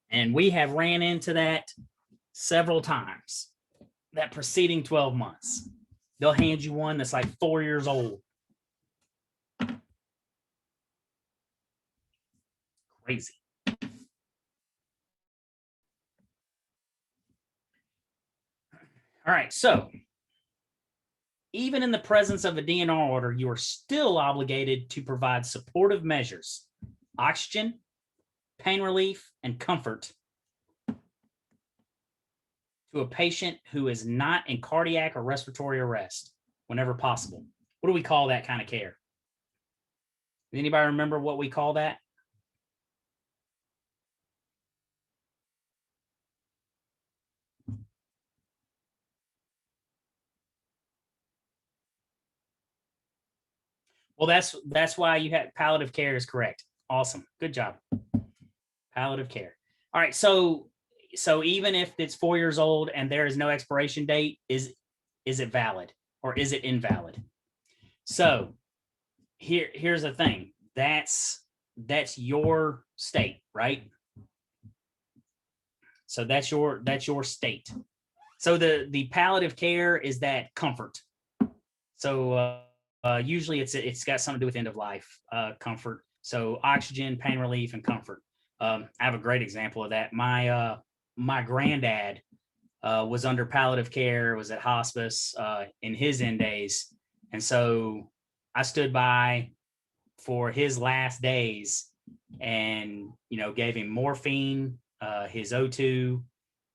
And we have ran into that several times. That preceding 12 months. They'll hand you one that's like 4 years old. crazy. All right, so even in the presence of a DNR order, you are still obligated to provide supportive measures, oxygen, pain relief, and comfort to a patient who is not in cardiac or respiratory arrest whenever possible. What do we call that kind of care? Does anybody remember what we call that? Well, that's why you had palliative care is correct. Awesome. Good job. Palliative care. All right. So even if it's 4 years old and there is no expiration date, is it valid or is it invalid? So here's the thing. That's your state, right? So that's your state. So the palliative care is that comfort. So usually it's got something to do with end of life comfort. So oxygen, pain relief, and comfort. I have a great example of that. My granddad was under palliative care, was at hospice in his end days, and so I stood by for his last days, and gave him morphine, his O2,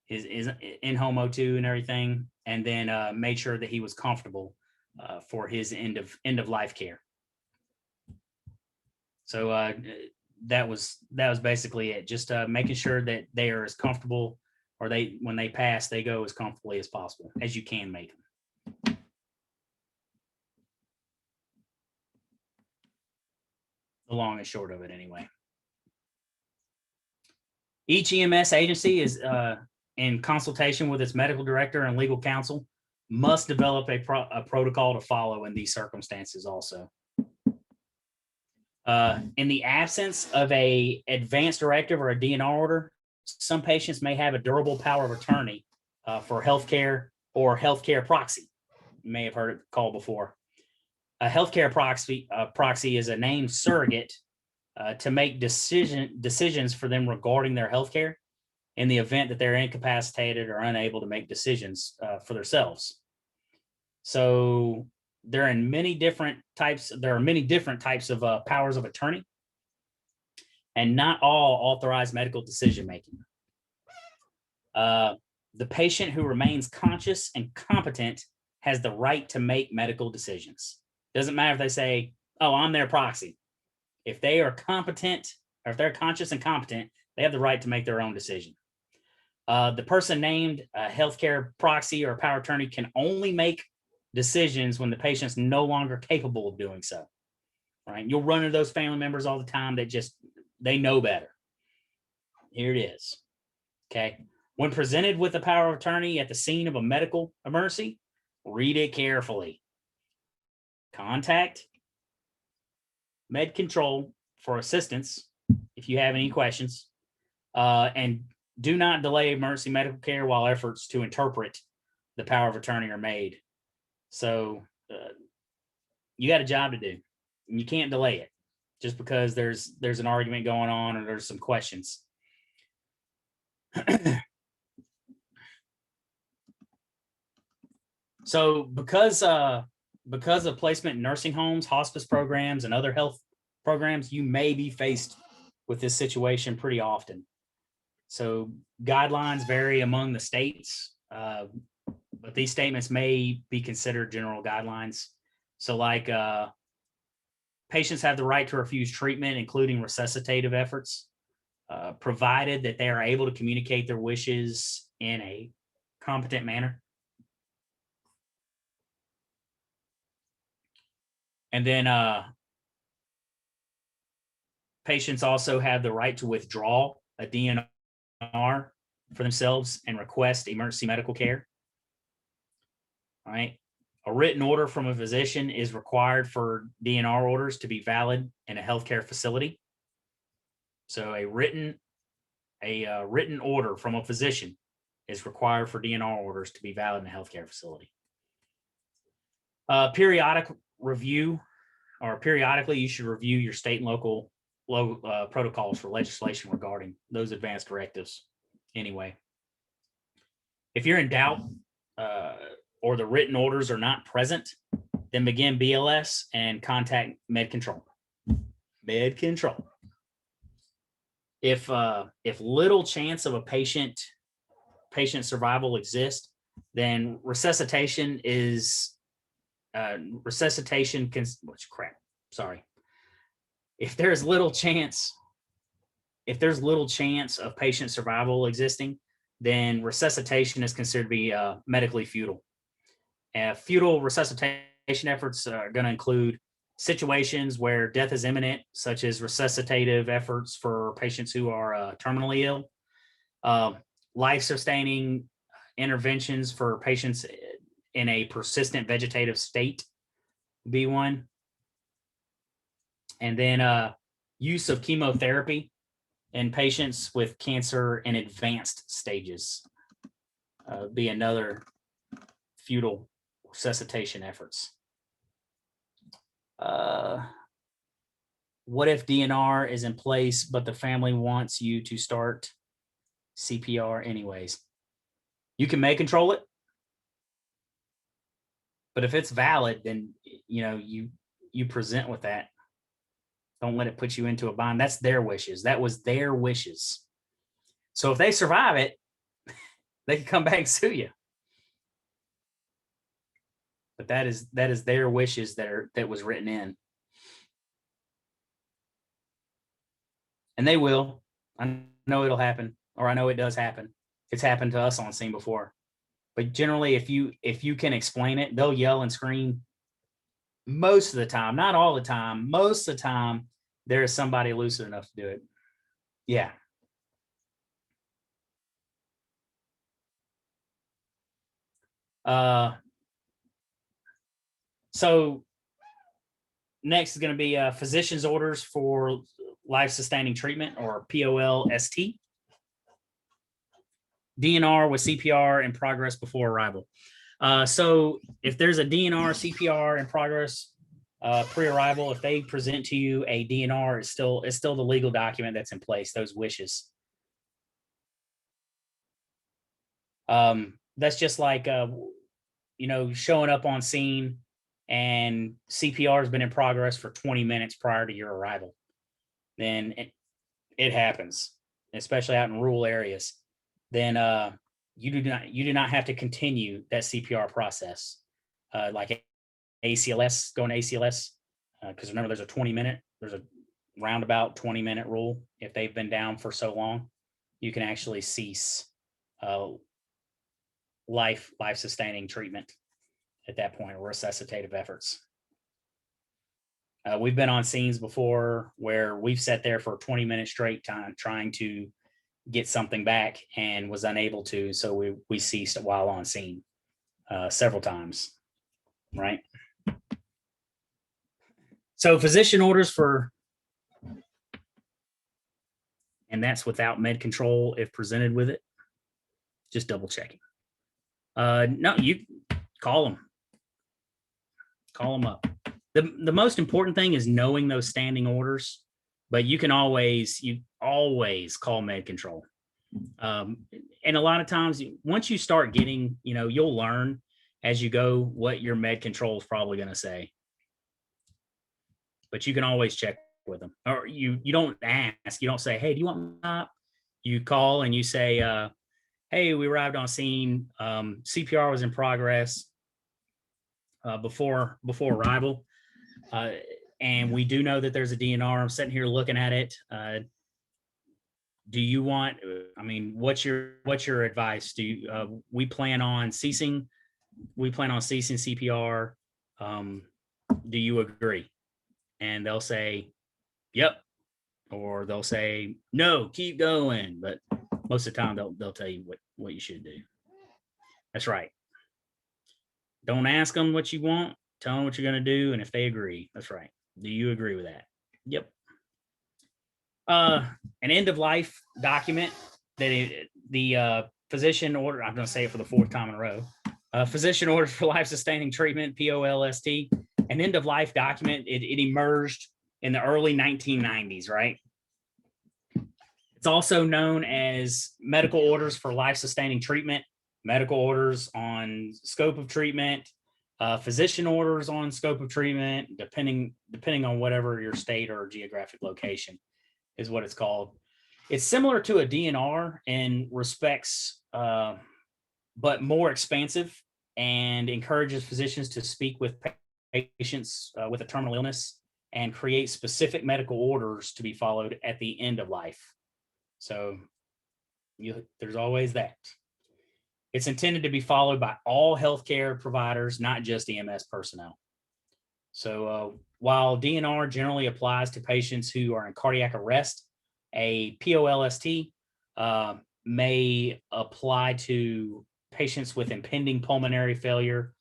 his in-home O2, and everything, and then made sure that he was comfortable for his end of life care. So that was basically it. Just making sure that they are as comfortable, or when they pass, they go as comfortably as possible as you can make them. The long and short of it, anyway. Each EMS agency is in consultation with its medical director and legal counsel must develop a protocol to follow in these circumstances also. In the absence of a advance directive or a DNR order, some patients may have a durable power of attorney for healthcare or healthcare proxy. You may have heard it called before. A healthcare proxy is a named surrogate to make decisions for them regarding their healthcare in the event that they're incapacitated or unable to make decisions for themselves. So there are many different types of powers of attorney, and not all authorize medical decision making. The patient who remains conscious and competent has the right to make medical decisions. Doesn't matter if they say, "Oh, I'm their proxy." If they are competent, or if they're conscious and competent, they have the right to make their own decision. The person named a healthcare proxy or power attorney can only make decisions when the patient's no longer capable of doing so. Right? You'll run into those family members all the time that they know better. Here it is. Okay. When presented with the power of attorney at the scene of a medical emergency, read it carefully. Contact med control for assistance if you have any questions, and do not delay emergency medical care while efforts to interpret the power of attorney are made. So you got a job to do, and you can't delay it just because there's an argument going on or there's some questions. So because of placement in nursing homes, hospice programs, and other health programs, you may be faced with this situation pretty often. So guidelines vary among the states, but these statements may be considered general guidelines. So like patients have the right to refuse treatment, including resuscitative efforts, provided that they are able to communicate their wishes in a competent manner. And then patients also have the right to withdraw a DNR for themselves and request emergency medical care. All right. A written order from a physician is required for DNR orders to be valid in a healthcare facility. So a written order from a physician is required for DNR orders to be valid in a healthcare facility. Periodically, you should review your state and local protocols for legislation regarding those advanced directives. Anyway, if you're in doubt or the written orders are not present, then begin BLS and contact med control. Med control. If little chance of a patient survival exists, then resuscitation is resuscitation can which crap. Sorry. If there's little chance of patient survival existing, then resuscitation is considered to be medically futile. Futile resuscitation efforts are going to include situations where death is imminent, such as resuscitative efforts for patients who are terminally ill, life-sustaining interventions for patients in a persistent vegetative state, be one. And then use of chemotherapy in patients with cancer in advanced stages, be another futile resuscitation efforts. What if DNR is in place, but the family wants you to start CPR anyways? You can may control it, but if it's valid, then you present with that. Don't let it put you into a bind. That's their wishes. That was their wishes. So if they survive it, they can come back and sue you. But that is their wishes that was written in. And they will. I know it'll happen, or I know it does happen. It's happened to us on scene before. But generally, if you can explain it, they'll yell and scream. Most of the time, not all the time, most of the time, there is somebody lucid enough to do it. Yeah. So next is going to be physician's orders for life-sustaining treatment, or POLST. DNR with CPR in progress before arrival. So if there's a DNR CPR in progress pre-arrival, if they present to you a DNR, it's still the legal document that's in place, those wishes. That's just like showing up on scene and CPR has been in progress for 20 minutes prior to your arrival. Then it happens, especially out in rural areas. Then you do not have to continue that CPR process, like ACLS, going to ACLS, because remember there's a roundabout 20-minute rule. If they've been down for so long, you can actually cease life-sustaining treatment at that point, or resuscitative efforts. We've been on scenes before where we've sat there for 20 minutes straight time trying to get something back and was unable to, so we ceased while on scene several times, right? So physician orders for, and that's without med control if presented with it. Just double checking. No, you call them. Call them up. The most important thing is knowing those standing orders, but you always call med control. And a lot of times, once you start getting, you'll learn as you go what your med control is probably going to say. But you can always check with them, or you don't ask. You don't say, "Hey, do you want my op?" You call and you say, "Hey, we arrived on scene. CPR was in progress before arrival, and we do know that there's a DNR. I'm sitting here looking at it. Do you want? I mean, what's your advice? We plan on ceasing? We plan on ceasing CPR. Do you agree?" And they'll say, "Yep," or they'll say, "No, keep going." But most of the time, they'll tell you what you should do. That's right. Don't ask them what you want. Tell them what you're going to do, and if they agree, that's right. Do you agree with that? Yep. An end of life document that the physician order. I'm going to say it for the fourth time in a row. Physician orders for life sustaining treatment, POLST. An end of life document. It emerged in the early 1990s, right? It's also known as medical orders for life-sustaining treatment, medical orders on scope of treatment, physician orders on scope of treatment, depending on whatever your state or geographic location is what it's called. It's similar to a DNR in respects, but more expansive, and encourages physicians to speak with patients with a terminal illness and create specific medical orders to be followed at the end of life. So there's always that. It's intended to be followed by all healthcare providers, not just EMS personnel. So while DNR generally applies to patients who are in cardiac arrest, a POLST may apply to patients with impending pulmonary failure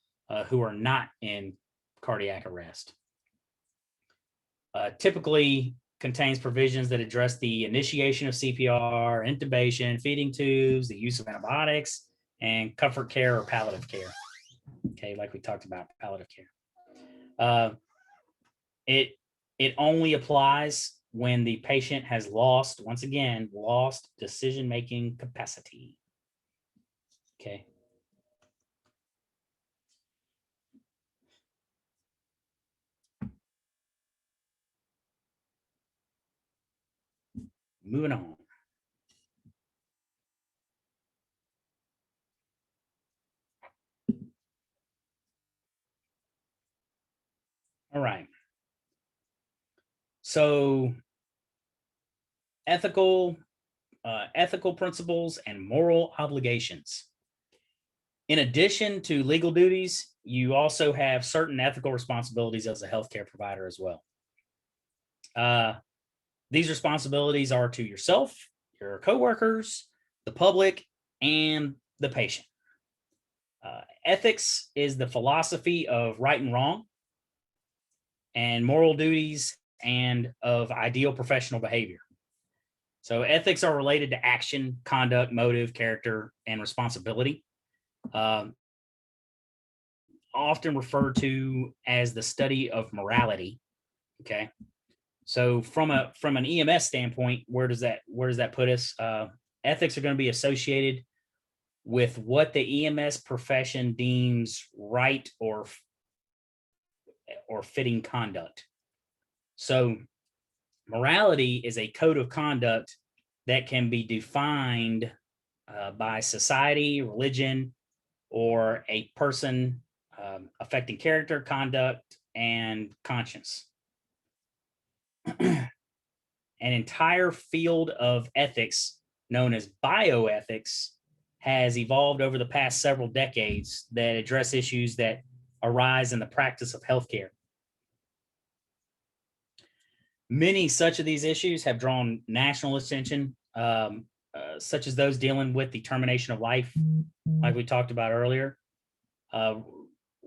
who are not in cardiac arrest. Typically contains provisions that address the initiation of CPR, intubation, feeding tubes, the use of antibiotics, and comfort care or palliative care. Okay, like we talked about palliative care. It only applies when the patient has lost, once again, lost decision-making capacity. Okay. Moving on. All right. So ethical principles and moral obligations. In addition to legal duties, you also have certain ethical responsibilities as a healthcare provider as well. These responsibilities are to yourself, your coworkers, the public, and the patient. Ethics is the philosophy of right and wrong, and moral duties and of ideal professional behavior. So ethics are related to action, conduct, motive, character, and responsibility. Often referred to as the study of morality. Okay. So from an EMS standpoint, where does that put us? Ethics are going to be associated with what the EMS profession deems right or fitting conduct. So morality is a code of conduct that can be defined by society, religion, or a person, affecting character, conduct, and conscience. An entire field of ethics known as bioethics has evolved over the past several decades that address issues that arise in the practice of healthcare. Many such of these issues have drawn national attention, such as those dealing with the termination of life, like we talked about earlier,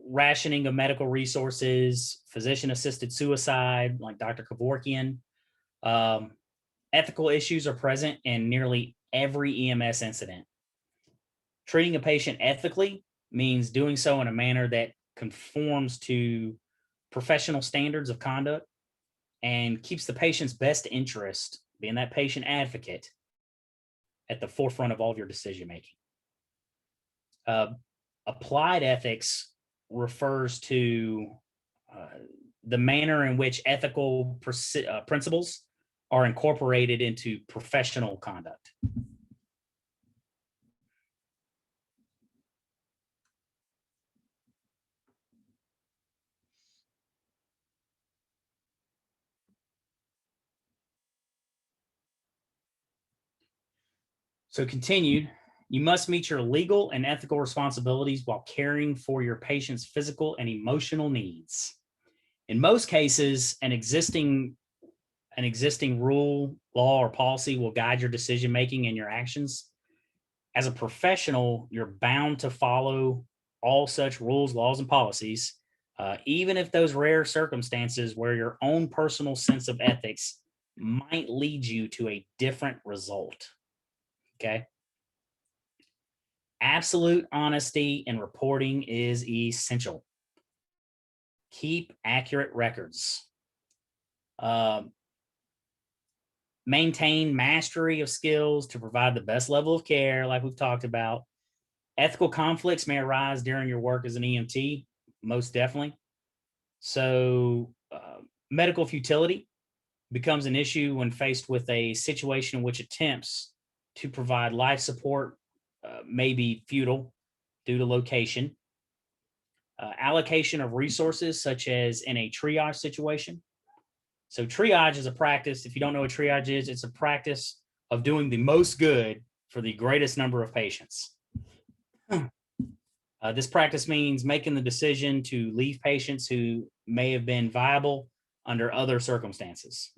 rationing of medical resources, physician-assisted suicide, like Dr. Kevorkian. Ethical issues are present in nearly every EMS incident. Treating a patient ethically means doing so in a manner that conforms to professional standards of conduct and keeps the patient's best interest, being that patient advocate, at the forefront of all of your decision making. Applied ethics refers to the manner in which ethical principles are incorporated into professional conduct. So continued, you must meet your legal and ethical responsibilities while caring for your patient's physical and emotional needs. In most cases, an existing rule, law, or policy will guide your decision-making and your actions. As a professional, you're bound to follow all such rules, laws, and policies, even if those rare circumstances where your own personal sense of ethics might lead you to a different result. Okay. Absolute honesty in reporting is essential. Keep accurate records. Maintain mastery of skills to provide the best level of care, like we've talked about. Ethical conflicts may arise during your work as an EMT, most definitely. So medical futility becomes an issue when faced with a situation in which attempts to provide life support may be futile due to location. Allocation of resources, such as in a triage situation. So triage is a practice. If you don't know what triage is, it's a practice of doing the most good for the greatest number of patients. This practice means making the decision to leave patients who may have been viable under other circumstances.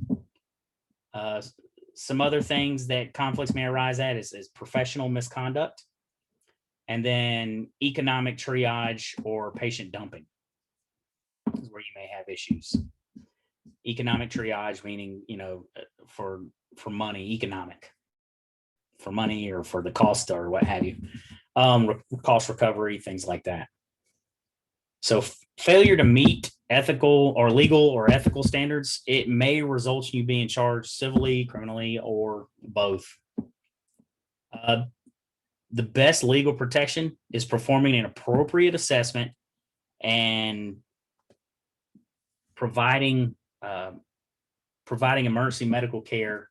Some other things that conflicts may arise at is professional misconduct, and then economic triage or patient dumping is where you may have issues. Economic triage meaning, for money, economic, for money or for the cost or what have you, cost recovery, things like that. So failure to meet ethical or legal or ethical standards, it may result in you being charged civilly, criminally, or both. The best legal protection is performing an appropriate assessment and providing emergency medical care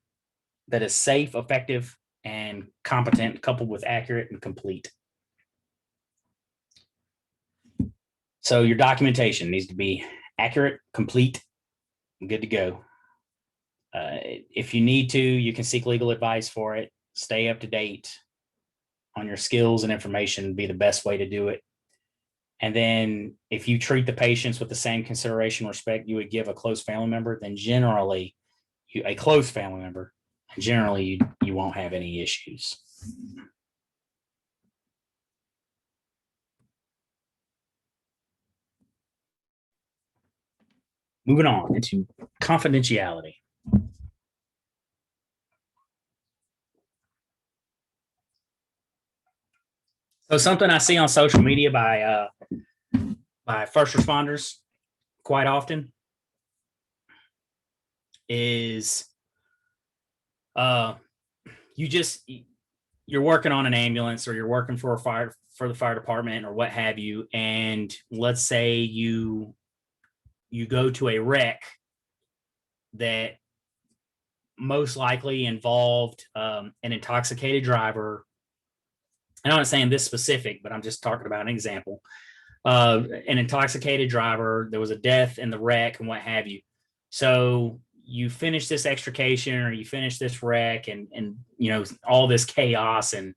that is safe, effective, and competent, coupled with accurate and complete. So your documentation needs to be accurate, complete, and good to go. If you need to, you can seek legal advice for it. Stay up to date on your skills and information, be the best way to do it. And then if you treat the patients with the same consideration and respect you would give a close family member, then generally you won't have any issues. Moving on into confidentiality. So something I see on social media by first responders quite often is you're working on an ambulance or you're working for the fire department or what have you, and let's say you go to a wreck that most likely involved an intoxicated driver. I'm not saying this specific, but I'm just talking about an example. An intoxicated driver, there was a death in the wreck and what have you. So you finish this extrication or you finish this wreck and all this chaos and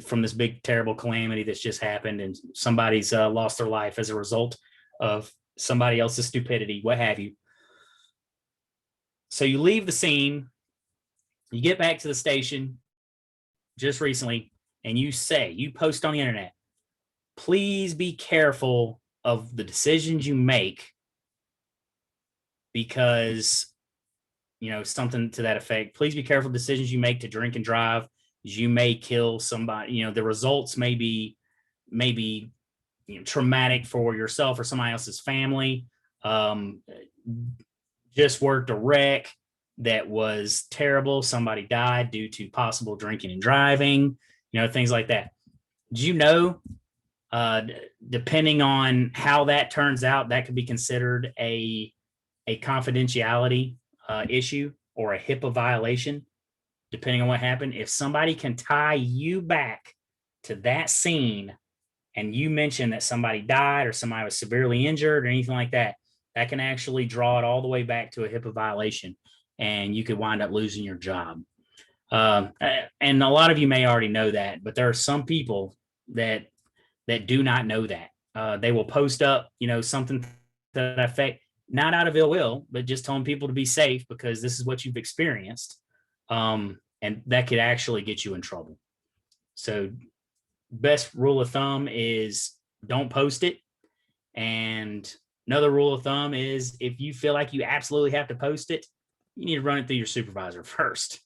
from this big terrible calamity that's just happened, and somebody's lost their life as a result of somebody else's stupidity, what have you. So you leave the scene, you get back to the station just recently, and you post on the internet, please be careful of the decisions you make, because something to that effect. Please be careful of decisions you make to drink and drive. You may kill somebody. The results may be traumatic for yourself or somebody else's family. Just worked a wreck that was terrible. Somebody died due to possible drinking and driving. Things like that. Do depending on how that turns out, that could be considered a confidentiality issue or a HIPAA violation, depending on what happened. If somebody can tie you back to that scene and you mention that somebody died or somebody was severely injured or anything like that, that can actually draw it all the way back to a HIPAA violation, and you could wind up losing your job. And a lot of you may already know that, but there are some people that do not know that. They will post up, something to that effect, not out of ill will, but just telling people to be safe because this is what you've experienced. And that could actually get you in trouble. So best rule of thumb is don't post it. And another rule of thumb is if you feel like you absolutely have to post it, you need to run it through your supervisor first.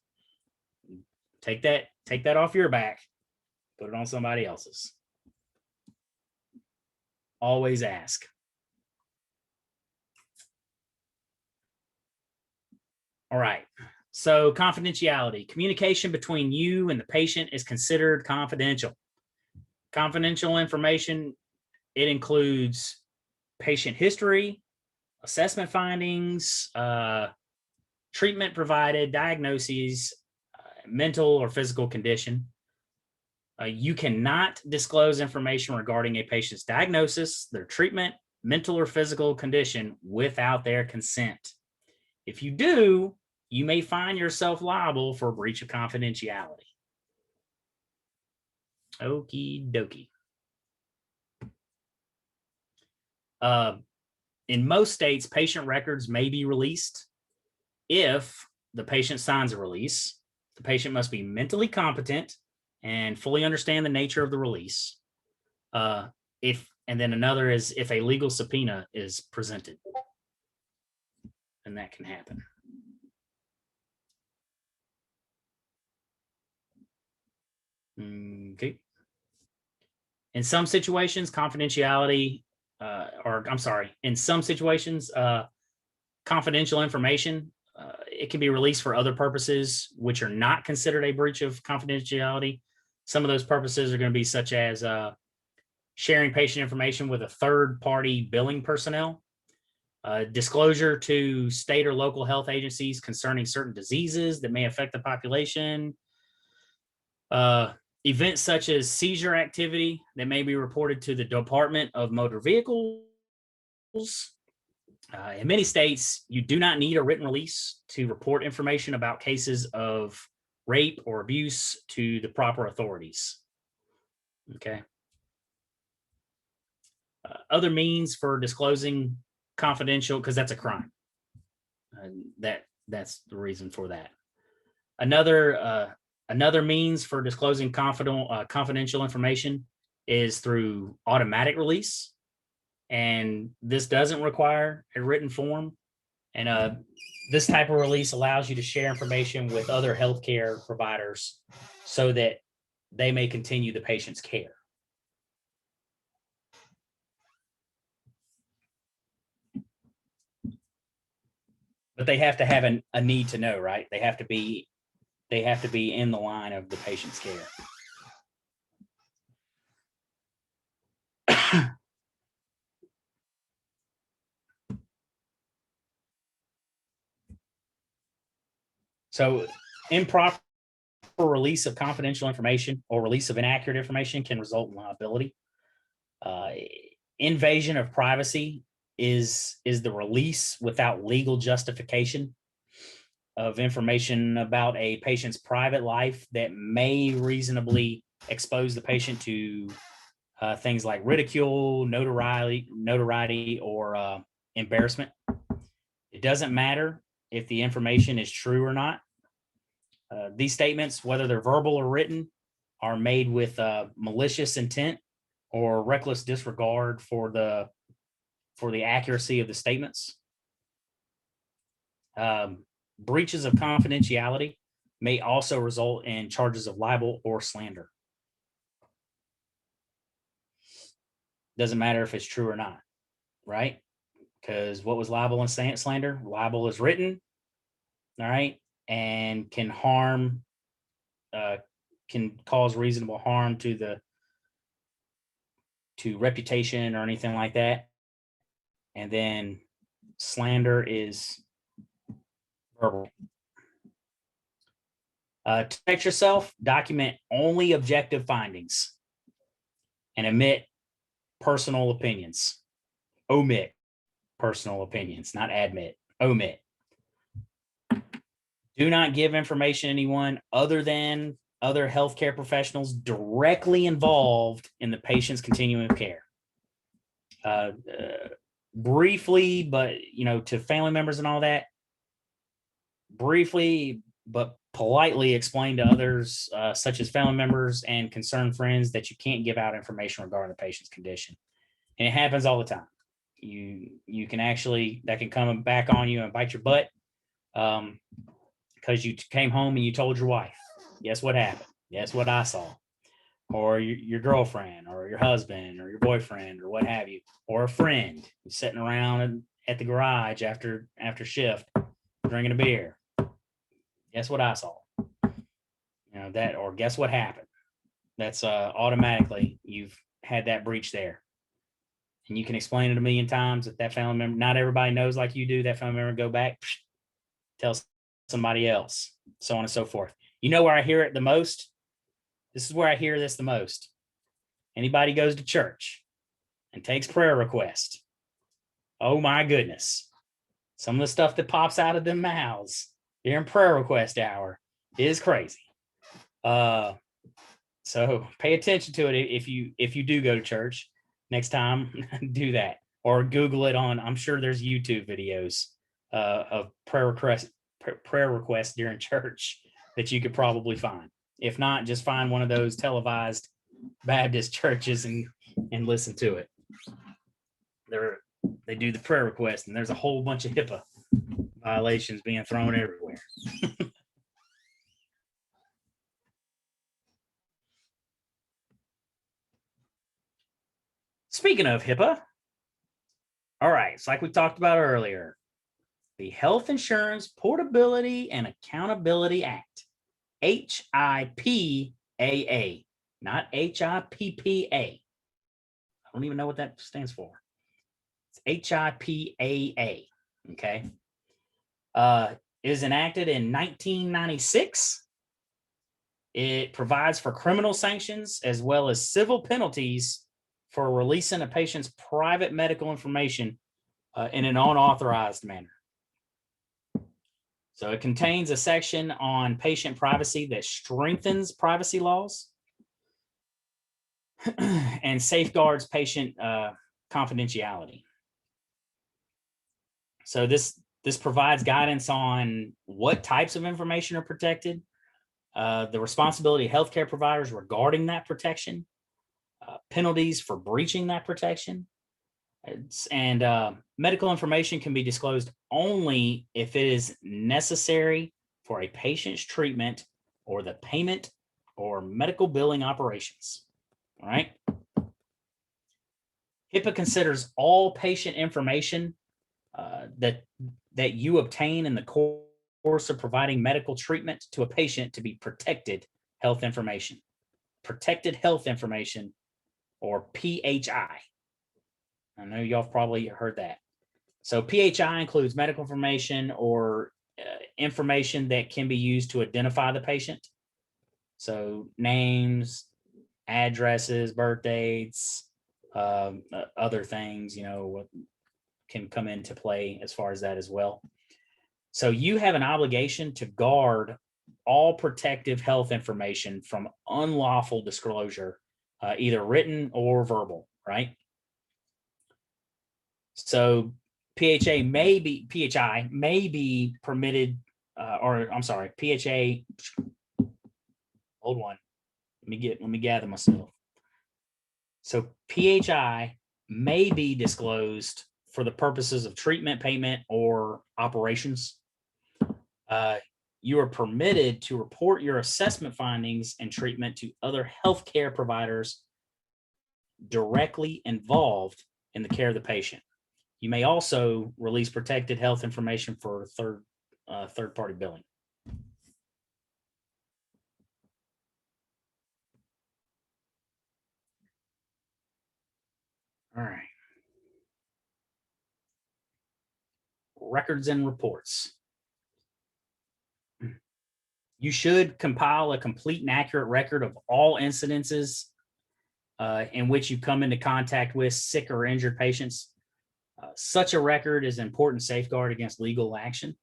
Take that off your back, put it on somebody else's. Always ask. All right. So confidentiality, communication between you and the patient is considered confidential. Confidential information, it includes patient history, assessment findings, treatment provided, diagnoses, mental or physical condition. You cannot disclose information regarding a patient's diagnosis, their treatment, mental or physical condition without their consent. If you do, you may find yourself liable for breach of confidentiality. Okie dokie. In most states, patient records may be released if the patient signs a release. The patient must be mentally competent and fully understand the nature of the release. And then another is if a legal subpoena is presented, and that can happen. Okay. In some situations, confidentiality, in some situations, confidential information, it can be released for other purposes, which are not considered a breach of confidentiality. Some of those purposes are going to be such as sharing patient information with a third-party billing personnel, disclosure to state or local health agencies concerning certain diseases that may affect the population, events such as seizure activity that may be reported to the Department of Motor Vehicles. In many states, you do not need a written release to report information about cases of rape or abuse to the proper authorities. Okay. Other means for disclosing confidential, because that's a crime. That's the reason for that. Another means for disclosing confidential information is through automatic release. And this doesn't require a written form. And this type of release allows you to share information with other healthcare providers so that they may continue the patient's care. But they have to have a need to know, right? They have to be in the line of the patient's care. So improper release of confidential information or release of inaccurate information can result in liability. Invasion of privacy is the release without legal justification of information about a patient's private life that may reasonably expose the patient to things like ridicule, notoriety, or embarrassment. It doesn't matter if the information is true or not. These statements, whether they're verbal or written, are made with malicious intent or reckless disregard for the accuracy of the statements. Breaches of confidentiality may also result in charges of libel or slander. Doesn't matter if it's true or not, right? Because what was libel and slander? Libel is written, all right, and can harm, can cause reasonable harm to reputation or anything like that. And then slander is verbal. To protect yourself, document only objective findings and omit personal opinions. Omit personal opinions, not admit. Omit. Do not give information to anyone other than other healthcare professionals directly involved in the patient's continuum of care. Briefly, but to family members and all that, briefly but politely explain to others, such as family members and concerned friends, that you can't give out information regarding the patient's condition. And it happens all the time. You can actually, that can come back on you and bite your butt, because you came home and you told your wife, guess what happened? Guess what I saw? Or your girlfriend or your husband or your boyfriend or what have you, or a friend sitting around at the garage after shift drinking a beer. Guess what I saw? That, or guess what happened? That's automatically you've had that breach there. And you can explain it a million times if that family member, not everybody knows like you do, that family member go back, tell somebody else, so on and so forth. You know where I hear it the most? This is where I hear this the most. Anybody goes to church and takes prayer requests. Oh my goodness. Some of the stuff that pops out of them mouths during prayer request hour is crazy. So pay attention to it if you do go to church next time. Do that, or Google it on. I'm sure there's YouTube videos of prayer requests during church that you could probably find. If not, just find one of those televised Baptist churches and listen to it. They do the prayer request, and there's a whole bunch of HIPAA violations being thrown everywhere. Speaking of HIPAA, all right, it's like we talked about earlier, the Health Insurance Portability and Accountability Act, HIPAA, not HIPPA. I don't even know what that stands for. It's HIPAA, okay? It was enacted in 1996. It provides for criminal sanctions as well as civil penalties for releasing a patient's private medical information in an unauthorized manner. So it contains a section on patient privacy that strengthens privacy laws and safeguards patient confidentiality. So this provides guidance on what types of information are protected, the responsibility of healthcare providers regarding that protection, penalties for breaching that protection, and medical information can be disclosed only if it is necessary for a patient's treatment or the payment or medical billing operations. All right. HIPAA considers all patient information that you obtain in the course of providing medical treatment to a patient to be protected health information. Protected health information, or PHI. I know y'all have probably heard that. So PHI includes medical information or information that can be used to identify the patient. So names, addresses, birth dates, other things, can come into play as far as that as well. So you have an obligation to guard all protective health information from unlawful disclosure, either written or verbal, right? So PHI may be permitted, PHA. Hold on, let me gather myself. So PHI may be disclosed for the purposes of treatment, payment, or operations. You are permitted to report your assessment findings and treatment to other healthcare providers directly involved in the care of the patient. You may also release protected health information for third-party billing. All right. Records and reports. You should compile a complete and accurate record of all incidences in which you come into contact with sick or injured patients. Such a record is an important safeguard against legal action.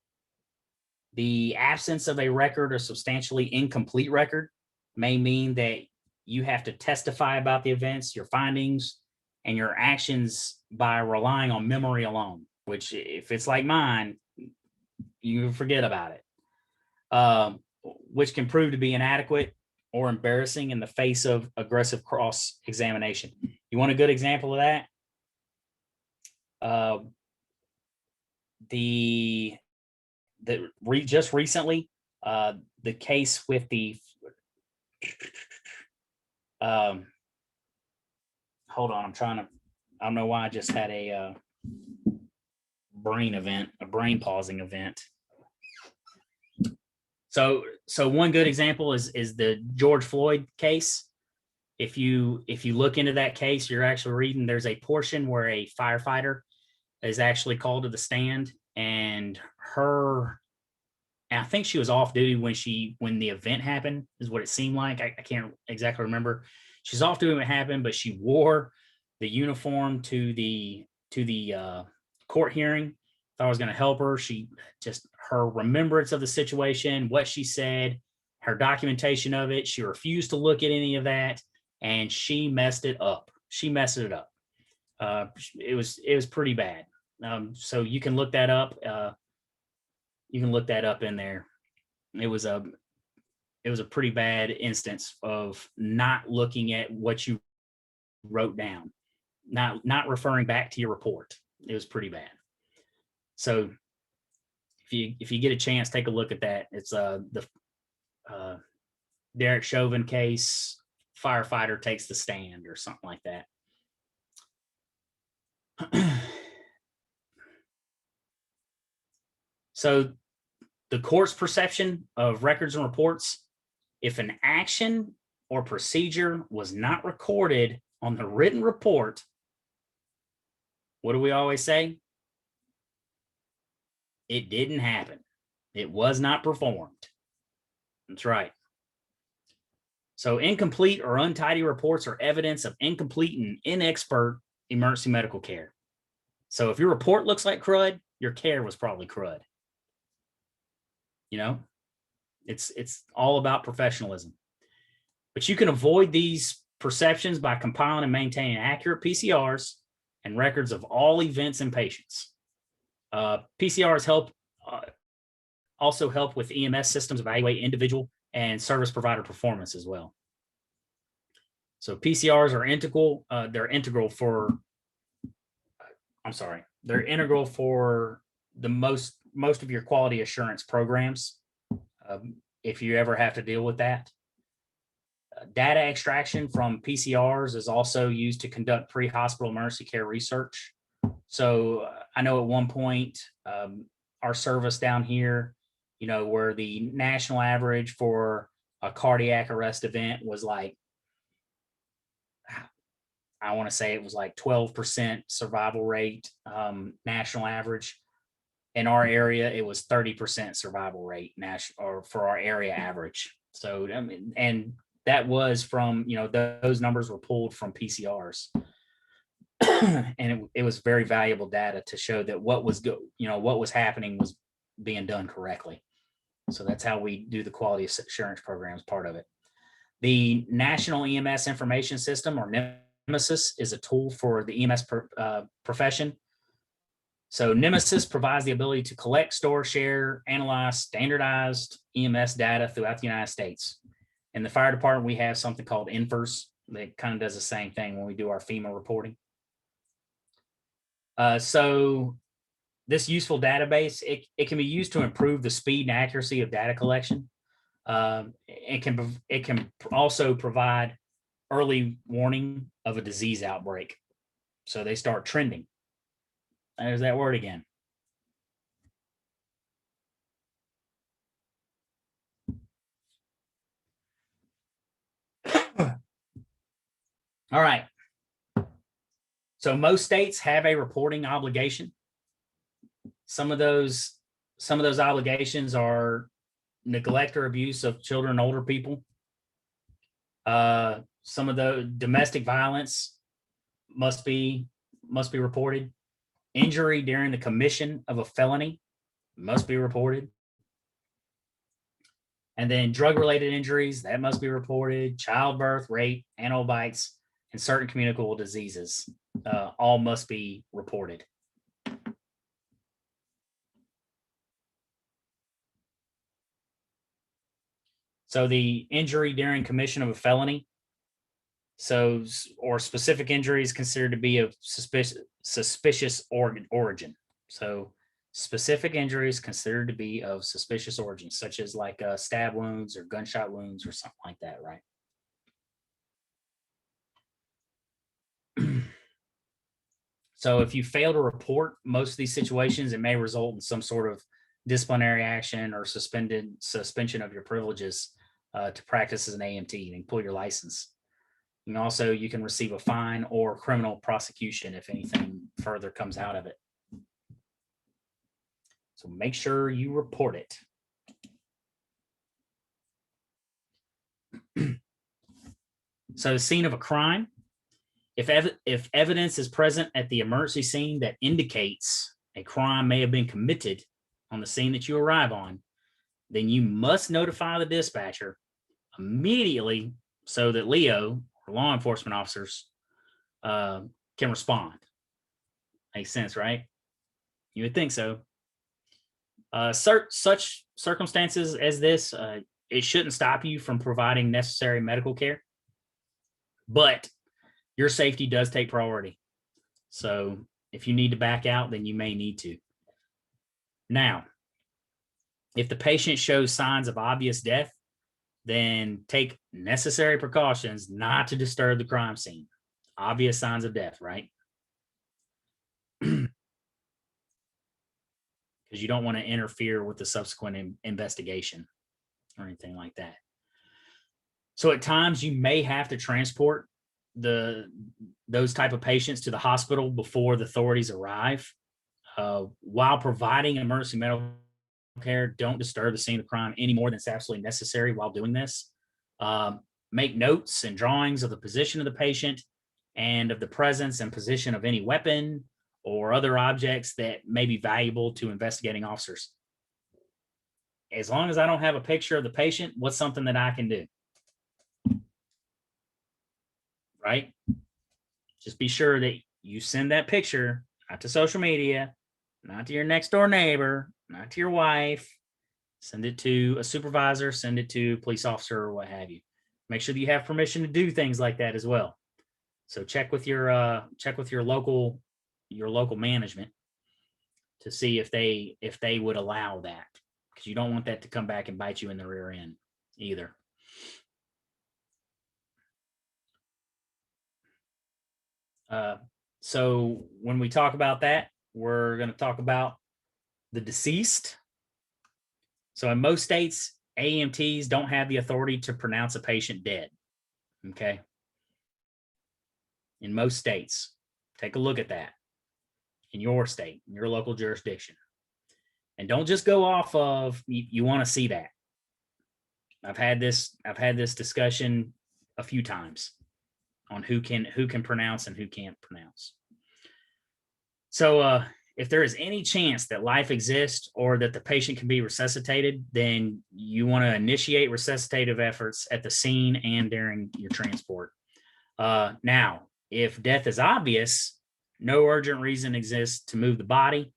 The absence of a record or substantially incomplete record may mean that you have to testify about the events, your findings, and your actions by relying on memory alone, which if it's like mine, you forget about it, which can prove to be inadequate or embarrassing in the face of aggressive cross-examination. You want a good example of that? Just recently, the case with the hold on, I don't know why I just had a brain pausing event. So one good example is the George Floyd case. If you look into that case, you're actually reading, there's a portion where a firefighter is actually called to the stand, and I think she was off duty when the event happened, is what it seemed like. I can't exactly remember. She's off duty when it happened, but she wore the uniform to the court hearing. Thought I was going to help her. Her remembrance of the situation, what she said, her documentation of it. She refused to look at any of that, and she messed it up. It was pretty bad. So you can look that up. You can look that up in there. It was a pretty bad instance of not looking at what you wrote down, not referring back to your report. It was pretty bad. So if you get a chance, take a look at that. It's the Derek Chauvin case, firefighter takes the stand or something like that. So the court's perception of records and reports, if an action or procedure was not recorded on the written report, what do we always say? It didn't happen. It was not performed. That's right. So incomplete or untidy reports are evidence of incomplete and inexpert emergency medical care. So if your report looks like crud, your care was probably crud. You know, it's all about professionalism. But you can avoid these perceptions by compiling and maintaining accurate PCRs and records of all events and patients. PCRs also help with EMS systems evaluate individual and service provider performance as well. So PCRs are integral. They're integral for the most of your quality assurance programs. If you ever have to deal with that. Data extraction from PCRs is also used to conduct pre-hospital emergency care research. So I know at one point, our service down here, where the national average for a cardiac arrest event was like, I want to say it was like 12% survival rate, national average. In our area, it was 30% survival rate or for our area average. So, I mean, and that was from, those numbers were pulled from PCRs. And it was very valuable data to show that what was happening was being done correctly. So that's how we do the quality assurance programs part of it. The National EMS Information System, or Nemesis, is a tool for the EMS profession. So Nemesis provides the ability to collect, store, share, analyze standardized EMS data throughout the United States. In the fire department, we have something called INFRS that kind of does the same thing when we do our FEMA reporting. So this useful database, it can be used to improve the speed and accuracy of data collection. It can also provide early warning of a disease outbreak. So they start trending. There's that word again. All right. So most states have a reporting obligation. Some of those obligations are neglect or abuse of children and older people. Some of the domestic violence must be reported. Injury during the commission of a felony must be reported. And then drug-related injuries, that must be reported. Childbirth, rape, animal bites, and certain communicable diseases, all must be reported. So the injury during commission of a felony, or specific injuries considered to be of suspicious origin. So specific injuries considered to be of suspicious origin, such as like stab wounds or gunshot wounds or something like that, right? So if you fail to report most of these situations, it may result in some sort of disciplinary action or suspension of your privileges to practice as an AMT. You can pull your license. And also you can receive a fine or criminal prosecution if anything further comes out of it. So make sure you report it. So the scene of a crime, if evidence is present at the emergency scene that indicates a crime may have been committed on the scene that you arrive on, then you must notify the dispatcher immediately so that Leo or law enforcement officers can respond. Makes sense, right? You would think so. Such circumstances as this, it shouldn't stop you from providing necessary medical care, but your safety does take priority. So if you need to back out, then you may need to. Now, if the patient shows signs of obvious death, then take necessary precautions not to disturb the crime scene. Obvious signs of death, right? Because you don't want to interfere with the subsequent investigation or anything like that. So at times you may have to transport those type of patients to the hospital before the authorities arrive. While providing emergency medical care, don't disturb the scene of crime any more than it's absolutely necessary while doing this. Make notes and drawings of the position of the patient and of the presence and position of any weapon or other objects that may be valuable to investigating officers. As long as I don't have a picture of the patient, what's something that I can do? Right? Just be sure that you send that picture not to social media, not to your next door neighbor, not to your wife. Send it to a supervisor, send it to a police officer or what have you. Make sure that you have permission to do things like that as well. So check with your local management to see if they would allow that, because you don't want that to come back and bite you in the rear end either. So when we talk about that, we're going to talk about the deceased. So in most states, AMTs don't have the authority to pronounce a patient dead. Okay. In most states, take a look at that in your state, in your local jurisdiction. And don't just go off of, you want to see that. I've had this discussion a few times on who can pronounce and who can't pronounce. So if there is any chance that life exists or that the patient can be resuscitated, then you want to initiate resuscitative efforts at the scene and during your transport. Now, if death is obvious, no urgent reason exists to move the body.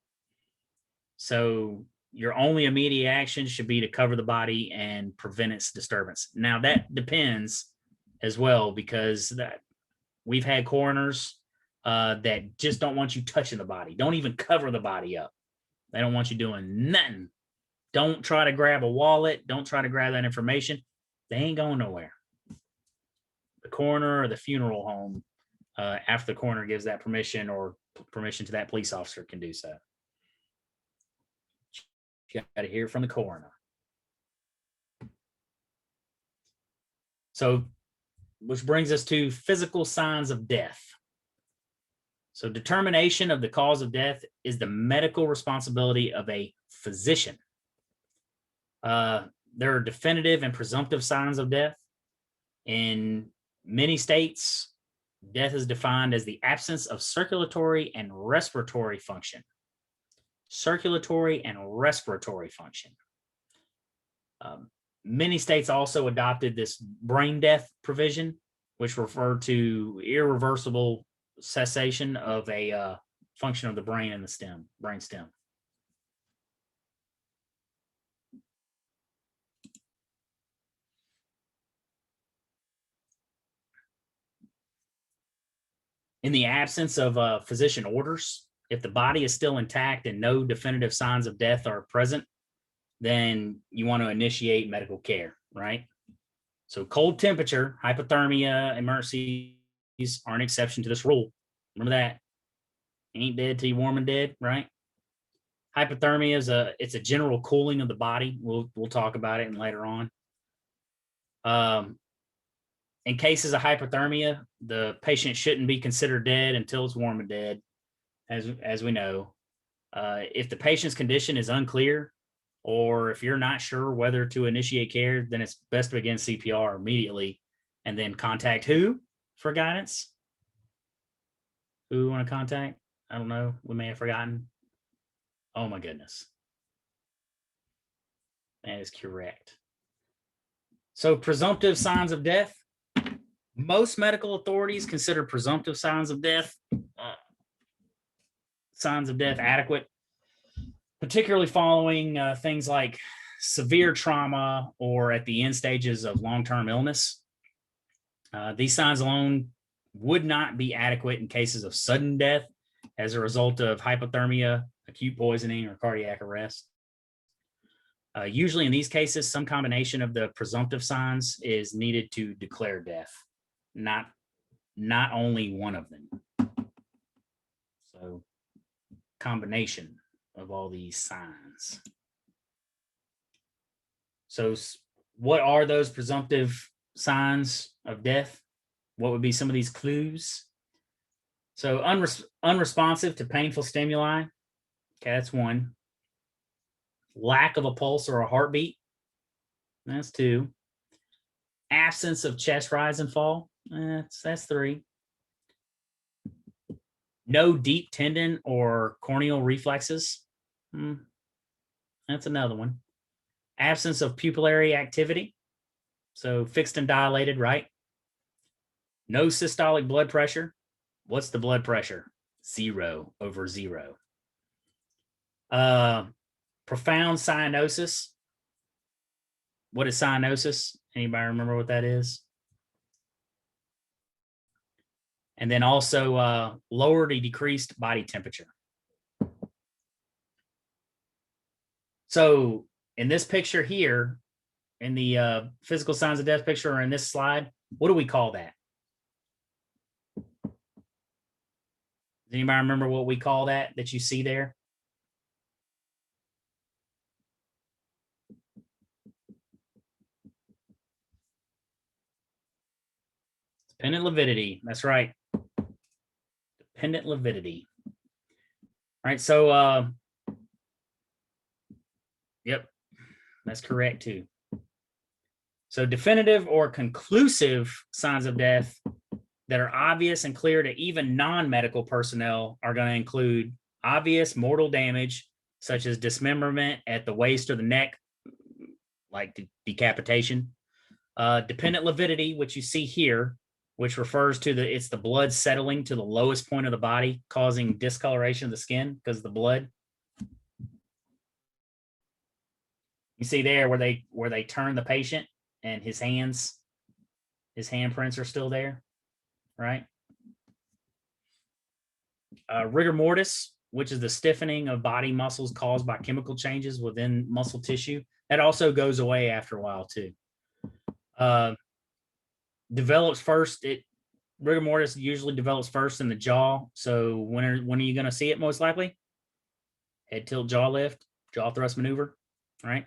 So your only immediate action should be to cover the body and prevent its disturbance. Now that depends as well, because we've had coroners that just don't want you touching the body. Don't even cover the body up. They don't want you doing nothing. Don't try to grab a wallet. Don't try to grab that information. They ain't going nowhere. The coroner or the funeral home, after the coroner gives that permission or permission to that police officer, can do so. You got to hear from the coroner. So, which brings us to physical signs of death. So determination of the cause of death is the medical responsibility of a physician. There are definitive and presumptive signs of death. In many states, death is defined as the absence of circulatory and respiratory function. Circulatory and respiratory function. Many states also adopted this brain death provision, which referred to irreversible cessation of a function of the brain and the brain stem. In the absence of physician orders, if the body is still intact and no definitive signs of death are present, then you want to initiate medical care, right? So cold temperature, hypothermia, emergencies are an exception to this rule. Remember that. Ain't dead till you warm and dead, right? Hypothermia is it's a general cooling of the body. We'll talk about it later on. In cases of hypothermia, the patient shouldn't be considered dead until it's warm and dead, as we know. If the patient's condition is unclear, or if you're not sure whether to initiate care, then it's best to begin CPR immediately and then contact who for guidance? Who we want to contact? I don't know. We may have forgotten. Oh my goodness. That is correct. So presumptive signs of death. Most medical authorities consider presumptive signs of death adequate, particularly following things like severe trauma or at the end stages of long-term illness. These signs alone would not be adequate in cases of sudden death as a result of hypothermia, acute poisoning, or cardiac arrest. Usually in these cases, some combination of the presumptive signs is needed to declare death, not only one of them. So combination of all these signs. So what are those presumptive signs of death? What would be some of these clues? So unresponsive to painful stimuli. Okay, that's one. Lack of a pulse or a heartbeat. That's two. Absence of chest rise and fall. That's three. No deep tendon or corneal reflexes. That's another one. Absence of pupillary activity. So fixed and dilated, right? No systolic blood pressure. What's the blood pressure? 0/0. Profound cyanosis. What is cyanosis? Anybody remember what that is? And then also lowered or decreased body temperature. So in this picture here, in the physical signs of death picture, or in this slide, what do we call that? Does anybody remember what we call that you see there? Dependent lividity. That's right. Dependent lividity. All right. So, yep, that's correct too. So definitive or conclusive signs of death that are obvious and clear to even non-medical personnel are going to include obvious mortal damage, such as dismemberment at the waist or the neck, like decapitation. Dependent lividity, which you see here, which refers to it's the blood settling to the lowest point of the body, causing discoloration of the skin because of the blood. You see there where they turn the patient and his handprints are still there, right? Rigor mortis, which is the stiffening of body muscles caused by chemical changes within muscle tissue. That also goes away after a while too. Develops first. Rigor mortis usually develops first in the jaw. So when are you going to see it most likely? Head tilt, jaw lift, jaw thrust maneuver, right?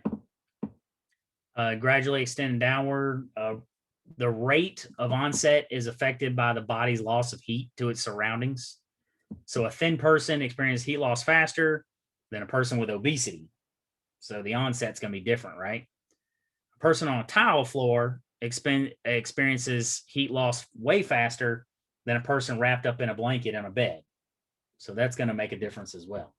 Gradually extending downward. The rate of onset is affected by the body's loss of heat to its surroundings. So a thin person experiences heat loss faster than a person with obesity. So the onset's going to be different, right? A person on a tile floor experiences heat loss way faster than a person wrapped up in a blanket on a bed. So that's going to make a difference as well.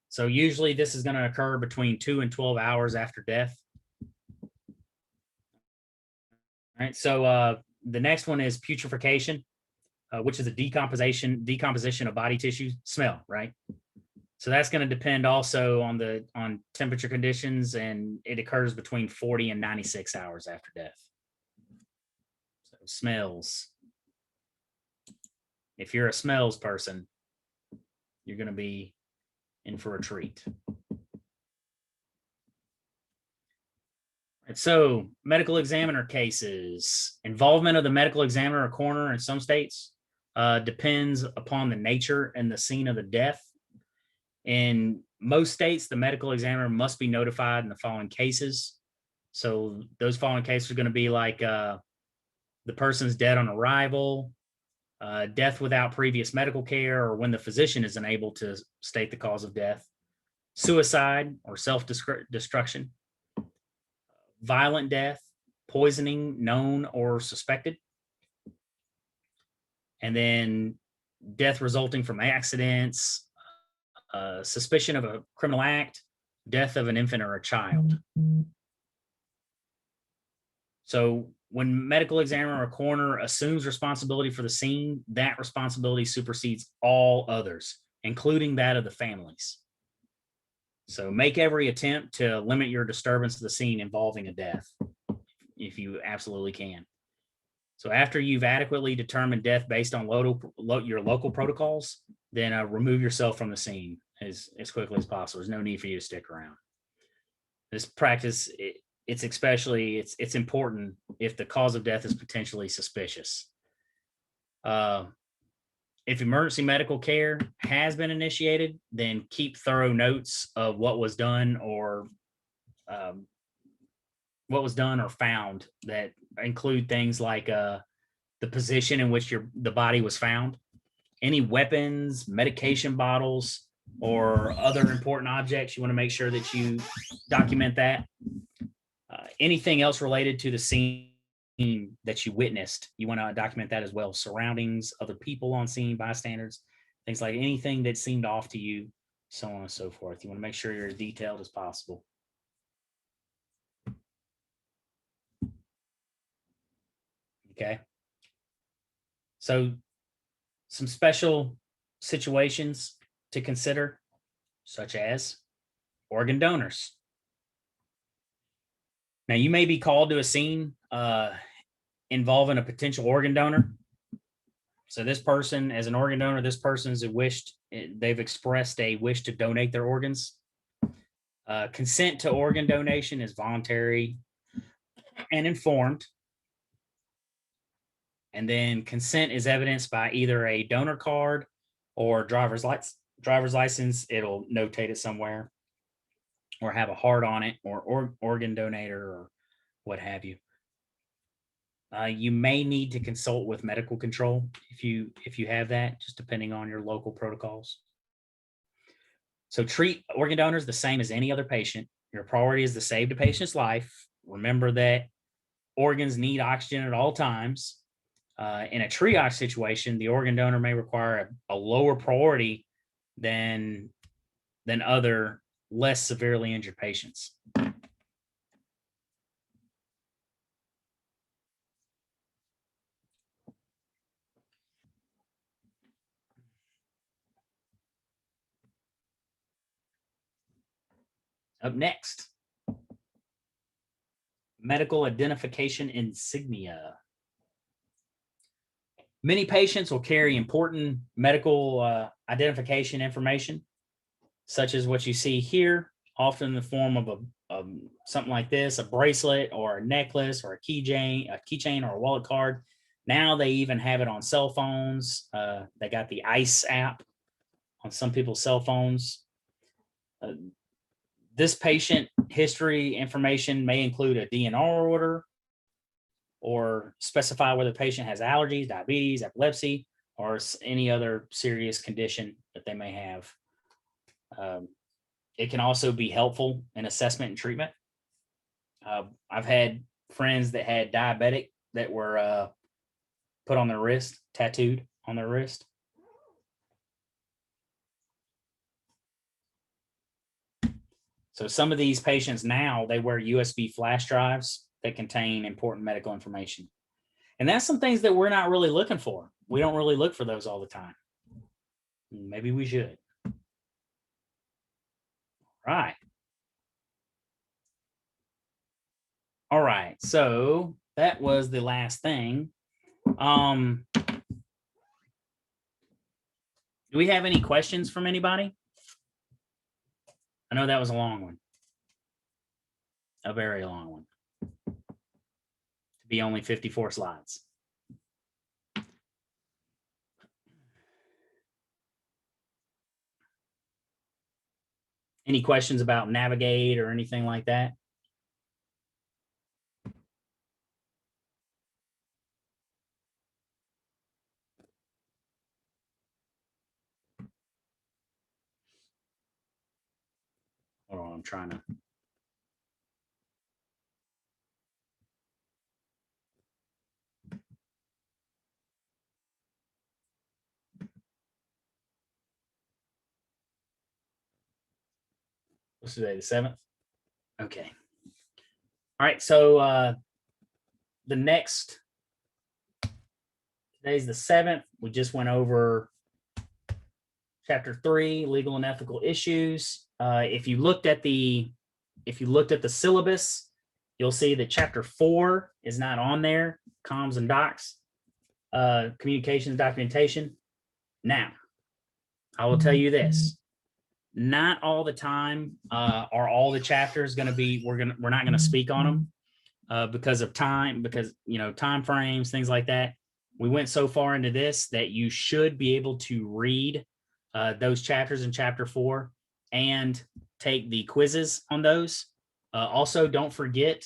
So usually this is going to occur between 2 and 12 hours after death. All right, so the next one is putrefaction, which is a decomposition of body tissue. Smell, right? So that's going to depend also on temperature conditions, and it occurs between 40 and 96 hours after death. So smells. If you're a smells person, you're going to be in for a treat. And so medical examiner cases, involvement of the medical examiner or coroner in some states. depends upon the nature and the scene of the death. In most states, the medical examiner must be notified in the following cases. So those following cases are going to be like the person's dead on arrival, death without previous medical care, or when the physician is unable to state the cause of death, suicide or self-destruction, violent death, poisoning known or suspected, and then death resulting from accidents, suspicion of a criminal act, death of an infant or a child. So when medical examiner or coroner assumes responsibility for the scene, that responsibility supersedes all others, including that of the families. So make every attempt to limit your disturbance of the scene involving a death, if you absolutely can. So after you've adequately determined death based on your local protocols, then remove yourself from the scene as quickly as possible. There's no need for you to stick around. This practice, it's important if the cause of death is potentially suspicious. If emergency medical care has been initiated, then keep thorough notes of what was done or found, that include things like the position in which the body was found, any weapons, medication bottles, or other important objects. You want to make sure that you document that. Anything else related to the scene that you witnessed, you want to document that as well. Surroundings, other people on scene, bystanders, things like anything that seemed off to you, so on and so forth. You want to make sure you're as detailed as possible. Okay. So some special situations to consider, such as organ donors. Now, you may be called to a scene involving a potential organ donor. So this person, as an organ donor, they've expressed a wish to donate their organs. Consent to organ donation is voluntary and informed. And then consent is evidenced by either a donor card or driver's license. It'll notate it somewhere, or have a heart on it, or organ donator, or what have you. You may need to consult with medical control if you have that, just depending on your local protocols. So treat organ donors the same as any other patient. Your priority is to save the patient's life. Remember that organs need oxygen at all times. In a triage situation, the organ donor may require a lower priority than other less severely injured patients. Up next, medical identification insignia. Many patients will carry important medical identification information, such as what you see here, often in the form of something like this, a bracelet or a necklace or a keychain or a wallet card. Now they even have it on cell phones. They got the ICE app on some people's cell phones. This patient history information may include a DNR order, or specify whether the patient has allergies, diabetes, epilepsy, or any other serious condition that they may have. It can also be helpful in assessment and treatment. I've had friends that had diabetic that were put on their wrist, tattooed on their wrist. So some of these patients now, they wear USB flash drives that contain important medical information. And that's some things that we're not really looking for. We don't really look for those all the time. Maybe we should. Right. All right. So that was the last thing. Do we have any questions from anybody? I know that was a long one. A very long one. To be only 54 slides. Any questions about navigate or anything like that? Hold on, I'm trying to. What's today, the 7th? Okay. All right, so the next, today's the 7th. We just went over chapter 3, legal and ethical issues. If you looked at the syllabus, you'll see that chapter 4 is not on there, comms and docs, communications, documentation. Now, I will tell you this. Not all the time are all the chapters going to be, we're not going to speak on them because of time, because, time frames, things like that. We went so far into this that you should be able to read those chapters in chapter 4 and take the quizzes on those. Also, don't forget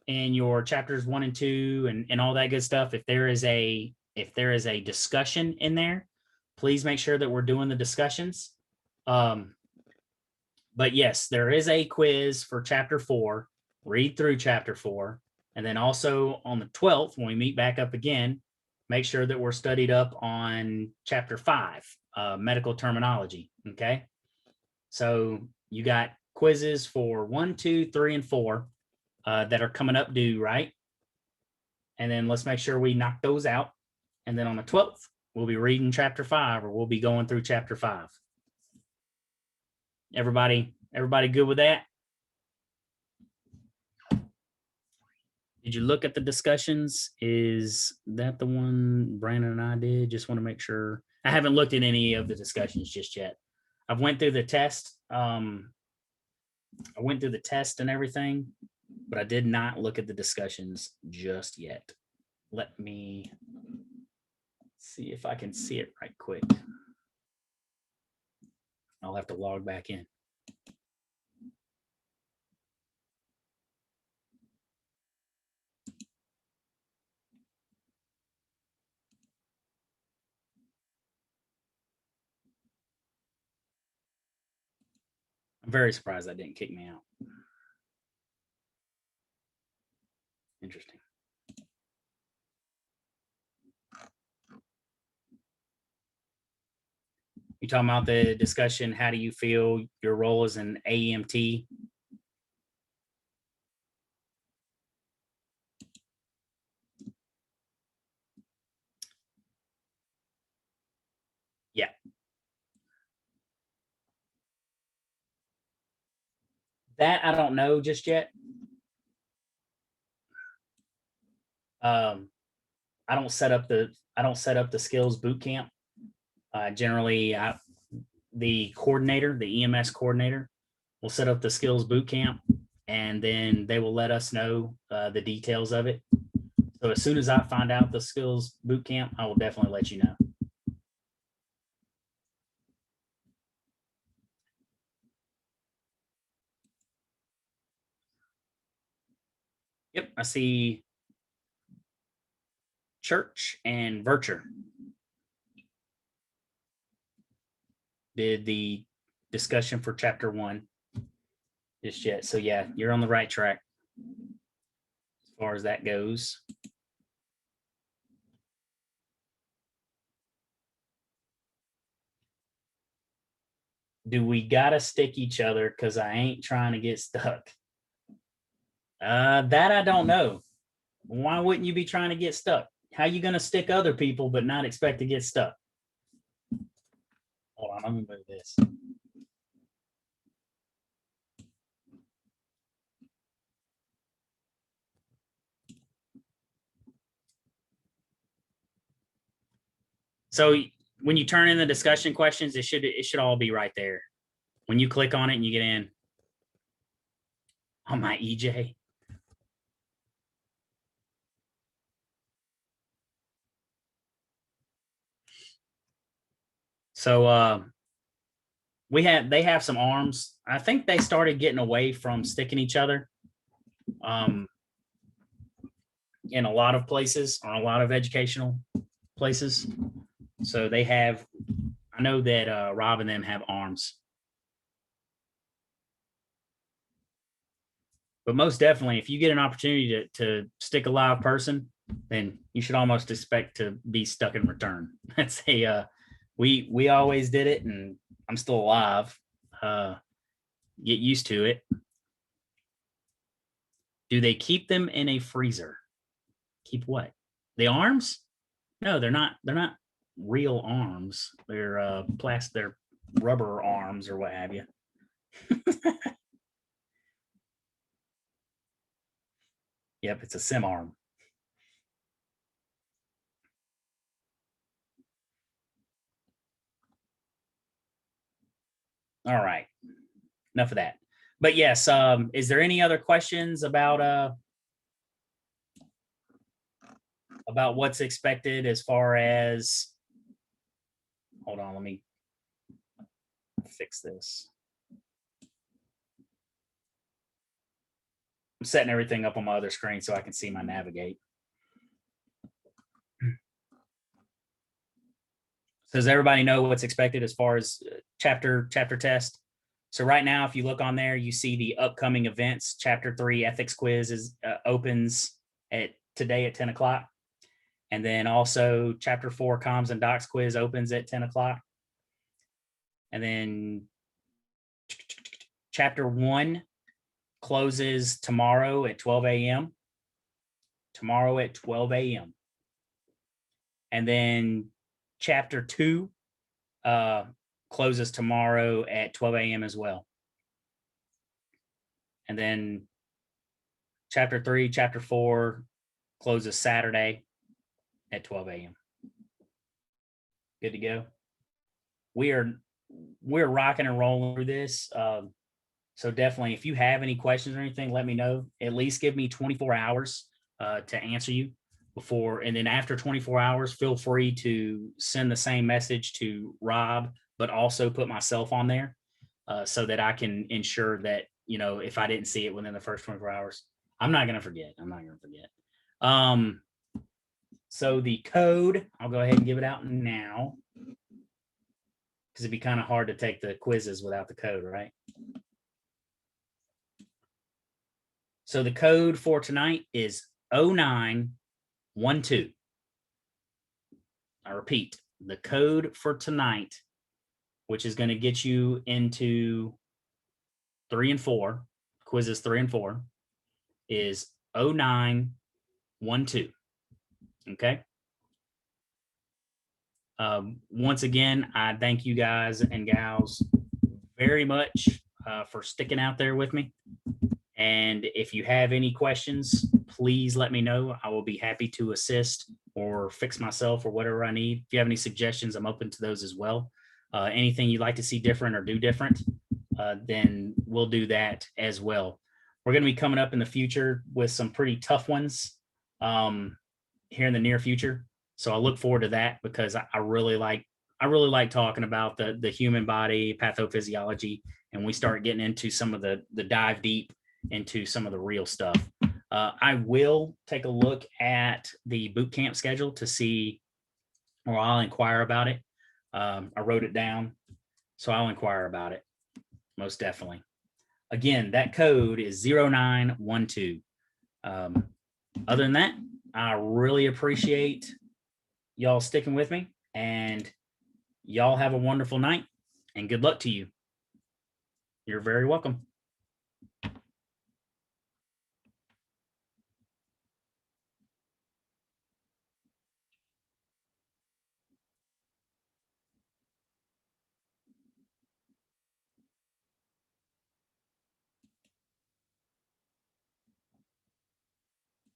in your chapters 1 and 2 and all that good stuff, if there is a discussion in there, please make sure that we're doing the discussions. But yes, there is a quiz for chapter 4. Read through chapter 4. And then also on the 12th, when we meet back up again, make sure that we're studied up on chapter 5, medical terminology. Okay. So you got quizzes for 1, 2, 3, and 4 that are coming up due, right? And then let's make sure we knock those out. And then on the 12th, we'll be reading chapter 5, or we'll be going through chapter 5. Everybody good with that? Did you look at the discussions? Is that the one Brandon and I did? Just want to make sure. I haven't looked at any of the discussions just yet. I've went through the test. I went through the test and everything, but I did not look at the discussions just yet. Let me see if I can see it right quick. I'll have to log back in. I'm very surprised that didn't kick me out. Interesting. You talking about the discussion, how do you feel your role as an AEMT? Yeah. That I don't know just yet. I don't set up the skills boot camp. Generally, the coordinator, the EMS coordinator, will set up the skills boot camp, and then they will let us know the details of it. So as soon as I find out the skills boot camp, I will definitely let you know. Yep, I see Church and Vircher did the discussion for chapter 1 just yet. So yeah, you're on the right track as far as that goes. Do we gotta stick each other because I ain't trying to get stuck? That I don't know. Why wouldn't you be trying to get stuck? How you gonna stick other people but not expect to get stuck? Hold on, let me move this. So when you turn in the discussion questions, it should all be right there. When you click on it and you get in on my EJ. So they have some arms. I think they started getting away from sticking each other in a lot of places, or a lot of educational places. So they have, I know that Rob and them have arms. But most definitely, if you get an opportunity to stick a live person, then you should almost expect to be stuck in return. That's we always did it, and I'm still alive. Get used to it. Do they keep them in a freezer? Keep what? The arms? No, they're not. They're not real arms. They're plastic. They're rubber arms or what have you. Yep, it's a sim arm. All right. Enough of that. But yes, is there any other questions about what's expected as far as, hold on, let me fix this. I'm setting everything up on my other screen so I can see my navigate. So does everybody know what's expected as far as chapter test? So right now, if you look on there, you see the upcoming events. Chapter 3 ethics quiz is opens today at 10 o'clock. And then also chapter 4 comms and docs quiz opens at 10 o'clock. And then chapter 1 closes tomorrow at 12 a.m. Tomorrow at 12 a.m. And then chapter 2 closes tomorrow at 12 a.m. as well. And then chapter 3, chapter 4 closes Saturday at 12 a.m. Good to go. We're rocking and rolling through this. So definitely, if you have any questions or anything, let me know. At least give me 24 hours to answer you before. And then after 24 hours, feel free to send the same message to Rob, but also put myself on there so that I can ensure that, if I didn't see it within the first 24 hours, I'm not going to forget. So the code, I'll go ahead and give it out now, because it'd be kind of hard to take the quizzes without the code, right? So the code for tonight is 0912. I repeat, the code for tonight, which is going to get you into 3 and 4, quizzes 3 and 4, is 0912. Okay. Once again, I thank you guys and gals very much for sticking out there with me. And if you have any questions, please let me know. I will be happy to assist or fix myself or whatever I need. If you have any suggestions, I'm open to those as well. Anything you'd like to see different or do different, then we'll do that as well. We're going to be coming up in the future with some pretty tough ones here in the near future. So I look forward to that, because I really like talking about the human body, pathophysiology, and we start getting into some of the dive deep into some of the real stuff. I will take a look at the boot camp schedule to see, or I'll inquire about it. I wrote it down, so I'll inquire about it, most definitely. Again, that code is 0912. Other than that, I really appreciate y'all sticking with me, and y'all have a wonderful night, and good luck to you. You're very welcome.